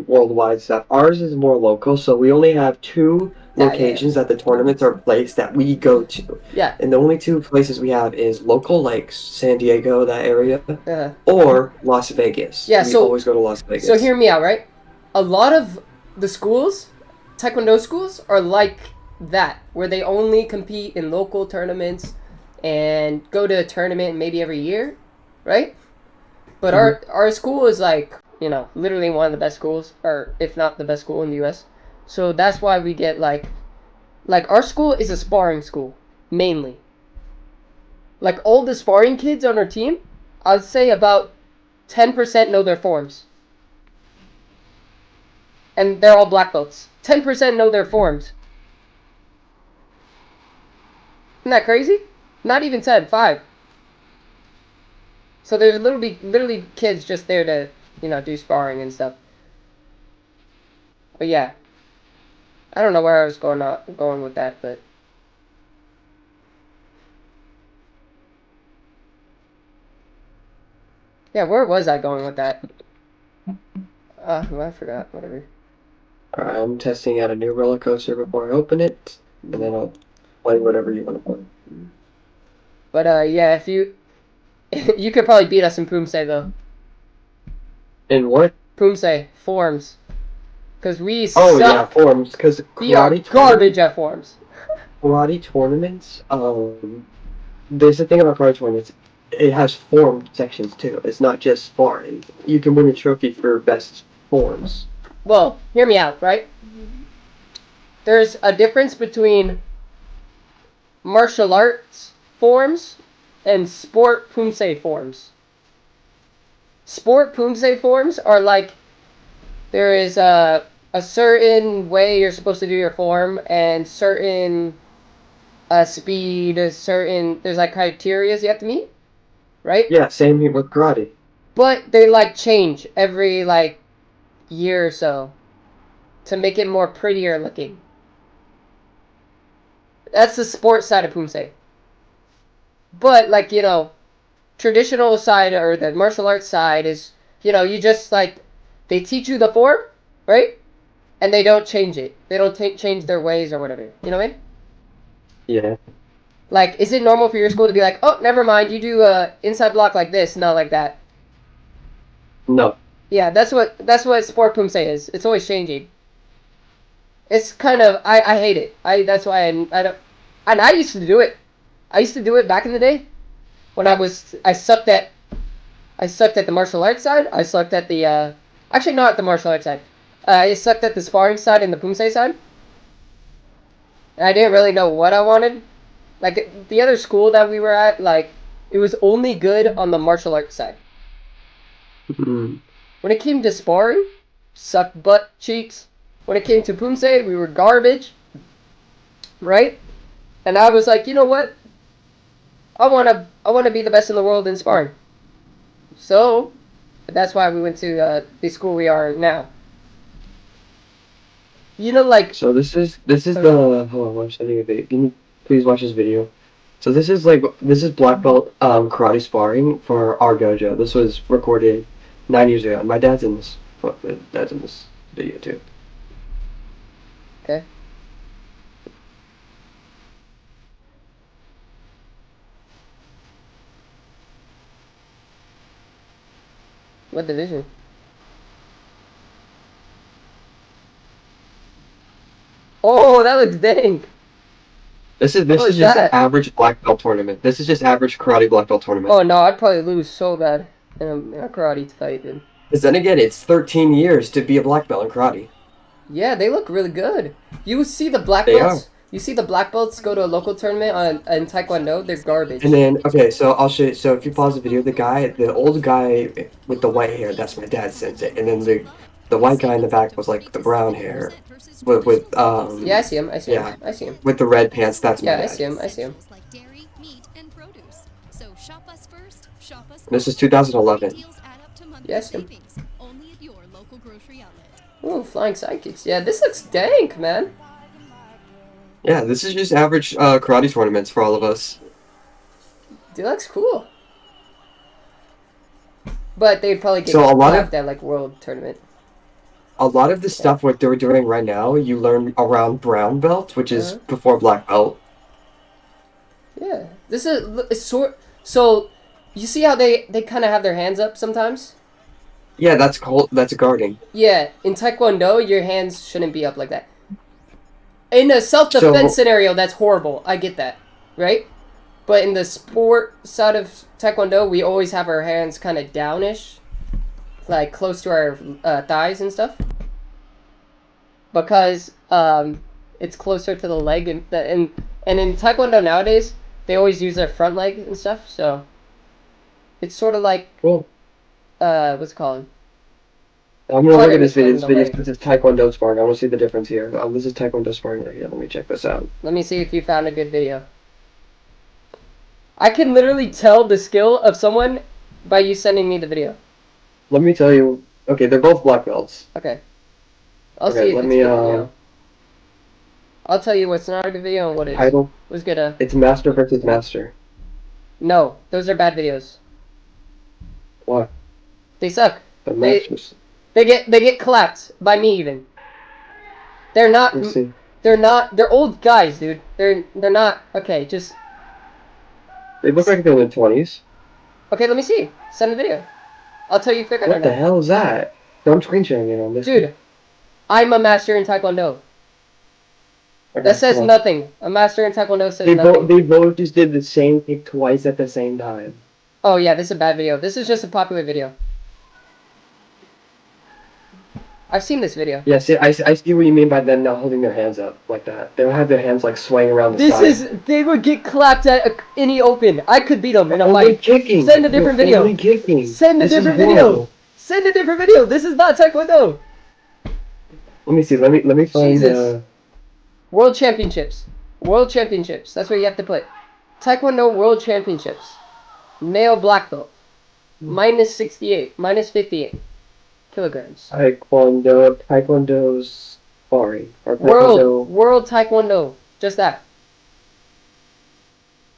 worldwide stuff. Ours is more local, so we only have two yeah. locations that the tournaments are placed that we go to. Yeah. And the only two places we have is local, like San Diego, that area, Uh, or Las Vegas. yeah. We always go to Las So Vegas. hear me out, right? A lot of the schools, Taekwondo schools, are like that, where they only compete in local tournaments and go to a tournament maybe every year, right? But our school is like you know literally one of the best schools, or if not the best school in the U.S. So that's why we get like our school is a sparring school mainly. Like all the sparring kids on our team, I'd say about 10% know their forms, and they're all black belts. 10% know their forms. Isn't that crazy? Not even 10, 5. So there's literally kids just there to you know do sparring and stuff. But yeah, I don't know where I was going with that, but yeah, where was I going with that? Well, I forgot. Whatever. Alright, I'm testing out a new roller coaster before I open it, and then I'll play whatever you want to play. But yeah, if you you could probably beat us in Poomsae though. And what? Poomsae forms. Because we Oh suck. yeah, forms. Because We are garbage at forms. karate tournaments. There's the thing about karate tournaments. It has form sections too. It's not just sparring. You can win a trophy for best forms. Well, hear me out, right? There's a difference between martial arts forms and sport poomsae forms. Sport poomsae forms are like there is a certain way you're supposed to do your form and certain speed, there's like criteria you have to meet, right? Yeah, same here with karate. But they like change every like year or so to make it more prettier looking. That's the sports side of poomsae. But like traditional side or the martial arts side is you just like they teach you the form, right? And they don't change it. They don't change their ways or whatever. You know what I mean? Yeah. Like, is it normal for your school to be like, oh, never mind, you do a inside block like this, not like that? No. Yeah, that's what sport poomsae is. It's always changing. It's kind of I hate it. That's why I don't. And I used to do it. I used to do it back in the day when I sucked at the martial arts side. I sucked at the actually not at the martial arts side. I sucked at the sparring side and the poomsae side. And I didn't really know what I wanted. Like the other school that we were at, like it was only good on the martial arts side. When it came to sparring, sucked butt cheeks. When it came to poomsae, we were garbage. Right? And I was like, you know what? I wanna be the best in the world in sparring. So that's why we went to the school we are now. Like So this is the hold on, I'm sending a video. Can you please watch this video? So this is black belt karate sparring for our dojo. This was recorded 9 years ago. My dad's in this. Well, my dad's in this video too. okay. What division? Oh, that looks dang. This is What is just that? average black belt tournament. This is just average karate black belt tournament. Oh no, I'd probably lose so bad in a karate fight, dude. Because then again, it's 13 years to be a black belt in karate. Yeah, they look really good. You see the black They belts? are. You see the black belts go to a local tournament in Taekwondo? They're garbage. And then, okay, so I'll show you. So if you pause the video, the old guy with the white hair, that's my dad's sensei. And then the white guy in the back was like the brown hair, with Yeah, I see him. I see him. yeah, I see him. with the red pants. That's my Yeah, I dad. see him. I see him. Like dairy, meat, and produce. So shop us first, shop us This is now. 2011. Deals add up to monthly Yes, Tim. savings. Only at your local grocery outlet. Ooh, flying sidekicks. Yeah, this looks dank, man. Yeah, this is just average karate tournaments for all of us. Dude, looks cool. But they'd probably get So a lot of- laughed at like world tournament. A lot of the stuff what they're doing right now, you learn around brown belt, which is before black belt. Yeah, this is it's sort. So, you see how they kind of have their hands up sometimes? Yeah, that's guarding. Yeah, in Taekwondo, your hands shouldn't be up like that. In a self-defense scenario, that's horrible. I get that, right? But in the sport side of Taekwondo, we always have our hands kind of downish, like close to our thighs and stuff, because it's closer to the leg and in Taekwondo nowadays, they always use their front leg and stuff. So it's sort of like Cool. what's it called? I'm gonna look at this video. Taekwondo, right? This is Taekwondo sparring. I want to see the difference here. This is Taekwondo sparring right here. Let me check this out. Let me see if you found a good video. I can literally tell the skill of someone by you sending me the video. Let me tell you. Okay, they're both black belts. Okay. I'll Okay, see if let it's me, a good video. I'll tell you what's not a good video and what is. Title. What's good? It's master versus master. No, those are bad videos. What? They suck. The They- masters. They get collapsed by me even. They're not. Let me see. They're not. They're old guys, dude. They're not. Okay, just. They look like they're in their 20s. Okay, let me see. Send a video. I'll tell you if they're good or What the not. hell is that? No, I'm screen sharing it on this. Dude, I'm a master in Taekwondo. Okay, That says come on. nothing. A master in Taekwondo says They nothing. both just did the same thing twice at the same time. Oh yeah, this is a bad video. This is just a popular video. I've seen this video. Yeah, see, I see what you mean by them not holding their hands up like that. They don't have their hands like swaying around the This side. is, they would get clapped at any open. I could beat them in a only fight. kicking. Send a different They're video. only kicking. Send a This is different video. horrible. Send a different video. This is not Taekwondo. Let me see. Let me find. Jesus. World Championships. World Championships. That's where you have to put. Taekwondo World Championships. Male black belt. Minus 68. Minus 58 kilograms. Taekwondo's sparring. Or Taekwondo. World Taekwondo. Just that.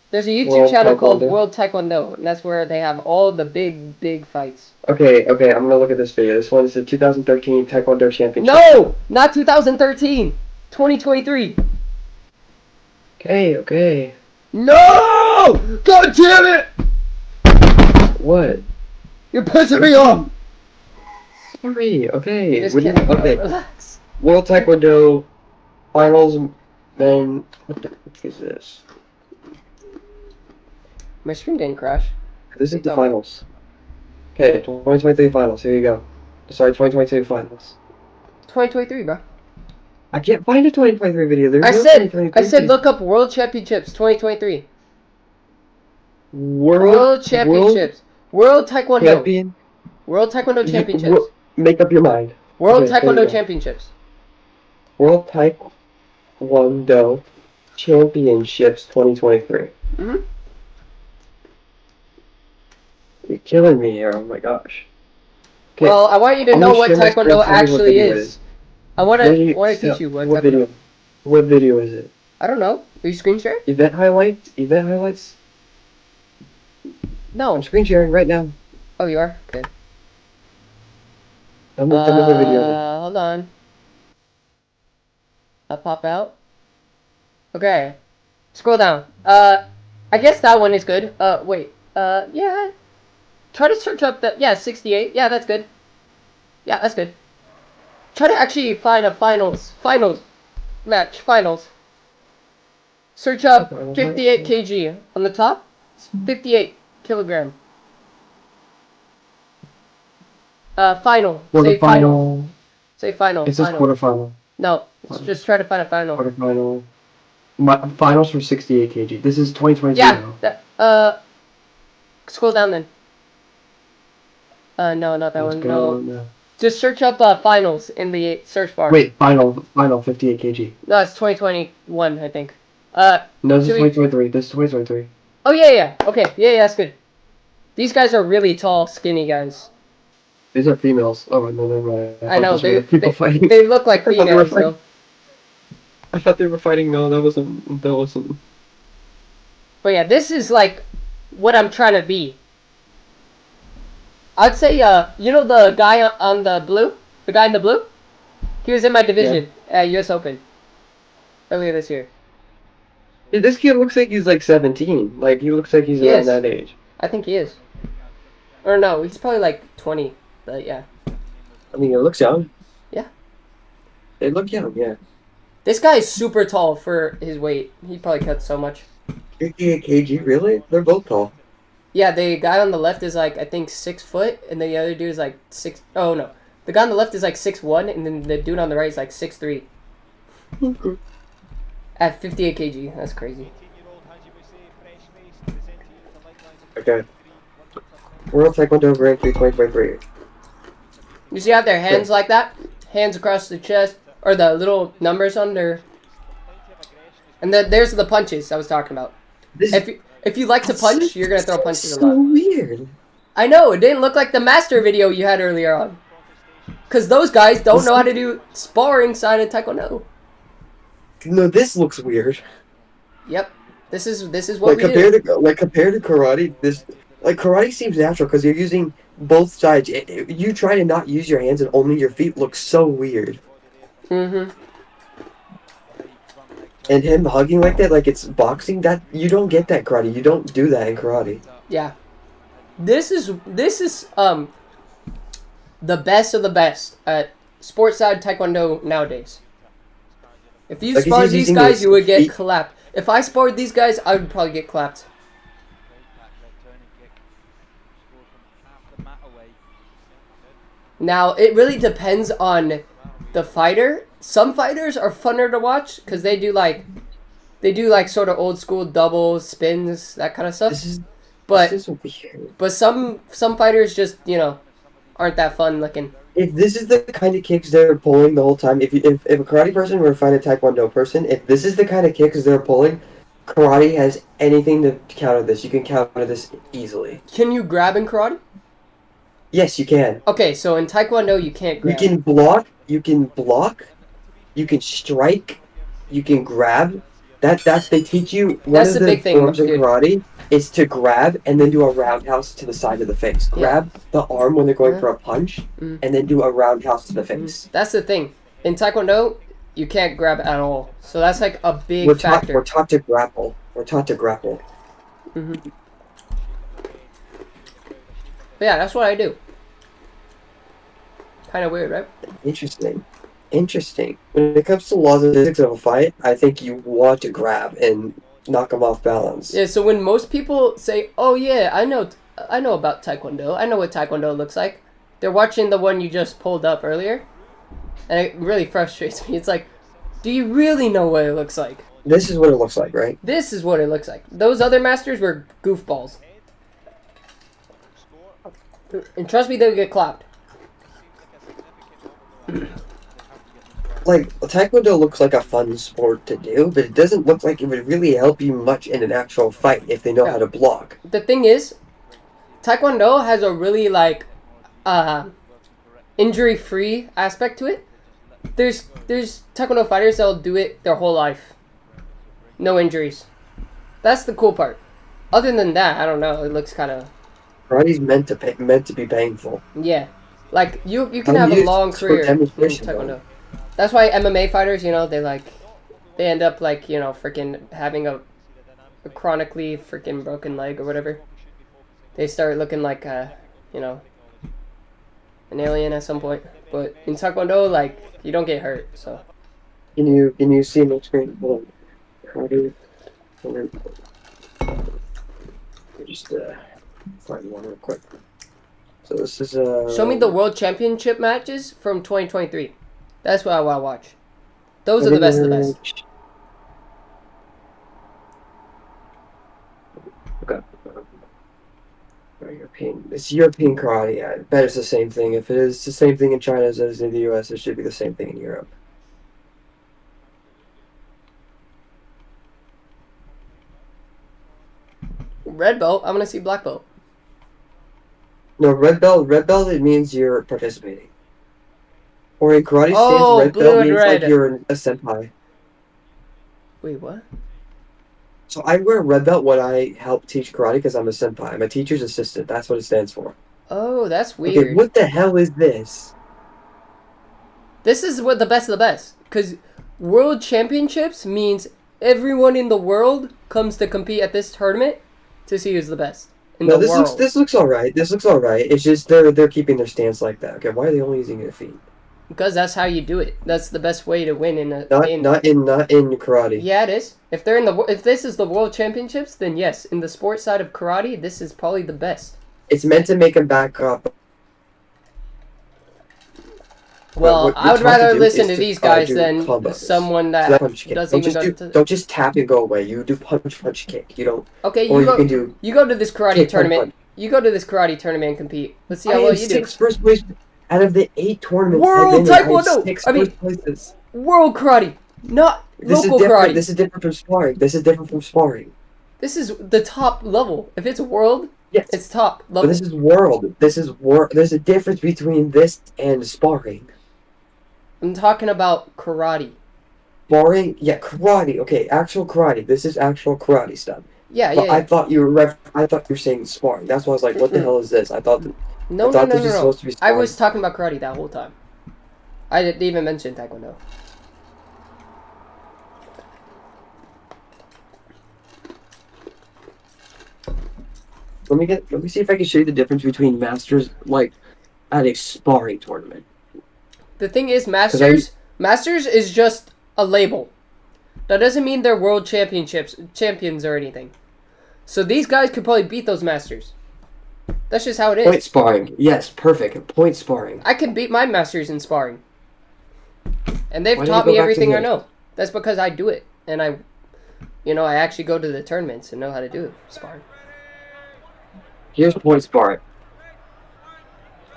There's a YouTube World channel called Taekwondo. World Taekwondo, and that's where they have all the big fights. Okay, I'm gonna look at this video. This one is the 2013 Taekwondo Championship. No! Not 2013! 2023! Okay. No! God damn it! What? You're pissing me off! Sorry. Okay. Just What do you- kidding, bro. okay. Relax. World Taekwondo Finals. Then what the fuck is this? My screen didn't crash. This is the finals. Okay, 2023 finals. Here you go. Sorry, 2022 finals. 2023, bro. I can't find a 2023 video. There's I no said 2023. look up World Championships 2023. World World Championships. World Taekwondo. Champion. World Taekwondo Championships. Make up your mind. World Okay, there you Taekwondo go. Championships. World Taekwondo Championships 2023. Mm-hmm. You're killing me here. Oh my gosh. Okay. Well, I want you to I'm know gonna what share my screen, Taekwondo tell me what actually video it is. I want to teach you what Taekwondo. video. What video is it? I don't know. Are you screen sharing? Event highlights? Event highlights? No. I'm screen sharing right now. Oh, you are? Okay. Tell me what video it is. Hold on. I'll pop out. Okay. Scroll down. I guess that one is good. Wait. Yeah. Try to search up the, yeah, 68. Yeah, that's good. Yeah, that's good. Try to actually find a finals match. Search up 58 kg. On the top, 58 kilogram. Final. Say final. Say final. It says Final. quarterfinal. No, just try to find a final. Quarterfinal. Finals for 68 kg. This is 2022. Yeah. Scroll down then. No, not that one. No. Just search up finals in the search bar. Wait, final 58 kg. No, it's 2021, I think. No, this is should we- 2023. This is 2023. Oh yeah. Okay, yeah, that's good. These guys are really tall, skinny guys. These are females. Oh no, never mind. I know those were people fighting. they look like I thought they were females. So. I thought they were fighting. No, that wasn't. But yeah, this is like what I'm trying to be. I'd say, you know the guy on the blue? The guy in the blue? He was in my division at US Open earlier this year. Yeah, this kid looks like he's like 17. Like, he looks like he's He around is. that age. I think he is. Or no, he's probably like 20. But yeah. I mean, it looks young. Yeah. They look young, yeah. This guy is super tall for his weight. He probably cuts so much. 58 kg, really? They're both tall. Yeah, the guy on the left is like, I think 6 foot, and the other dude is like 6. Oh no. The guy on the left is like 6'1", and then the dude on the right is like 6'3". At 58 kg. That's crazy. Okay. World Taekwondo Grand Prix 2023. You see how their hands like that? Hands across the chest, or the little numbers under. And then there's the punches I was talking about. If you like to punch, you're gonna throw punches a lot. So weird. I know, it didn't look like the master video you had earlier on. Cause those guys don't know how to do sparring side of Taekwondo. No, this looks weird. Yep. This is what Like we do. compared to karate, karate seems natural because you're using both sides. You try to not use your hands and only your feet looks so weird. Mm-hmm. And him hugging like that, like it's boxing, that you don't get that karate. You don't do that in karate. Yeah. This is the best of the best at sports side Taekwondo nowadays. If you Like, sparred he's these using guys, his you would get feet. clapped. If I sparred these guys, I would probably get clapped. Now, it really depends on the fighter. Some fighters are funner to watch because they do like sort of old school doubles, spins, that kind of stuff. But This is weird. but some fighters just, aren't that fun looking. If this is the kind of kicks they're pulling the whole time, if a karate person were to fight a taekwondo person, if this is the kind of kicks they're pulling, karate has anything to counter this. You can counter this easily. Can you grab in karate? Yes, you can. Okay, so in Taekwondo you can't grab. You can block, you can strike, you can grab. That's they teach you one That's of the the big thing, forms of dude. karate is to grab and then do a roundhouse to the side of the face. Grab the arm when they're going for a punch and then do a roundhouse to the face. That's the thing. In Taekwondo, you can't grab at all. So that's like a big We're factor. taught to grapple. We're taught to grapple. But yeah, that's what I do. Kind of weird, right? Interesting. When it comes to laws and physics of a fight, I think you want to grab and knock them off balance. Yeah, so when most people say, "Oh yeah, I know about Taekwondo. I know what Taekwondo looks like." They're watching the one you just pulled up earlier. And it really frustrates me. It's like, do you really know what it looks like? This is what it looks like, right? This is what it looks like. Those other masters were goofballs. And trust me, they'll get clapped. Like, Taekwondo looks like a fun sport to do, but it doesn't look like it would really help you much in an actual fight if they know how to block. The thing is, Taekwondo has a really, injury-free aspect to it. There's Taekwondo fighters that'll do it their whole life. No injuries. That's the cool part. Other than that, I don't know. It looks kind of... Karate's meant to be painful. Yeah. Like, you can have a long career in Taekwondo. That's why MMA fighters, they end up, freaking having a chronically freaking broken leg or whatever. They start looking like, an alien at some point. But in Taekwondo, you don't get hurt, so. Can you see my screen? Hold on. Karate. Just find one real quick. So this is Show me the World Championship matches from 2023. That's what I want to watch. Those are the best of the best. Okay. It's European karate. I bet it's the same thing. If it is the same thing in China as it is in the US, it should be the same thing in Europe. Red belt. I'm gonna see black belt. No, red belt, it means you're participating. Or in karate Oh, stance, red blue belt and means red. like you're a senpai. Wait, what? So I wear red belt when I help teach karate because I'm a senpai. I'm a teacher's assistant. That's what it stands for. Oh, that's Okay, weird. what the hell is this? This is what the best of the best. Because World Championships means everyone in the world comes to compete at this tournament to see who's the best in No, the world. this looks alright. This looks alright. It's just they're keeping their stance like that. Okay, why are they only using their feet? Because that's how you do it. That's the best way to win in a. Not in karate. Yeah, it is. If this is the World Championships, then yes, in the sports side of karate, this is probably the best. It's meant to make them back up. Well, what I you're would taught rather to do listen is to to these try to guys do than combos. someone So that that's punch kick. doesn't Don't just tap and go away. You do punch kick. You don't. Okay, Or you you can do go to this karate kick, punch, tournament. punch. You go to this karate tournament and compete. Let's see I how well have you do. 6 first place out of the 8 tournaments. World I've been in, I have Taekwondo! 6 I mean- first places. World karate, not This local is different. karate. This is different from sparring. This is different from sparring. This is the top level. If it's world, Yes. it's top But level. this is world. This is world. There's a difference between this and sparring. I'm talking about karate. Sparring, yeah, karate. Okay, actual karate. This is actual karate stuff. Yeah, But yeah. I thought you were saying sparring. That's why I was like, what the hell is this? I thought No, I thought no, this was supposed to be I sparring. was talking about karate that whole time. I didn't even mention Taekwondo. Let me see if I can show you the difference between masters like at a sparring tournament. The thing is, Masters is just a label. That doesn't mean they're world champions or anything. So these guys could probably beat those Masters. That's just how it is. Point sparring. Yes, perfect. Point sparring. I can beat my Masters in sparring. And they've Why don't taught you go me back to everything I this? know. That's because I do it. And I actually go to the tournaments and know how to do sparring. Here's point sparring.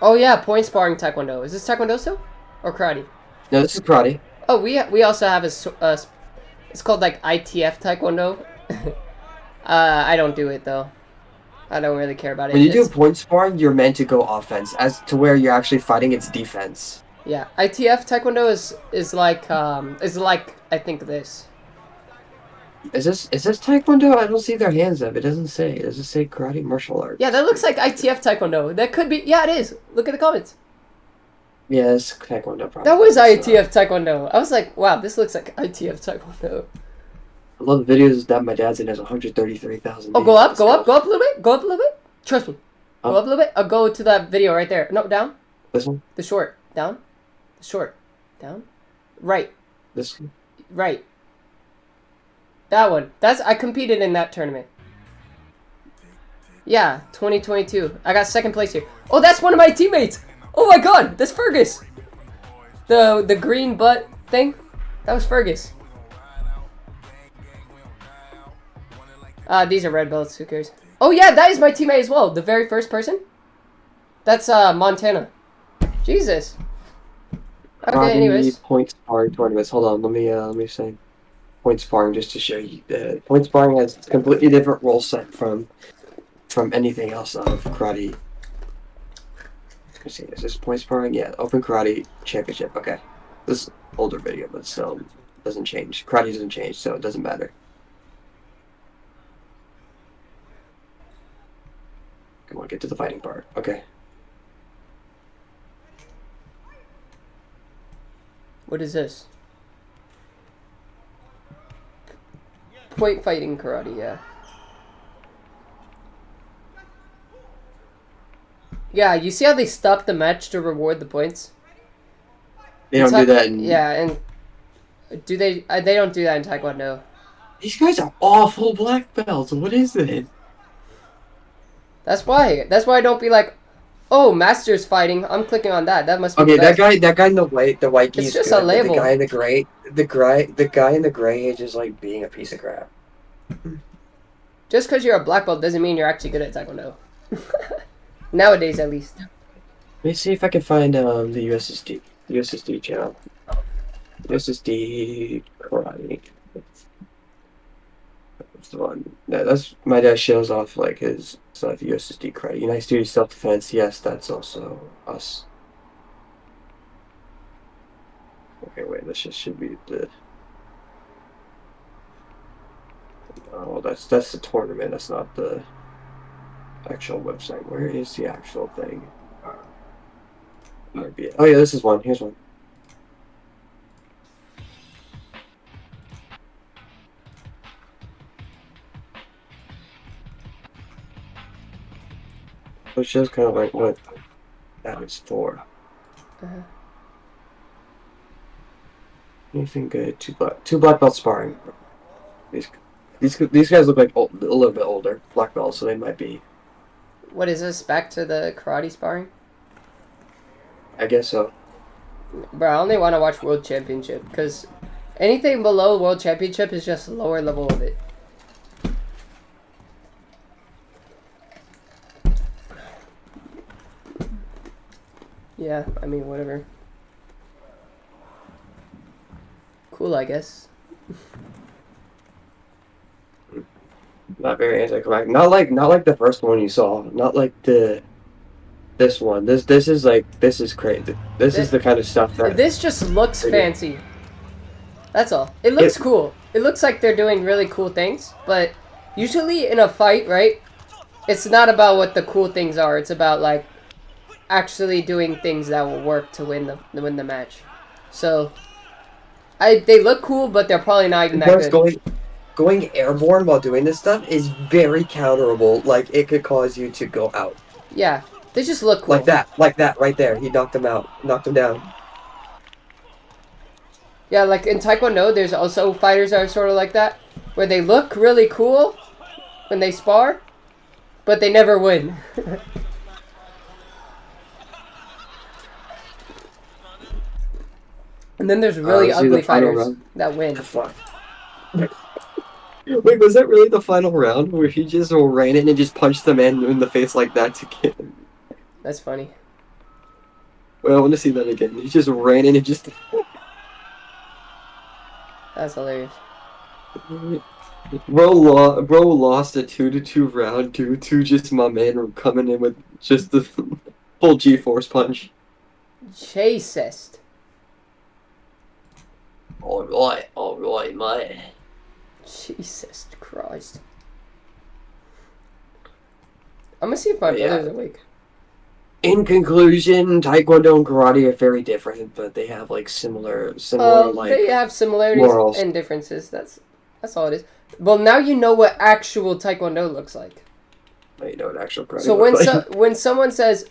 Oh yeah, point sparring taekwondo. Is this taekwondo still? Or karate? No, this is karate. Oh, we also have it's called like ITF taekwondo. I don't do it though. I don't really care about it. When you do point sparring, you're meant to go offense, as to where you're actually fighting its defense. Yeah, ITF taekwondo is like I think this. Is this taekwondo? I don't see their hands up. It doesn't say. Does it say karate martial arts? Yeah, that looks like ITF taekwondo. That could be. Yeah, it is. Look at the comments. Yeah, it's taekwondo. Probably. That was ITF taekwondo. I was like, wow, this looks like ITF taekwondo. I love the videos that my dad's in has 133,000. Oh, go up a little bit. Go up a little bit. Trust me. Go up a little bit. I'll go to that video right there. No, down. This one. The short. Down. The short. Down. Right. This one. Right. That one. I competed in that tournament. Yeah, 2022. I got second place here. Oh, that's one of my teammates. Oh my god, that's Fergus. The green butt thing. That was Fergus. These are red belts. Who cares? Oh yeah, that is my teammate as well. The very first person. That's Montana. Jesus. Okay. Anyways. Point sparring tournaments. Hold on. Let me say. Point sparring just to show you. Point sparring has a completely different rule set from anything else of karate. Let's see. Is this point sparring? Yeah. Open Karate Championship. Okay. This is an older video, but still doesn't change. Karate doesn't change, so it doesn't matter. Come on, get to the fighting part. Okay. What is this? Point fighting karate, yeah. Yeah, you see how they stop the match to reward the points? They don't do that in... Yeah, and... Do they... they don't do that in Taekwondo. These guys are awful black belts. What is it? That's why don't be like, oh, Masters fighting. I'm clicking on that. That must be Okay, the best. that guy in the white geese. It's just good, a label. The guy in the guy in the gray is just like being a piece of crap. Just because you're a black belt doesn't mean you're actually good at Taekwondo. Nowadays, at least. Let me see if I can find the USSD channel. USSD karate. That's the one. Yeah, that's my dad shows off like his stuff. USSD karate. United States Self Defense. Yes, that's also us. Okay, wait. This just should be the. Oh, that's the tournament. That's not the actual website. Where is the actual thing? Oh yeah, this is one. Here's one. Which shows kind of like what that is for. Anything good? Two black belts sparring. These guys look like a little bit older black belts, so they might be. What is this? Back to the karate sparring? I guess so. Bro, I only want to watch World Championship, because anything below World Championship is just lower level of it. Yeah, I mean, whatever. Cool, I guess. Not very anticlimactic. Not like the first one you saw. Not like this one. This is crazy. This is the kind of stuff that this just looks fancy. That's all. It looks cool. It looks like they're doing really cool things, but usually in a fight, right? It's not about what the cool things are. It's about like actually doing things that will work to win the match. So they look cool, but they're probably not even that good. Going airborne while doing this stuff is very counterable. Like, it could cause you to go out. Yeah, they just look cool. Like that right there. He knocked him out. Knocked him down. Yeah, like in Taekwondo, there's also fighters that are sort of like that, where they look really cool when they spar, but they never win. And then there's really Let's do the ugly final fighters round. that win. Fuck. Wait, was that really the final round where he just ran in and just punched the man in the face like that to get him? That's funny. Well, I want to see that again. He just ran in and just. That's hilarious. Bro lost a 2-2 round due to just my man coming in with just the full G-force punch. Chasest. Alright, mate. Jesus Christ. I'm gonna see if my Yeah. brother's awake. In conclusion, Taekwondo and karate are very different, but they have like similar like They have similarities morals. and differences. That's all it is. Well, now you know what actual Taekwondo looks like. You know what actual karate So looks like. when someone says,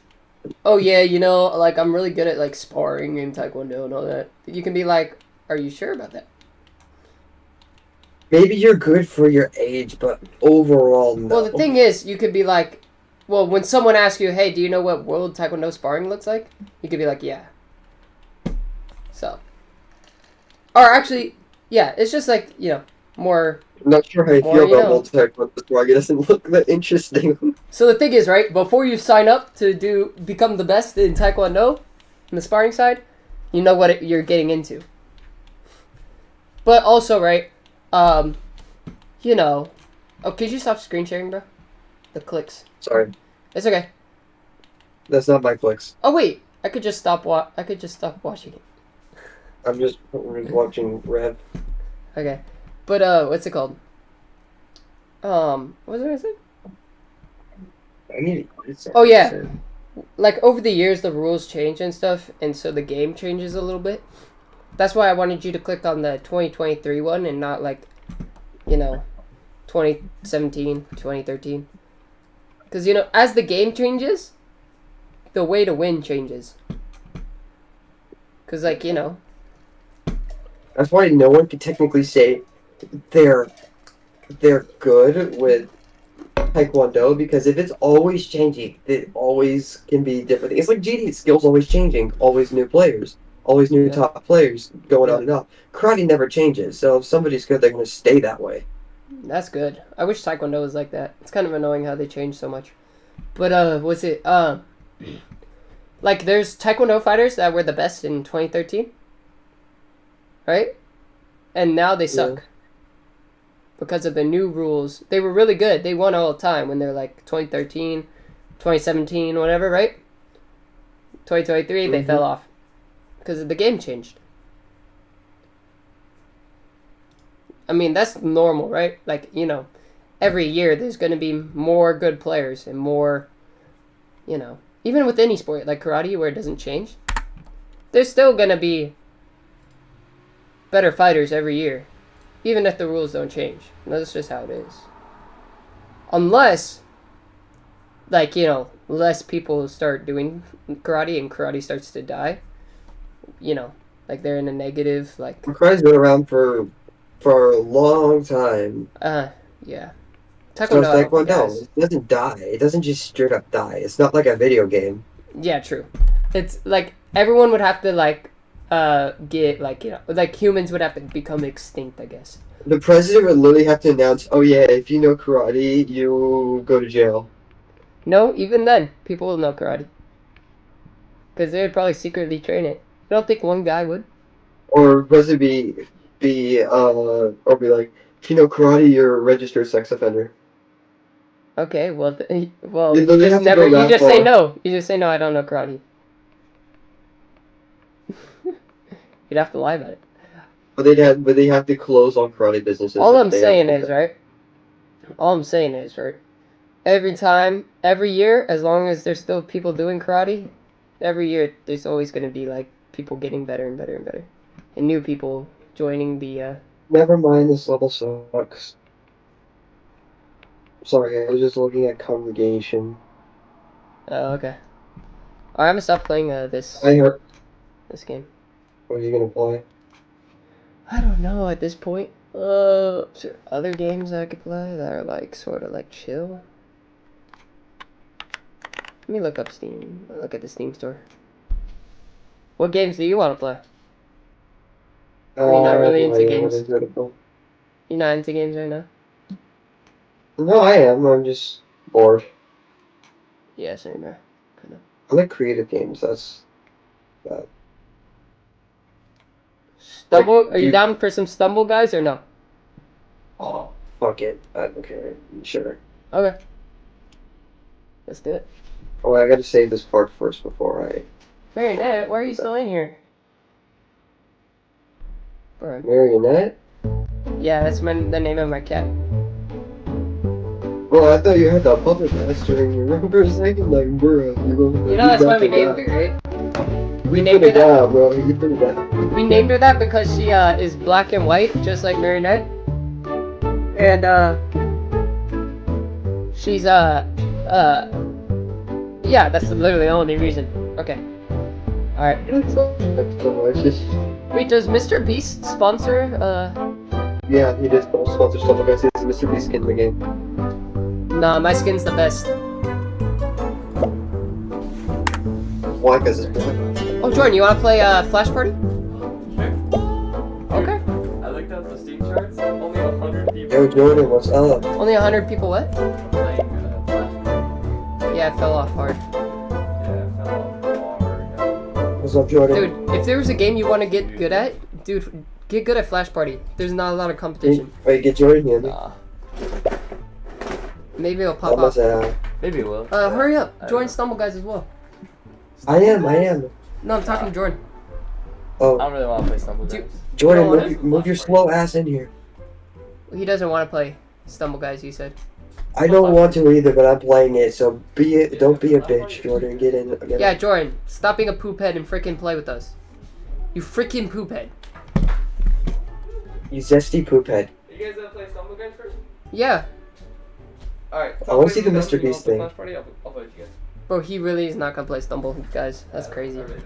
"Oh yeah, you know, like I'm really good at like sparring and Taekwondo and all that," you can be like, "Are you sure about that?" Maybe you're good for your age, but overall, no. Well, the thing is, you could be like, well, when someone asks you, "Hey, do you know what World Taekwondo sparring looks like?" You could be like, "Yeah." So, or actually, yeah, it's just like, you know, more. I'm not sure how you More feel you about know. World Taekwondo sparring. It doesn't look that interesting. So the thing is, right, before you sign up to become the best in Taekwondo, in the sparring side, you know what you're getting into. But also, right, you know, oh, could you stop screen sharing, bro? The clicks. Sorry, It's okay. that's not my clicks. Oh wait, I could just stop watching it. I'm just watching Rev. Okay, but what's it called? What was I gonna say? I need. It's Oh, yeah. Like over the years, the rules change and stuff, and so the game changes a little bit. That's why I wanted you to click on the 2023 one and not like, you know, 2017, 2013. Because, you know, as the game changes, the way to win changes. Because, like, you know. That's why no one can technically say they're good with Taekwondo, because if it's always changing, it always can be different. It's like GD, skills always changing, always new players, always new top players going on and up. Karate never changes, so if somebody's good, they're going to stay that way. That's good. I wish Taekwondo was like that. It's kind of annoying how they change so much. But, like, there's Taekwondo fighters that were the best in 2013. Right? And now they suck. Because of the new rules. They were really good. They won all the time when they're like 2013, 2017, whatever, right? 2023, they fell off. Because the game changed. I mean, that's normal, right? Like, you know, every year there's going to be more good players and more, you know, even with any sport, like karate, where it doesn't change, there's still going to be better fighters every year, even if the rules don't change. That's just how it is. Unless, like, you know, less people start doing karate and karate starts to die, you know, like they're in a negative, like... Karate's been around for a long time. Yeah. So Taekwondo, it doesn't die. It doesn't just straight up die. It's not like a video game. Yeah, true. It's like everyone would have to like get like, you know, like humans would have to become extinct, I guess. The president would literally have to announce, "Oh yeah, if you know karate, you go to jail." No, even then, people will know karate. Because they would probably secretly train it. I don't think one guy would. Or was it or be like, "If you know karate, you're a registered sex offender." Okay, well, You you literally just have to never, go you that just say far. no. You just say no, I don't know karate. You'd have to lie about it. But they have to close all karate businesses. All if I'm they saying have- is, right? All I'm saying is, right? Every year, as long as there's still people doing karate, every year there's always going to be like people getting better and better and better, and new people joining the. Never mind, this level sucks. Sorry, I was just looking at congregation. Oh, okay. Alright, I'm gonna stop playing I heard. this game. What are you gonna play? I don't know at this point. Is there other games I could play that are like sort of like chill? Let me look up Steam. Look at the Steam store. What games do you want to play? You're not really into yeah, games. what is it called? You're not into games right now? No, I am. I'm just bored. Yeah, same here. Kind of. I like creative games. That's that. Stumble? Are do you you- down for some Stumble guys or no? Oh, fuck it. I don't care. Sure. Okay. Let's do it. Oh, I gotta save this part first before I. Marionette, why are you still in here? Bro. Marionette? Yeah, that's the name of my cat. Well, I thought you had that puppet master and you remember a second, like, bro. You know that's why we named her, right? We named her that. Yeah, bro. You did that. We named her that because she is black and white, just like Marionette. And she's yeah, that's literally the only reason. Okay. Alright. Wait, does Mr. Beast sponsor Yeah, he did sponsor stuff like this. It's Mr. Beast skin in the game. Nah, my skin's the best. Why? Because it's black. Oh, Jordan, you wanna play Flash Party? Okay. I looked up the Steam charts. Only 100 people Yo, Jordan, what's up? Only 100 people what? playing Flash. Yeah, it fell off hard. Yeah, fell off hard. What's up, Jordan? Dude, if there was a game you want to get good at, dude, get good at Flash Party. There's not a lot of competition. Wait, get Jordan here. Maybe it'll How pop much up. Maybe it will. Hurry up. Join Stumble Guys as well. I am. No, I'm talking to Jordan. I Oh, don't really want to play Stumble Do- Guys. Jordan, You don't want move your slow ass in here. He doesn't want to play Stumble Guys, you said. I don't want to either, but I'm playing it, so don't be a bitch, Jordan. Get in. Yeah, Jordan, stop being a poop head and freaking play with us. You freaking poop head. You zesty poop head. You guys gonna play Stumble Guys first? Yeah. Alright. I wanna see the Mr. Beast thing. Flash Party? I'll play with you guys. Bro, he really is not gonna play Stumble Guys. That's crazy. I really don't.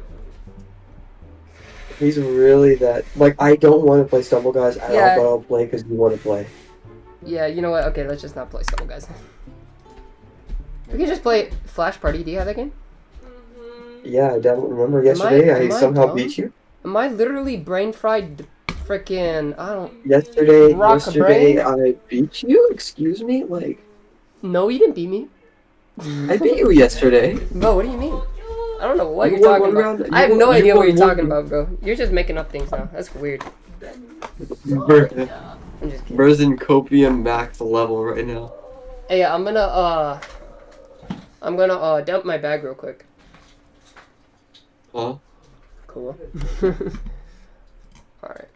He's really that. Like, I don't want to play Stumble Guys at Yeah. all, but I'll play because you want to play. Yeah, you know what? Okay, let's just not play Stumble Guys. We can just play Flash Party. Do you have that game? Yeah, I don't remember yesterday. am I I somehow dumb? beat you. Am I literally brain fried? Freaking, I don't. Yesterday, Rock brain? I beat you. Excuse me, like No, you didn't beat me. I beat you yesterday. Bro, what do you mean? I don't know what You you're won talking one about. round- I have you no won- you idea what won you're one- talking about, bro. You're just making up things now. That's weird. I'm just kidding. Bro's in copium max level right now. Hey, I'm gonna dump my bag real quick. Huh? Cool. Alright.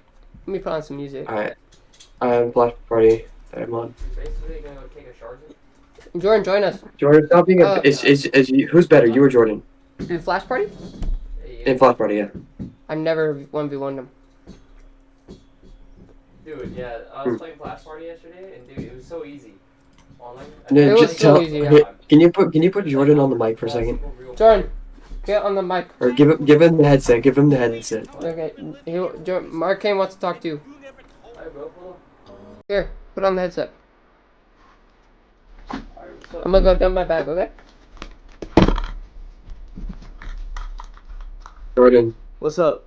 Let me put on some music. Alright. I'm Flash Party. I'm on. Basically, gonna go take a shower. Jordan, join us. Jordan, stop being a. Uh, Is you, who's better, you or Jordan? In Flash Party? In Flash Party, yeah. I've never 1v1'd him. Dude, yeah, I was playing Flash Party yesterday, and dude, it was so easy. Online. No, It was just so tell. easy, yeah. Hey, can you put Jordan on the mic for a second? Jordan, get on the mic. Or give him the headset. Give him the headset. Okay, Mark Kane wants to talk to you. Alright, bro, hold Here, put on the headset. on. Alright, what's up? I'm gonna go dump my bag, okay? Jordan. What's up?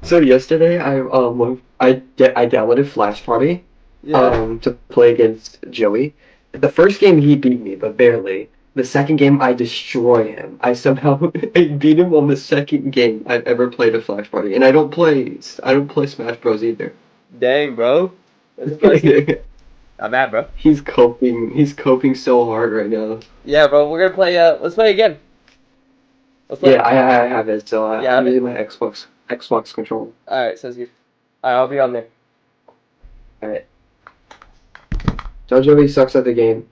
So yesterday, I downloaded Flash Party to play against Joey. The first game he beat me, but barely. The second game I destroy him. I somehow I beat him on the second game I've ever played a Flash Party, and I don't play Smash Bros either. Dang, bro. I'm mad, bro. He's coping so hard right now. Yeah, bro, we're gonna play, let's play again. Let's play. Yeah, I have it, so Yeah, I'm using my Xbox controller. Alright, sounds good. Alright, I'll be on there. Alright. JoJoey sucks at the game.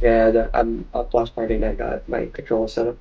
Yeah, I'm a Flash Party and I got my controller set up.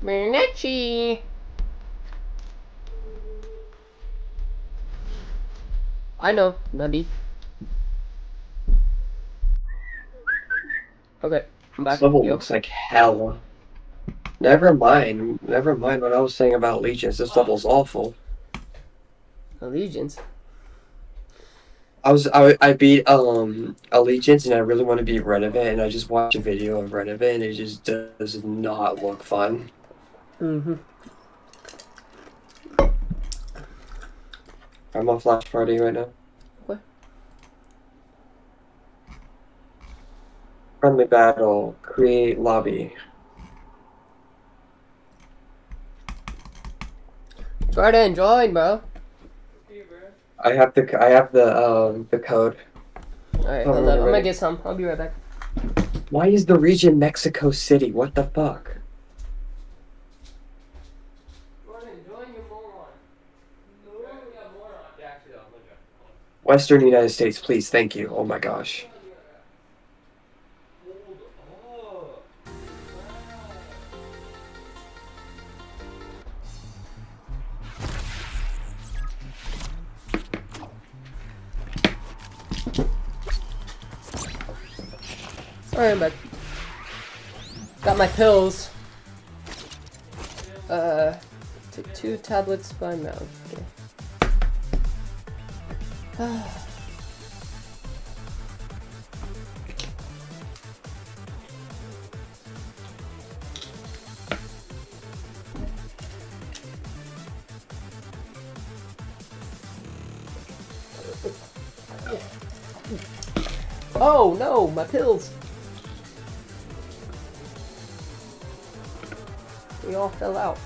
Bernacci. I know, Nubby. Okay, I'm back. This level Yo. looks like hell. Never mind what I was saying about legions. This level's awful. Allegiance. I beat Allegiance and I really want to beat Renovate and I just watched a video of Renovate and it just does not look fun. I'm on Flash Party right now. What? Friendly battle. Create lobby. Jordan, join, bro. I have the code. Alright, Oh, hold up. I'm gonna right. get some. I'll be right back. Why is the region Mexico City? What the fuck? Jordan, join your moron. Western United States, please. Thank you. Oh my gosh. Alright, I'm back. Got my pills. Took 2 tablets by mouth. Okay. Oh no, my pills! They all fell out.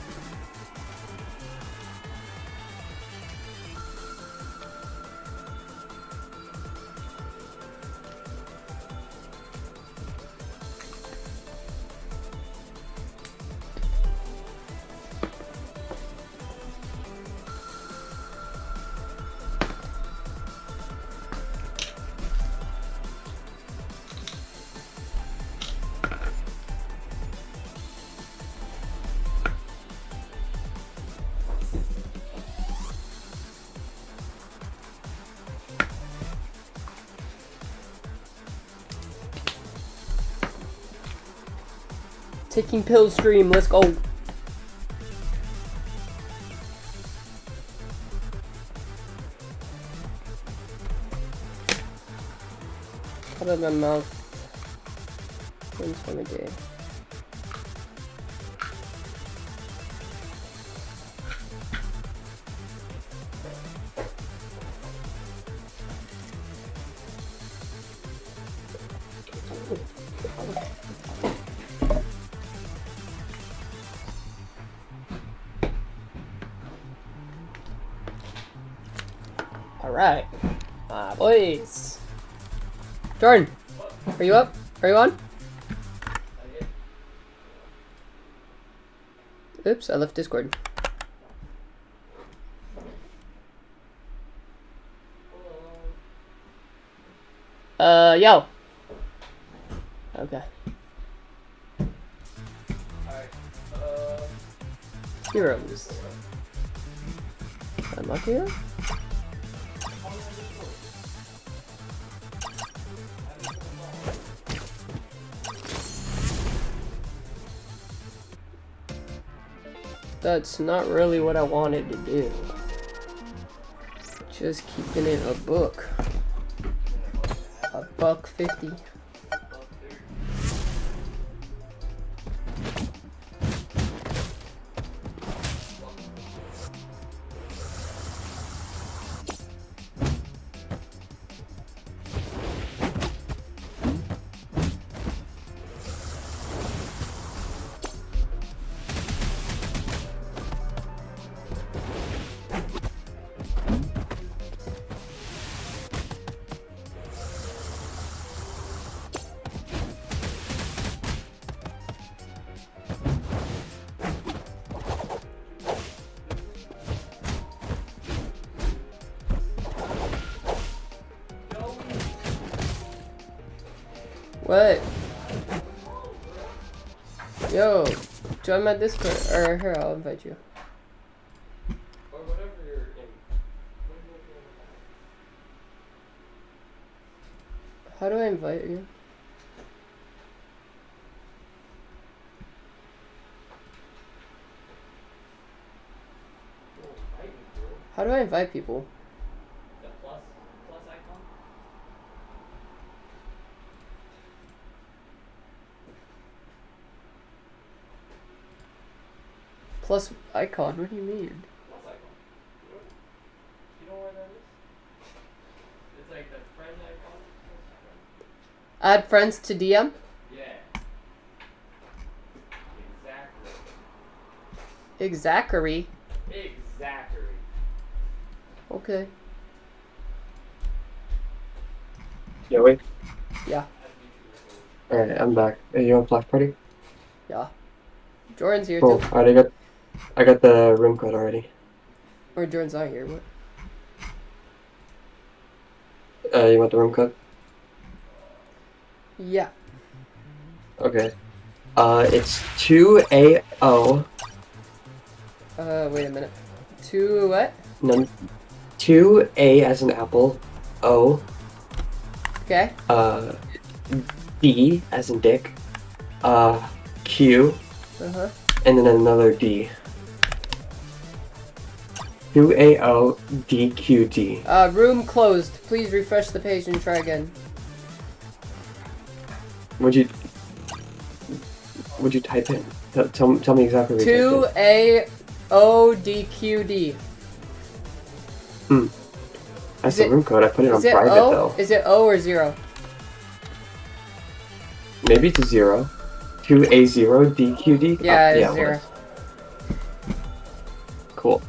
Taking pill stream, let's go. Out of my mouth. Once from a day. Alright. Boys. Jordan, are you up? Are you on? Oops, I left Discord. Yo. Okay. Heroes. Unlock hero? that's not really what I wanted to do. Just keeping it a book. $1.50. What? Yo, join my Discord, or here, I'll invite you. Or whatever you're in. How do I invite you? How do I invite people? The plus icon? Plus icon, what do you mean? Plus icon. You know where that is? It's like the friend icon. Add friends to DM? Yeah. Exactly. Exactly. Exactly. Okay. Joey? Yeah. Alright, I'm back. Are you on Flash Party? Yeah. Jordan's here Cool. too. Alright, I got the room code already. Or Jordan's not here. What? You want the room code? Yeah. Okay. It's 2AO. Wait a minute. 2 what? 2A as in apple. O. Okay. D as in dick. Q. Uh-huh. And then another D. 2AO DQD. Room closed. Please refresh the page and try again. Would you type in? Tell me exactly what you typed in. 2AODQD. That's the room code. I put it on private O? though. Is it O or 0? Maybe it's a 0. 2A0 DQD? Yeah, it's yeah, 0. it was. Cool.